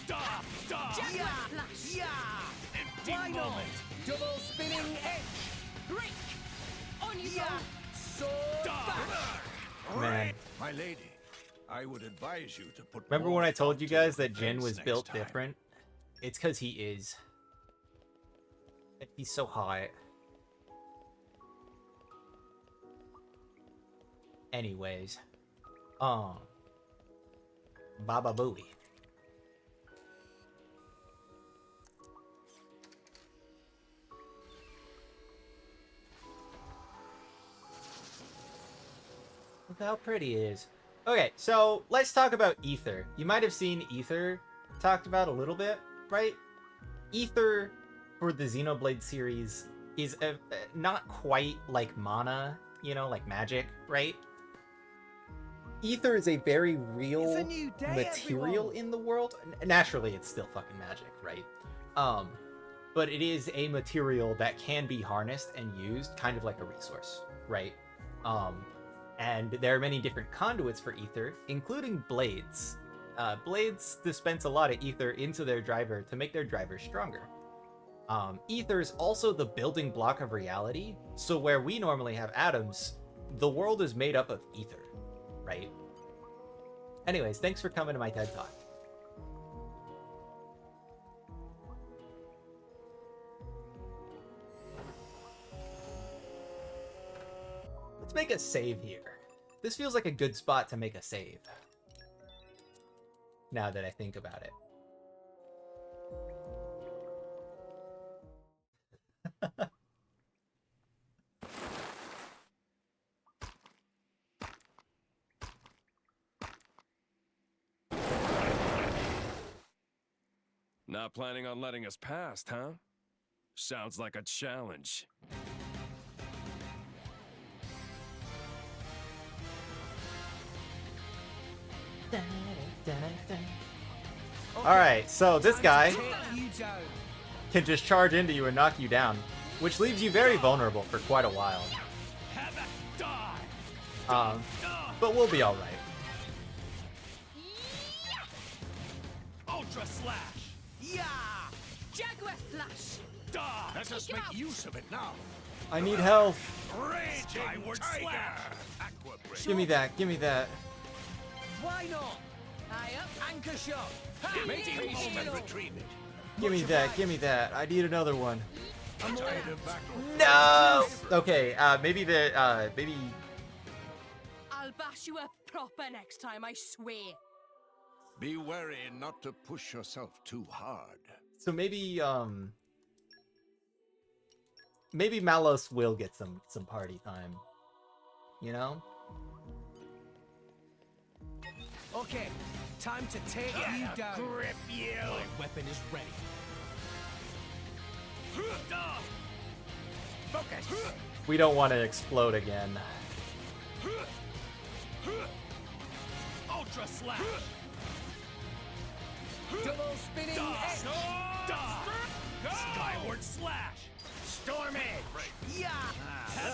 [SPEAKER 8] Die! Die!
[SPEAKER 2] Yeah! Yeah!
[SPEAKER 8] Empty
[SPEAKER 2] Why not?
[SPEAKER 8] moment.
[SPEAKER 2] Double spinning edge. Break. On you go. Sword bash.
[SPEAKER 1] Man.
[SPEAKER 3] My lady, I would advise you to put.
[SPEAKER 1] Remember
[SPEAKER 3] more
[SPEAKER 1] when I told you
[SPEAKER 3] thought into
[SPEAKER 1] guys that
[SPEAKER 3] the
[SPEAKER 1] Jin
[SPEAKER 3] defense
[SPEAKER 1] was
[SPEAKER 3] next
[SPEAKER 1] built
[SPEAKER 3] time.
[SPEAKER 1] different? It's because he is. He's so hot. Anyways. Baba Booey. Look how pretty it is. Okay, so let's talk about Ether. You might have seen Ether talked about a little bit, right? Ether for the Xenoblade series is not quite like mana, you know, like magic, right? Ether is a very real
[SPEAKER 2] It's a new day,
[SPEAKER 1] material
[SPEAKER 2] everyone.
[SPEAKER 1] in the world. Naturally, it's still fucking magic, right? But it is a material that can be harnessed and used kind of like a resource, right? And there are many different conduits for Ether, including blades. Blades dispense a lot of Ether into their driver to make their driver stronger. Ether is also the building block of reality, so where we normally have atoms, the world is made up of Ether, right? Anyways, thanks for coming to my TED Talk. Let's make a save here. This feels like a good spot to make a save. Now that I think about it.
[SPEAKER 10] Not planning on letting us past, huh? Sounds like a challenge.
[SPEAKER 1] Alright, so this guy
[SPEAKER 2] Take you down.
[SPEAKER 1] can just charge into you and knock you down, which leaves you very vulnerable for quite a while.
[SPEAKER 8] Have it die!
[SPEAKER 1] But we'll be alright.
[SPEAKER 8] Ultra slash!
[SPEAKER 2] Yeah!
[SPEAKER 9] Jaguar slash.
[SPEAKER 8] Die!
[SPEAKER 15] Let us make use of it now.
[SPEAKER 1] I need health.
[SPEAKER 8] Rage skyward slash!
[SPEAKER 1] Give me that, give me that.
[SPEAKER 2] Why not? Aye up. Anchor shot. Ha!
[SPEAKER 15] Make haste and
[SPEAKER 2] Reload.
[SPEAKER 15] retrieve it.
[SPEAKER 1] Give me that, give me that. I need another one.
[SPEAKER 2] I'm all-
[SPEAKER 1] No! Okay, maybe maybe...
[SPEAKER 9] I'll bash you up proper next time, I swear.
[SPEAKER 3] Be wary not to push yourself too hard.
[SPEAKER 1] So maybe, maybe Malos will get some party time. You know?
[SPEAKER 2] Okay, time to take you down.
[SPEAKER 8] Grip you! My weapon is ready.
[SPEAKER 15] Focus.
[SPEAKER 1] We don't want to explode again.
[SPEAKER 8] Ultra slash!
[SPEAKER 2] Double spinning edge.
[SPEAKER 8] Die! Skyward slash!
[SPEAKER 15] Storm edge.
[SPEAKER 2] Yeah!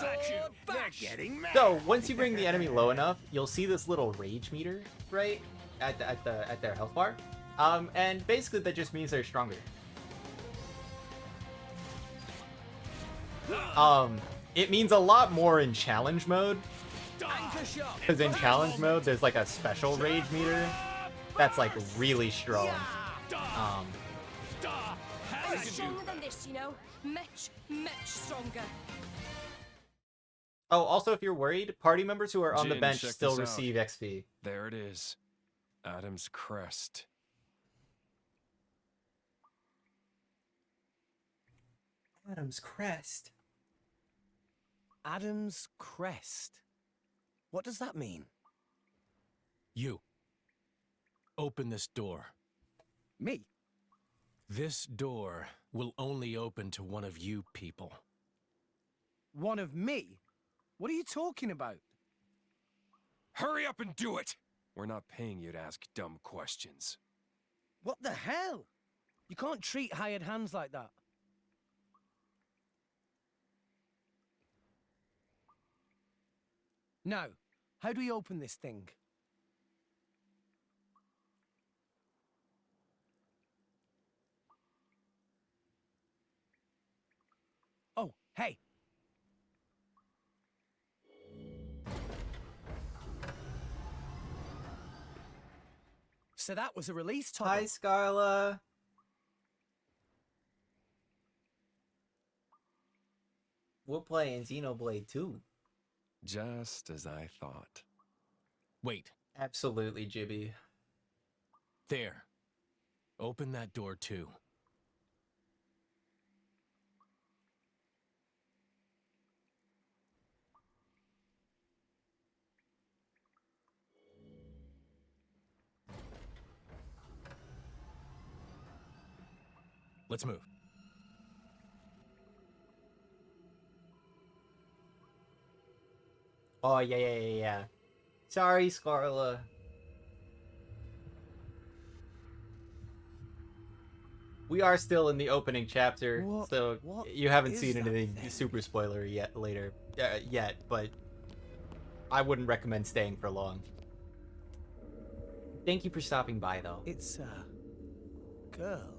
[SPEAKER 15] Sword
[SPEAKER 2] They're
[SPEAKER 15] bash.
[SPEAKER 2] getting mad.
[SPEAKER 1] So, once you bring the enemy low enough, you'll see this little rage meter, right? At their health bar. And basically that just means they're stronger. It means a lot more in challenge mode.
[SPEAKER 2] Anchor shot.
[SPEAKER 1] Because in challenge mode, there's like a special rage meter That's like really strong.
[SPEAKER 9] I'm stronger than this, you know. Much, much stronger.
[SPEAKER 1] Oh, also, if you're worried, party members who are on the
[SPEAKER 10] Jin,
[SPEAKER 1] bench
[SPEAKER 10] check
[SPEAKER 1] still
[SPEAKER 10] this out.
[SPEAKER 1] receive XP.
[SPEAKER 10] There it is. Adam's crest.
[SPEAKER 1] Adam's crest.
[SPEAKER 2] Adam's crest. What does that mean?
[SPEAKER 8] You. Open this door.
[SPEAKER 2] Me?
[SPEAKER 8] This door will only open to one of you people.
[SPEAKER 2] One of me? What are you talking about?
[SPEAKER 10] Hurry up and do it! We're not paying you to ask dumb questions.
[SPEAKER 2] What the hell? You can't treat hired hands like that. Now, how do we open this thing? Oh, hey. So that was a release toggle.
[SPEAKER 1] Hi, Scarla. We're playing Xenoblade 2.
[SPEAKER 10] Just as I thought.
[SPEAKER 8] Wait.
[SPEAKER 1] Absolutely, Jibby.
[SPEAKER 8] There. Open that door too. Let's move.
[SPEAKER 1] Oh, yeah. Sorry, Scarla. We are still in the opening chapter, so you haven't seen anything super spoilery yet, but I wouldn't recommend staying for long. Thank you for stopping by, though.
[SPEAKER 2] It's a girl.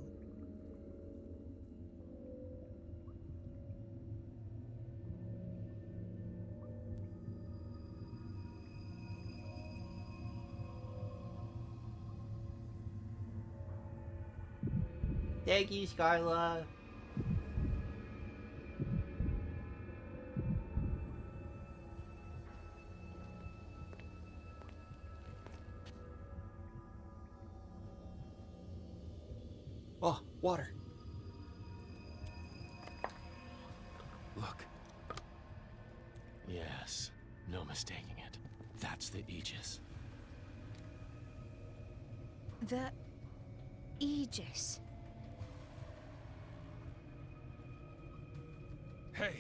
[SPEAKER 1] Thank you, Scarla. Oh, water.
[SPEAKER 8] Look. Yes, no mistaking it. That's the Aegis.
[SPEAKER 9] The Aegis.
[SPEAKER 10] Hey,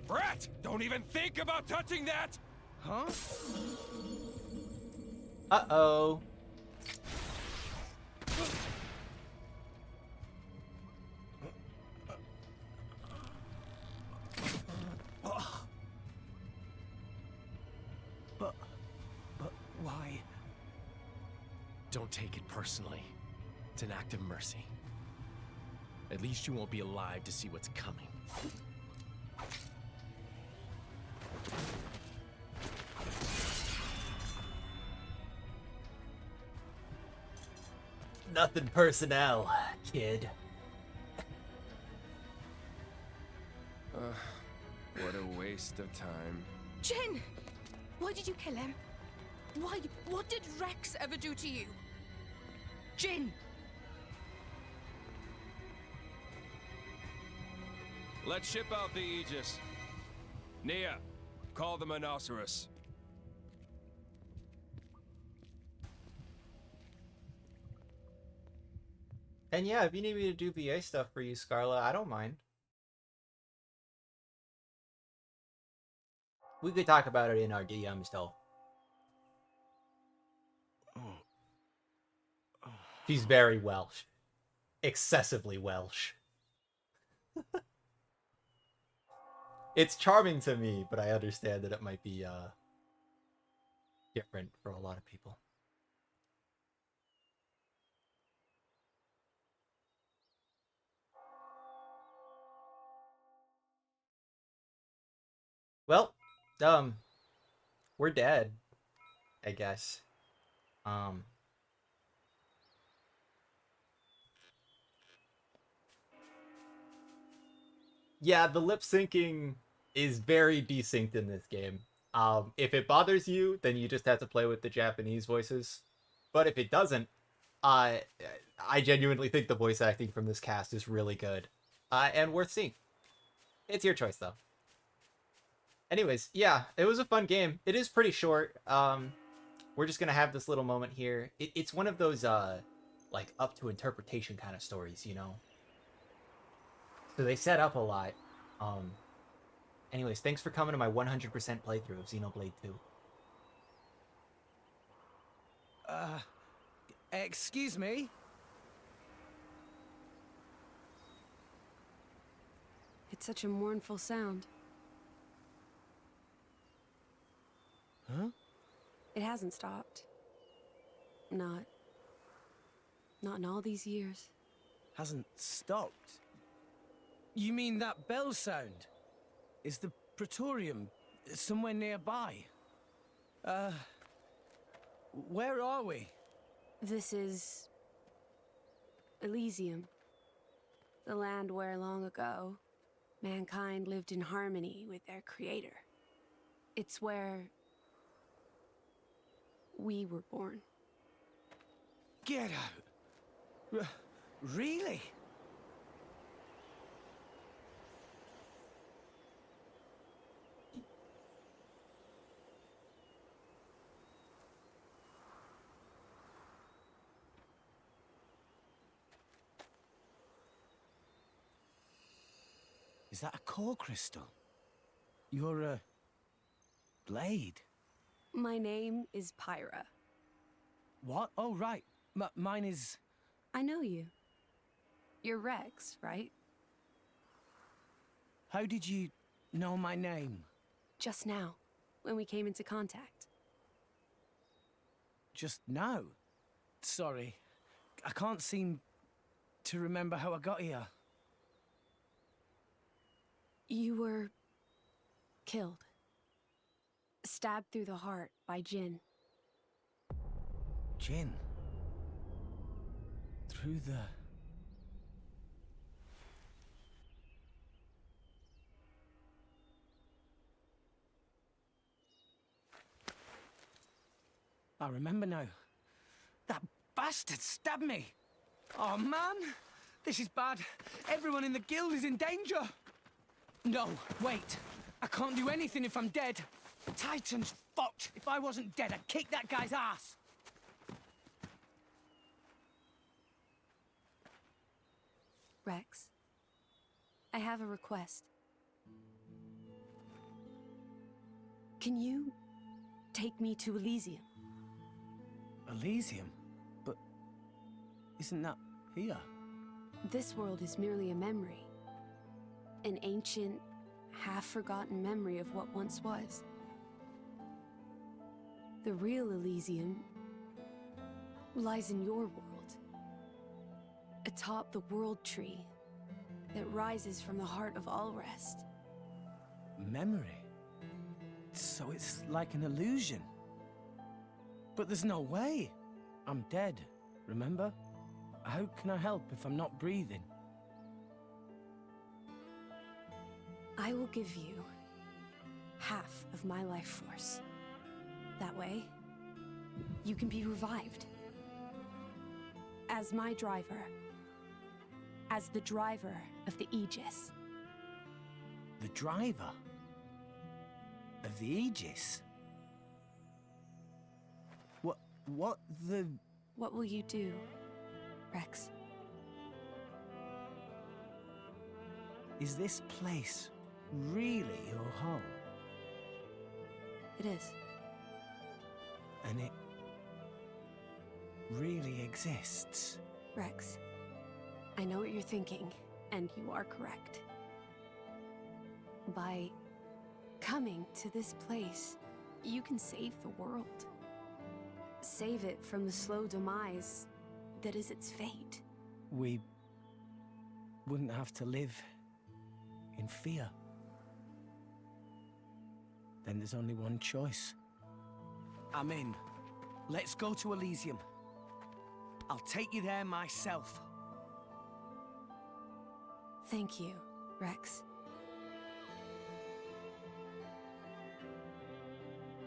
[SPEAKER 10] Brat! Don't even think about touching that!
[SPEAKER 2] Huh?
[SPEAKER 1] Uh-oh.
[SPEAKER 2] But why?
[SPEAKER 8] Don't take it personally. It's an act of mercy. At least you won't be alive to see what's coming.
[SPEAKER 1] Nothing personnel, kid.
[SPEAKER 10] What a waste of time.
[SPEAKER 9] Jin! Why did you kill him? Why? What did Rex ever do to you? Jin!
[SPEAKER 10] Let's ship out the Aegis. Nia, call the Monoceros.
[SPEAKER 1] And yeah, if you need me to do VA stuff for you, Scarla, I don't mind. We could talk about it in our DMs, though. She's very Welsh. Excessively Welsh. It's charming to me, but I understand that it might be different for a lot of people. Well, we're dead, I guess. Yeah, the lip syncing is very desynced in this game. If it bothers you, then you just have to play with the Japanese voices. But if it doesn't, I genuinely think the voice acting from this cast is really good. And worth seeing. It's your choice, though. Anyways, yeah, it was a fun game. It is pretty short. We're just gonna have this little moment here. It's one of those, like, up to interpretation kind of stories, you know? So they set up a lot. Anyways, thanks for coming to my 100% playthrough of Xenoblade 2.
[SPEAKER 2] Excuse me?
[SPEAKER 16] It's such a mournful sound.
[SPEAKER 2] Huh?
[SPEAKER 16] It hasn't stopped. Not in all these years.
[SPEAKER 2] Hasn't stopped? You mean that bell sound? Is the Praetorium somewhere nearby? Where are we?
[SPEAKER 16] This is Elysium. The land where long ago, mankind lived in harmony with their creator. It's where we were born.
[SPEAKER 2] Get out! Really? Is that a core crystal? You're a blade.
[SPEAKER 16] My name is Pyra.
[SPEAKER 2] What? Oh, right. Mine is...
[SPEAKER 16] I know you. You're Rex, right?
[SPEAKER 2] How did you know my name?
[SPEAKER 16] Just now, when we came into contact.
[SPEAKER 2] Just now? Sorry. I can't seem to remember how I got here.
[SPEAKER 16] You were killed. Stabbed through the heart by Jinn.
[SPEAKER 2] Jinn? Through the... I remember now. That bastard stabbed me. Oh, man. This is bad. Everyone in the guild is in danger. No, wait. I can't do anything if I'm dead. Titan's fucked. If I wasn't dead, I'd kick that guy's ass.
[SPEAKER 16] Rex, I have a request. Can you take me to Elysium?
[SPEAKER 2] Elysium? But isn't that here?
[SPEAKER 16] This world is merely a memory. An ancient, half-forgotten memory of what once was. The real Elysium lies in your world. Atop the world tree that rises from the heart of all rest.
[SPEAKER 2] Memory? So it's like an illusion. But there's no way. I'm dead, remember? How can I help if I'm not breathing?
[SPEAKER 16] I will give you half of my life force. That way, you can be revived. As my driver. As the driver of the Aegis.
[SPEAKER 2] The driver? Of the Aegis? What the...
[SPEAKER 16] What will you do, Rex?
[SPEAKER 2] Is this place really your home?
[SPEAKER 16] It is.
[SPEAKER 2] And it really exists?
[SPEAKER 16] Rex, I know what you're thinking, and you are correct. By coming to this place, you can save the world. Save it from the slow demise that is its fate.
[SPEAKER 2] We wouldn't have to live in fear. Then there's only one choice. I'm in. Let's go to Elysium. I'll take you there myself.
[SPEAKER 16] Thank you, Rex.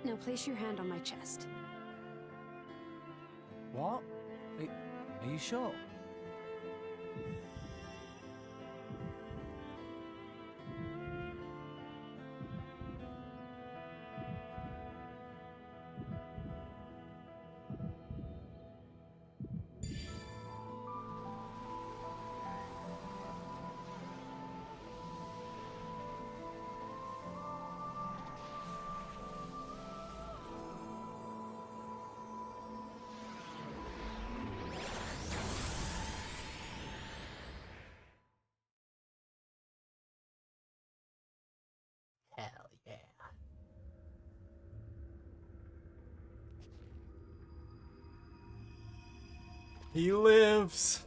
[SPEAKER 16] Now place your hand on my chest.
[SPEAKER 2] What? Are you sure?
[SPEAKER 11] Hell yeah.
[SPEAKER 1] He lives.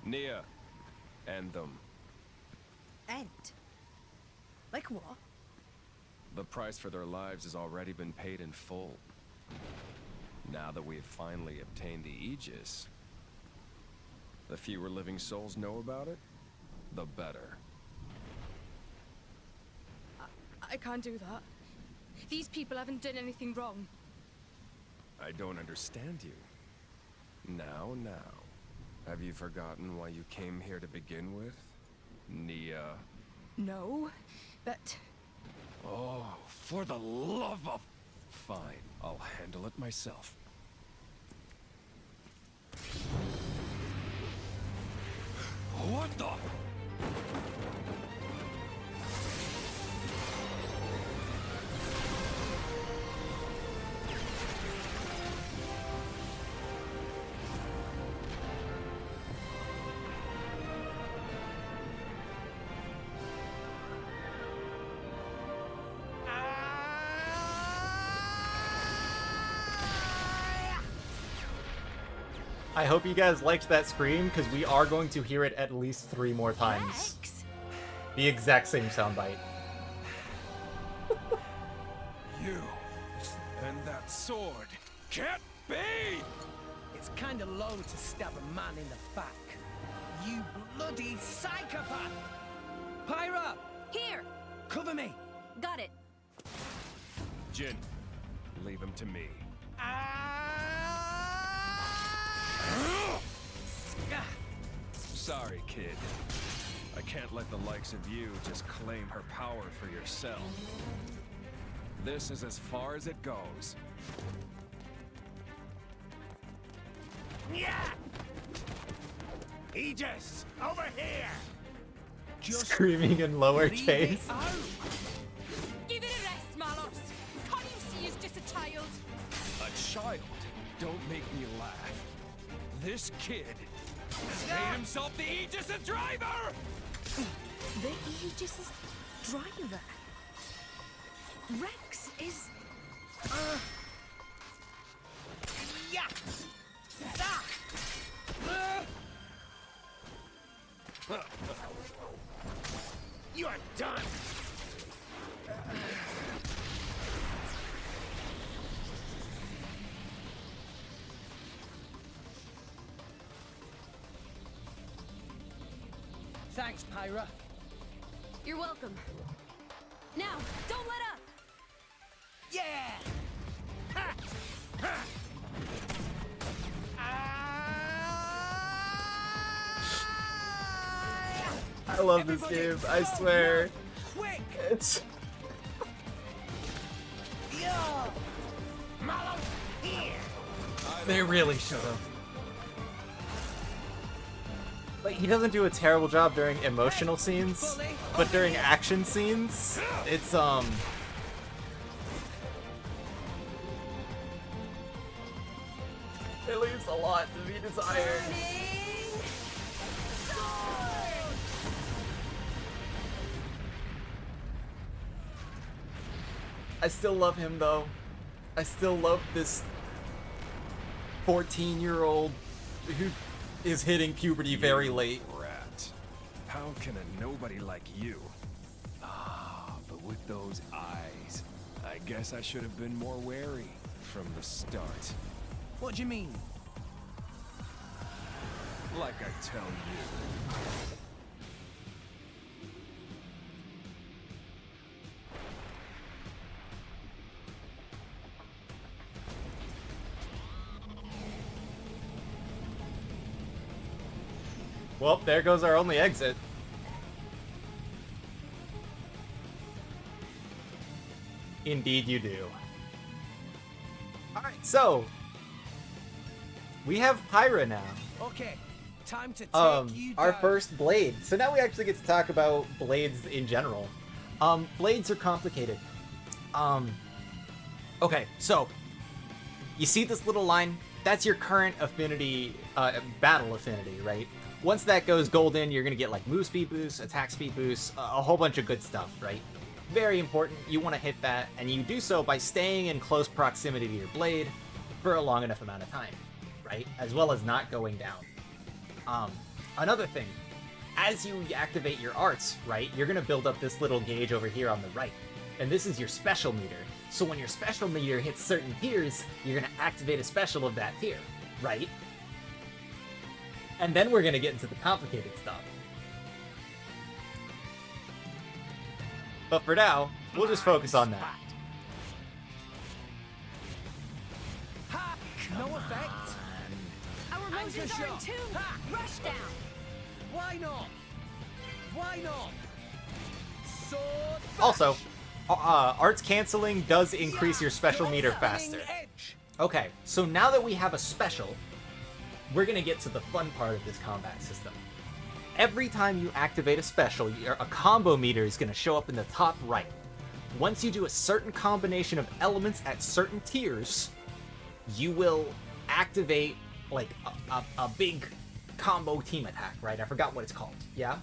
[SPEAKER 10] Nia, end them.
[SPEAKER 9] End? Like what?
[SPEAKER 10] The price for their lives has already been paid in full. Now that we have finally obtained the Aegis, the fewer living souls know about it, the better.
[SPEAKER 16] I can't do that. These people haven't done anything wrong.
[SPEAKER 10] I don't understand you. Now. Have you forgotten why you came here to begin with, Nia?
[SPEAKER 16] No, but...
[SPEAKER 10] Oh, for the love of... Fine, I'll handle it myself. What the...
[SPEAKER 1] I hope you guys liked that scream, because we are going to hear it at least 3 more times.
[SPEAKER 9] Rex?
[SPEAKER 1] The exact same soundbite.
[SPEAKER 10] You and that sword can't be!
[SPEAKER 2] It's kinda low to stab a man in the back. You bloody psychopath! Pyra!
[SPEAKER 5] Here!
[SPEAKER 2] Cover me!
[SPEAKER 5] Got it.
[SPEAKER 10] Jin, leave him to me. Sorry, kid. I can't let the likes of you just claim her power for yourself. This is as far as it goes.
[SPEAKER 15] Yeah! Aegis, over here!
[SPEAKER 1] Screaming in lowercase.
[SPEAKER 9] Give it a rest, Malos. Can't you see he's just a child?
[SPEAKER 10] A child? Don't make me laugh. This kid has made himself the Aegis' driver!
[SPEAKER 9] The Aegis' driver? Rex is...
[SPEAKER 2] Yeah!
[SPEAKER 15] You're done!
[SPEAKER 2] Thanks, Pyra.
[SPEAKER 16] You're welcome.
[SPEAKER 5] Now, don't let up!
[SPEAKER 2] Yeah!
[SPEAKER 1] I love this game, I swear.
[SPEAKER 2] Quick!
[SPEAKER 1] It's...
[SPEAKER 2] Yeah! Malos, here!
[SPEAKER 1] They really should have. Like, he doesn't do a terrible job during emotional scenes, but during action scenes, it's, it leaves a lot to be desired. I still love him, though. I still love this 14-year-old who is hitting puberty very late.
[SPEAKER 10] Rat. How can a nobody like you? Ah, but with those eyes, I guess I should have been more wary from the start.
[SPEAKER 2] What do you mean?
[SPEAKER 10] Like I tell you.
[SPEAKER 1] Well, there goes our only exit. Indeed you do. Alright, so we have Pyra now.
[SPEAKER 2] Okay, time to take you
[SPEAKER 1] Our
[SPEAKER 2] down.
[SPEAKER 1] first blade. So now we actually get to talk about blades in general. Blades are complicated. Okay, so you see this little line? That's your current affinity, battle affinity, right? Once that goes golden, you're gonna get like move speed boosts, attack speed boosts, a whole bunch of good stuff, right? Very important, you want to hit that, and you do so by staying in close proximity to your blade for a long enough amount of time, right? As well as not going down. Another thing, as you activate your arts, right, you're gonna build up this little gauge over here on the right, and this is your special meter. So when your special meter hits certain tiers, you're gonna activate a special of that tier, right? And then we're gonna get into the complicated stuff. But for now, we'll just focus on that.
[SPEAKER 2] Ha! No effect.
[SPEAKER 5] Our roses are in tune. Rush down.
[SPEAKER 2] Why not? Why not? Sword.
[SPEAKER 1] Also, arts canceling does increase your special meter faster. Okay, so now that we have a special, we're gonna get to the fun part of this combat system. Every time you activate a special, a combo meter is gonna show up in the top right. Once you do a certain combination of elements at certain tiers, you will activate like a big combo team attack, right? I forgot what it's called, yeah?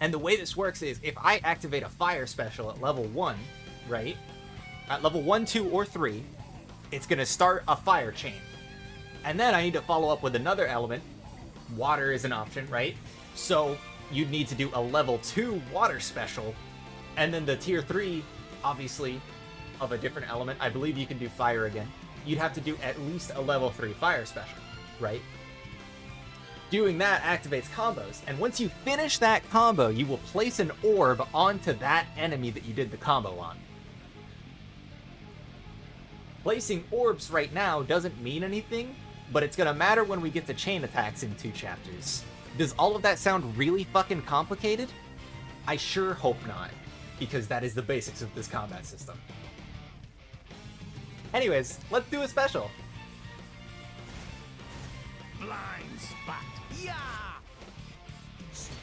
[SPEAKER 1] And the way this works is, if I activate a fire special at level 1, right? At level 1, 2, or 3, it's gonna start a fire chain. And then I need to follow up with another element. Water is an option, right? So you'd need to do a level 2 water special, and then the tier 3, obviously, of a different element. I believe you can do fire again. You'd have to do at least a level 3 fire special, right? Doing that activates combos, and once you finish that combo, you will place an orb onto that enemy that you did the combo on. Placing orbs right now doesn't mean anything, but it's gonna matter when we get to chain attacks in 2 chapters. Does all of that sound really fucking complicated? I sure hope not, because that is the basics of this combat system. Anyways, let's do a special.
[SPEAKER 2] Blind spot. Yeah.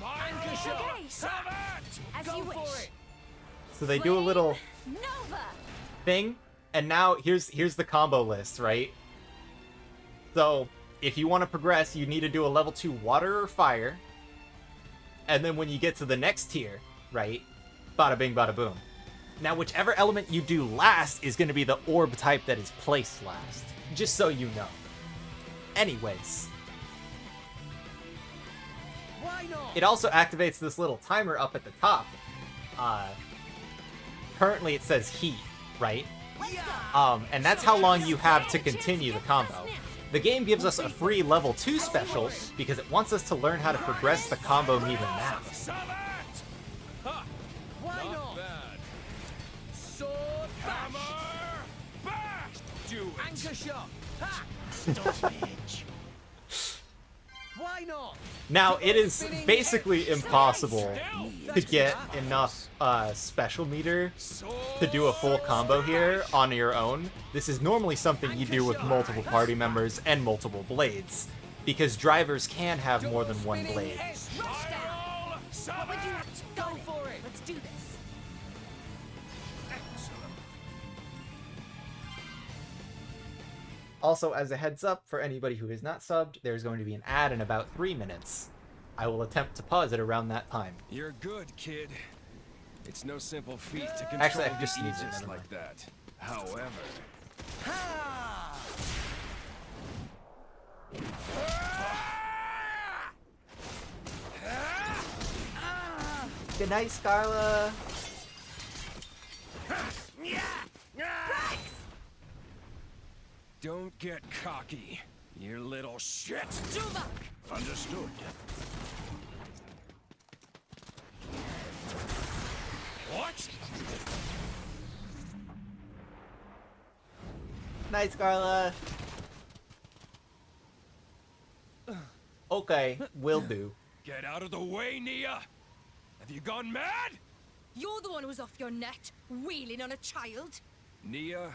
[SPEAKER 5] Okay, sir. As you wish.
[SPEAKER 1] So they do a little
[SPEAKER 5] Nova.
[SPEAKER 1] thing, and now here's the combo list, right? So, if you want to progress, you need to do a level 2 water or fire. And then when you get to the next tier, right? Bada bing, bada boom. Now, whichever element you do last is going to be the orb type that is placed last. Just so you know. Anyways.
[SPEAKER 2] Why not?
[SPEAKER 1] It also activates this little timer up at the top. Currently it says heat, right? And that's how long you have to continue the combo. The game gives us a free level 2 special because it wants us to learn how to progress the combo meter now.
[SPEAKER 2] Why not? Sword hammer. Bash.
[SPEAKER 12] Do it.
[SPEAKER 2] Anchor shot. Ha! Stoppage. Why not?
[SPEAKER 1] Now, it is basically impossible to get enough special meter to do a full combo here on your own. This is normally something you do with multiple party members and multiple blades, because drivers can have more than one blade.
[SPEAKER 5] Rush down. What would you go for it? Let's do this.
[SPEAKER 1] Also, as a heads up for anybody who is not subbed, there's going to be an ad in about 3 minutes. I will attempt to pause it around that time.
[SPEAKER 10] You're good, kid. It's no simple feat to control
[SPEAKER 1] Actually, I just
[SPEAKER 10] the
[SPEAKER 1] sneezed it,
[SPEAKER 10] Aegis
[SPEAKER 1] never
[SPEAKER 10] like that. However,
[SPEAKER 2] Ha!
[SPEAKER 1] Good night, Scarla.
[SPEAKER 10] Don't get cocky, you little shit.
[SPEAKER 3] Understood.
[SPEAKER 10] What?
[SPEAKER 1] Night, Scarla. Okay, will do.
[SPEAKER 10] Get out of the way, Nia! Have you gone mad?
[SPEAKER 9] You're the one who's off your nut, wheeling on a child.
[SPEAKER 10] Nia,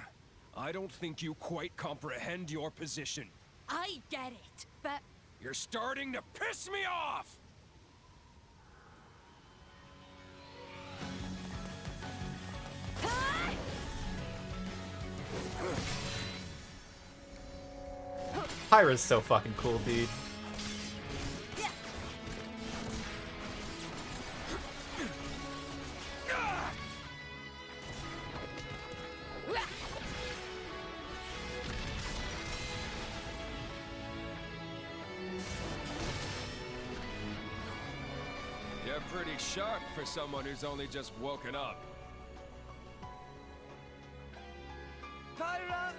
[SPEAKER 10] I don't think you quite comprehend your position.
[SPEAKER 9] I get it, but...
[SPEAKER 10] You're starting to piss me off!
[SPEAKER 1] Pyra's so fucking cool, dude.
[SPEAKER 10] You're pretty sharp for someone who's only just woken up.
[SPEAKER 2] Pyra!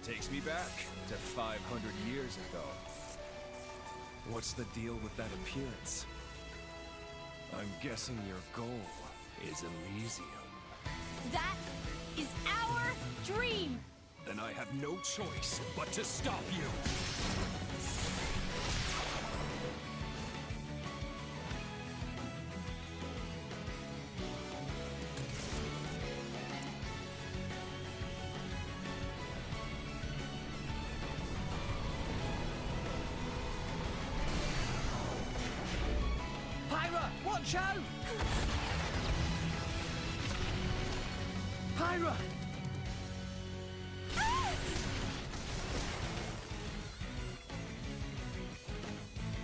[SPEAKER 10] Takes me back to 500 years ago. What's the deal with that appearance? I'm guessing your goal is Elysium.
[SPEAKER 5] That is our dream!
[SPEAKER 10] Then I have no choice but to stop you.
[SPEAKER 2] Pyra, watch out! Pyra!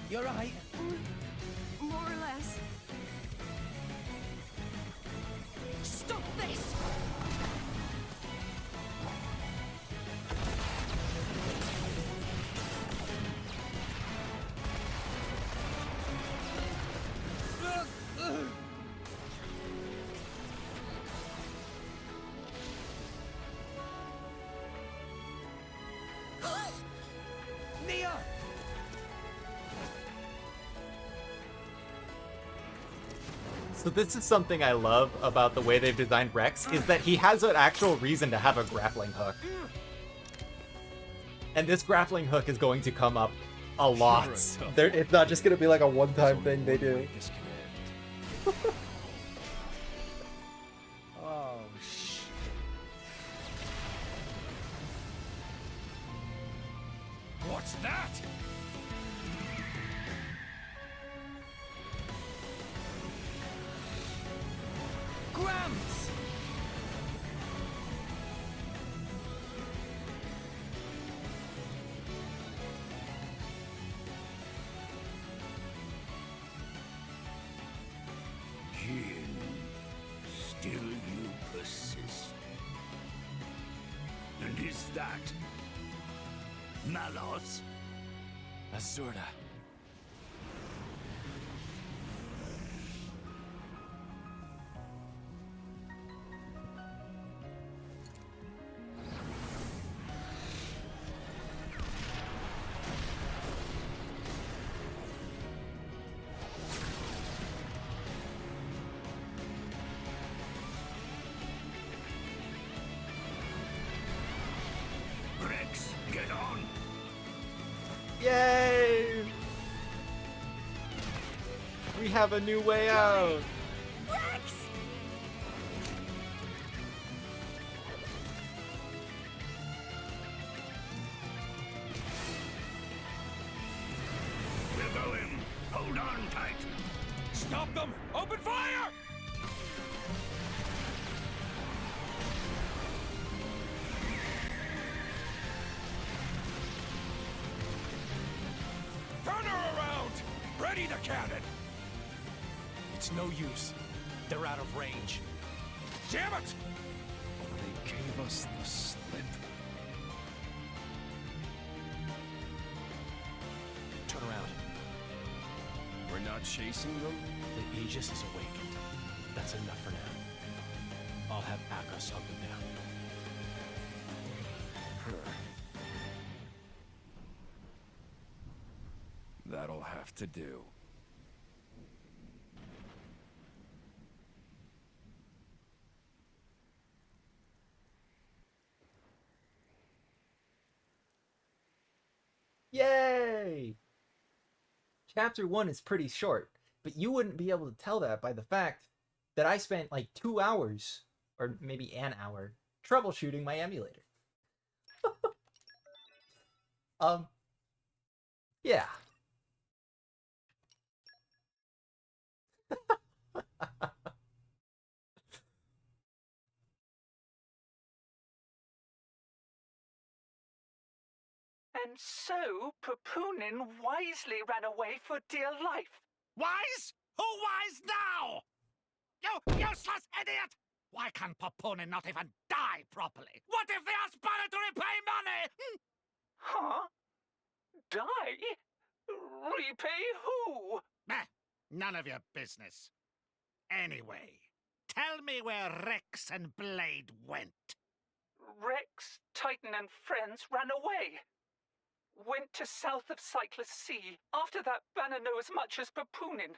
[SPEAKER 2] You're right.
[SPEAKER 9] More or less. Stop this!
[SPEAKER 2] Nia!
[SPEAKER 1] So this is something I love about the way they've designed Rex, is that he has an actual reason to have a grappling hook. And this grappling hook is going to come up a lot. It's not just going to be like a one-time thing they do.
[SPEAKER 2] Oh, shit.
[SPEAKER 10] What's that?
[SPEAKER 2] Gramps!
[SPEAKER 3] Jin, still you persist. And is that Malos?
[SPEAKER 8] Azurda.
[SPEAKER 3] Rex, get on!
[SPEAKER 1] Yay! We have a new way out!
[SPEAKER 5] Rex!
[SPEAKER 3] We'll go in. Hold on tight.
[SPEAKER 10] Stop them! Open fire! Turn her around! Ready the cannon!
[SPEAKER 8] It's no use. They're out of range.
[SPEAKER 10] Damn it! They gave us the slip.
[SPEAKER 8] around.
[SPEAKER 10] We're not chasing them?
[SPEAKER 8] The Aegis is awakened. That's enough for now. I'll have Akos hunt them down.
[SPEAKER 10] That'll have to do.
[SPEAKER 1] Yay! Chapter 1 is pretty short, but you wouldn't be able to tell that by the fact that I spent like 2 hours, or maybe an hour, troubleshooting my emulator. Yeah.
[SPEAKER 17] And so, Papunin wisely ran away for dear life.
[SPEAKER 7] Wise? Who wise now? You useless idiot! Why can Papunin not even die properly? What if they ask Banner to repay money?
[SPEAKER 17] Huh? Die? Repay who?
[SPEAKER 7] None of your business. Anyway, tell me where Rex and Blade went.
[SPEAKER 17] Rex, Titan, and friends ran away. Went to south of Cyclus Sea. After that, Banner knew as much as Papunin.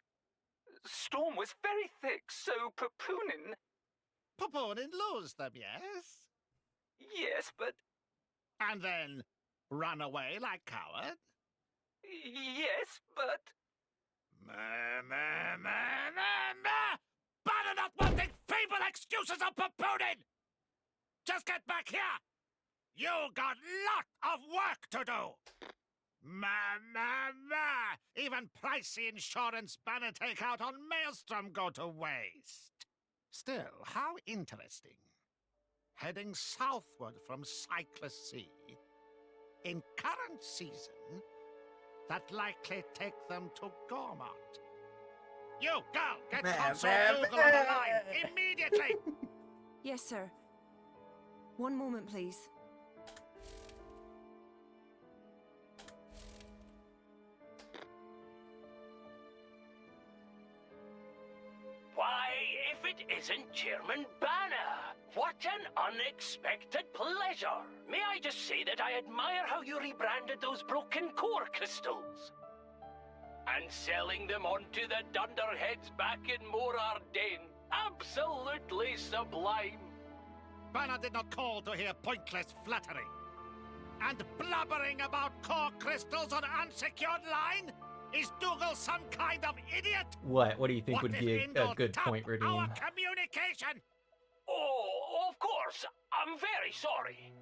[SPEAKER 17] Storm was very thick, so Papunin...
[SPEAKER 7] Papunin lose them, yes?
[SPEAKER 17] Yes, but...
[SPEAKER 7] And then run away like coward?
[SPEAKER 17] Yes, but...
[SPEAKER 7] Banner not wanting feeble excuses of Papunin! Just get back here! You got lot of work to do! Even pricey insurance Banner take out on Maelstrom go to waste. Still, how interesting. Heading southward from Cyclus Sea. In current season, that likely take them to Gormont. You, girl, get Consul Dougal on the line, immediately!
[SPEAKER 16] Yes, sir. One moment, please.
[SPEAKER 18] Why, if it isn't Chairman Banner! What an unexpected pleasure! May I just say that I admire how you rebranded those broken core crystals? And selling them onto the dunderheads back in Morardain. Absolutely sublime!
[SPEAKER 7] Banner did not call to hear pointless flattery. And blubbering about core crystals on unsecured line? Is Dougal some kind of idiot?
[SPEAKER 1] What do you think would be a good point, Redeem?
[SPEAKER 7] Our communication!
[SPEAKER 18] Oh, of course. I'm very sorry.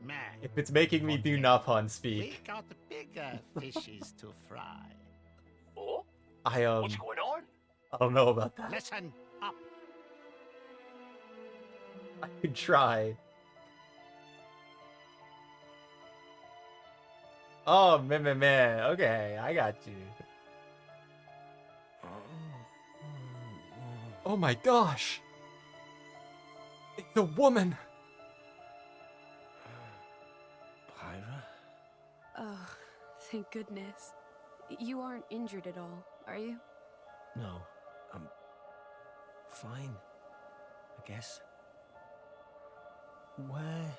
[SPEAKER 7] Man,
[SPEAKER 1] If it's making me do Napon speak.
[SPEAKER 7] we got bigger fishes to fry.
[SPEAKER 18] Oh?
[SPEAKER 1] What's
[SPEAKER 18] going on?
[SPEAKER 1] I don't know about that.
[SPEAKER 7] Listen up.
[SPEAKER 1] I could try. Oh, man. Okay, I got you. Oh my gosh! It's a woman!
[SPEAKER 8] Pyra?
[SPEAKER 16] Oh, thank goodness. You aren't injured at all, are you?
[SPEAKER 8] No, I'm fine, I guess. Where?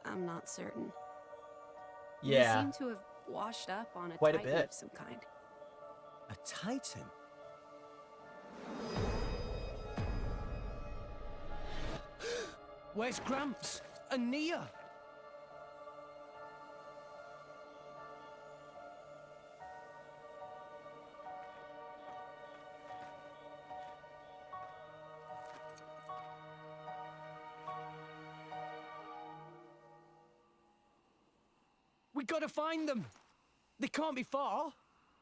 [SPEAKER 16] I'm not certain.
[SPEAKER 1] Yeah.
[SPEAKER 16] You seem to have washed up on a
[SPEAKER 1] Quite a
[SPEAKER 16] titan
[SPEAKER 1] bit.
[SPEAKER 16] of some kind.
[SPEAKER 8] A titan? Where's Gramps? And Nia? We gotta find them! They can't be far!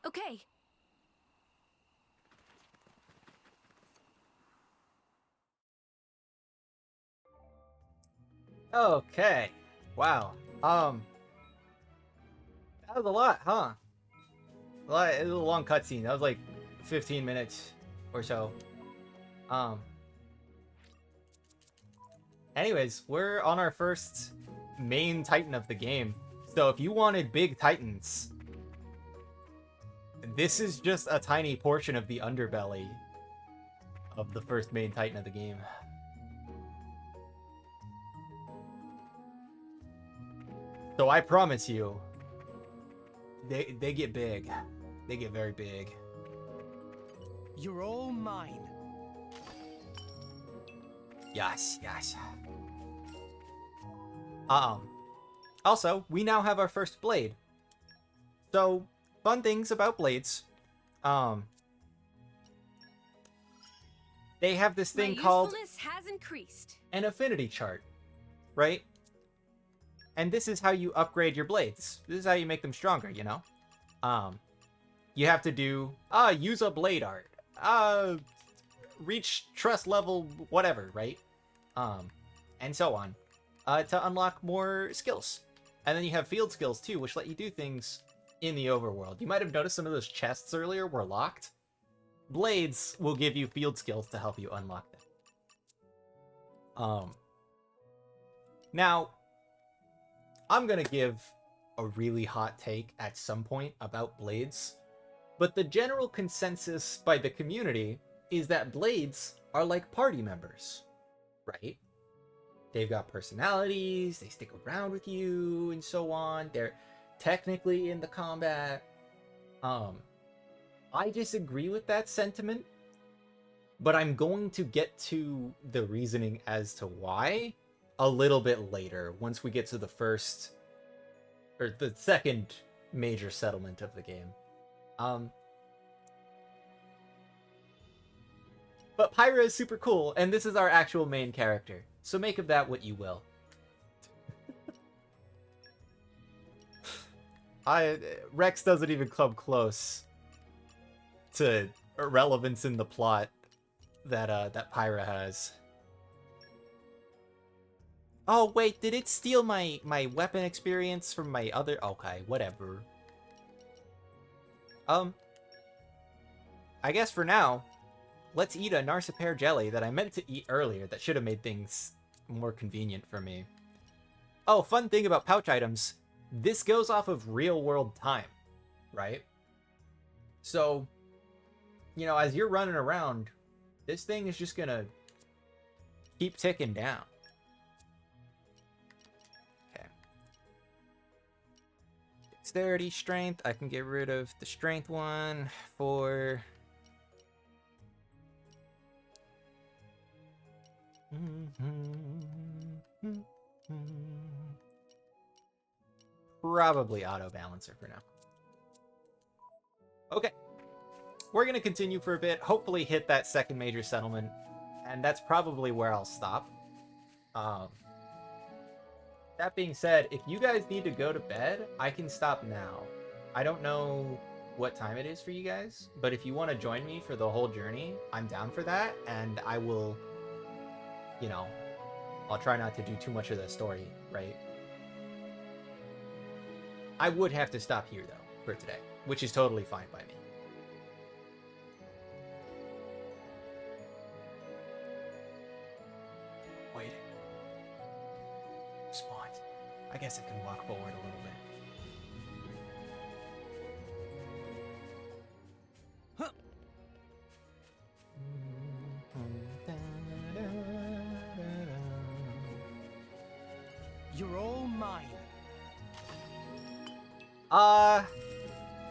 [SPEAKER 16] Okay.
[SPEAKER 1] Okay. Wow. That was a lot, huh? It was a long cutscene. That was like 15 minutes or so. Anyways, we're on our first main Titan of the game. So if you wanted big titans, this is just a tiny portion of the underbelly of the first main titan of the game. So I promise you, they get big. They get very big.
[SPEAKER 2] You're all mine.
[SPEAKER 1] Yes, yes. Also, we now have our first blade. So, fun things about blades. They have this thing called
[SPEAKER 16] has increased.
[SPEAKER 1] an affinity chart, right? And this is how you upgrade your blades. This is how you make them stronger, you know? You have to do, use a blade art. Reach trust level, whatever, right? And so on. To unlock more skills. And then you have field skills too, which let you do things in the overworld. You might have noticed some of those chests earlier were locked. Blades will give you field skills to help you unlock them. Now, I'm gonna give a really hot take at some point about blades, but the general consensus by the community is that blades are like party members, right? They've got personalities, they stick around with you, and so on. They're technically in the combat. I disagree with that sentiment, but I'm going to get to the reasoning as to why a little bit later, once we get to the first, or the second major settlement of the game. But Pyra is super cool, and this is our actual main character. So make of that what you will. Rex doesn't even come close to relevance in the plot that Pyra has. Oh wait, did it steal my weapon experience from my other? Okay, whatever. I guess for now, let's eat a Narcipear jelly that I meant to eat earlier that should have made things more convenient for me. Oh, fun thing about pouch items, this goes off of real-world time, right? So, you know, as you're running around, this thing is just gonna keep ticking down. Okay. Dexterity, strength, I can get rid of the strength one for... Probably auto balancer for now. Okay. We're going to continue for a bit, hopefully hit that second major settlement, and that's probably where I'll stop. That being said, if you guys need to go to bed, I can stop now. I don't know what time it is for you guys, but if you want to join me for the whole journey, I'm down for that, and I will... You know, I'll try not to do too much of the story, right? I would have to stop here, though, for today, which is totally fine by me. Wait. Spawn. I guess I can walk forward a little bit.
[SPEAKER 2] You're all mine.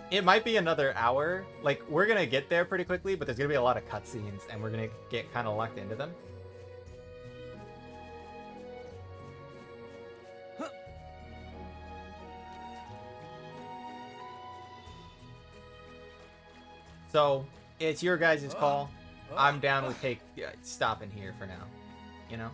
[SPEAKER 1] It might be another hour. Like, we're gonna get there pretty quickly, but there's gonna be a lot of cutscenes, and we're gonna get kind of locked into them. So, it's your guys' call. I'm down with stopping here for now. You know?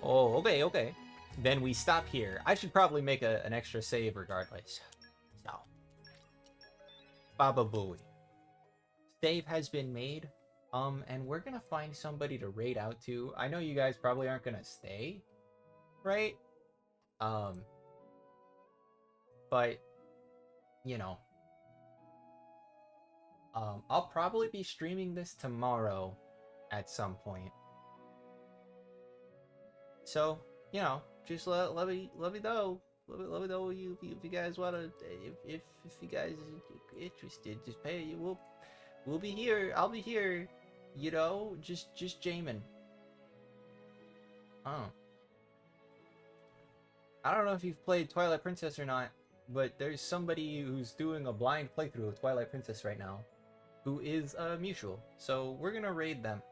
[SPEAKER 1] Oh, okay, okay. Then we stop here. I should probably make an extra save regardless. So. Baba Booey. Save has been made. And we're gonna find somebody to raid out to. I know you guys probably aren't gonna stay, right? But you know, I'll probably be streaming this tomorrow at some point. So, you know, just let me know. Let me know if you guys wanna, if you guys are interested, just pay. We'll be here. I'll be here. You know, just jamming. Oh. I don't know if you've played Twilight Princess or not, but there's somebody who's doing a blind playthrough of Twilight Princess right now, who is a mutual. So we're gonna raid them.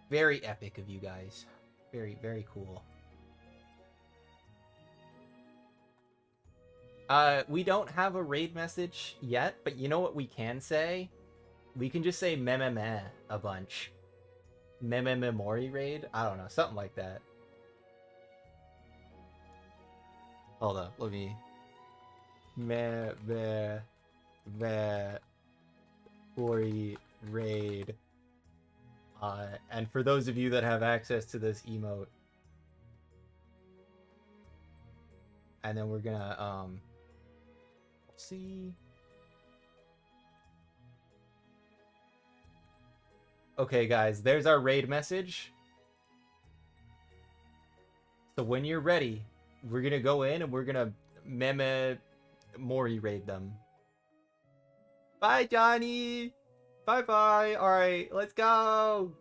[SPEAKER 1] Very epic of you guys. Very, very cool. We don't have a raid message yet, but you know what we can say? We can just say meh a bunch. Meh Mori raid? I don't know, something like that. Hold up, let me... Meh Mori raid. And for those of you that have access to this emote, and then we're gonna, see. Okay, guys, there's our raid message. So when you're ready, we're gonna go in and we're gonna meme Mori raid them. Bye, Johnny! Bye-bye! Alright, let's go!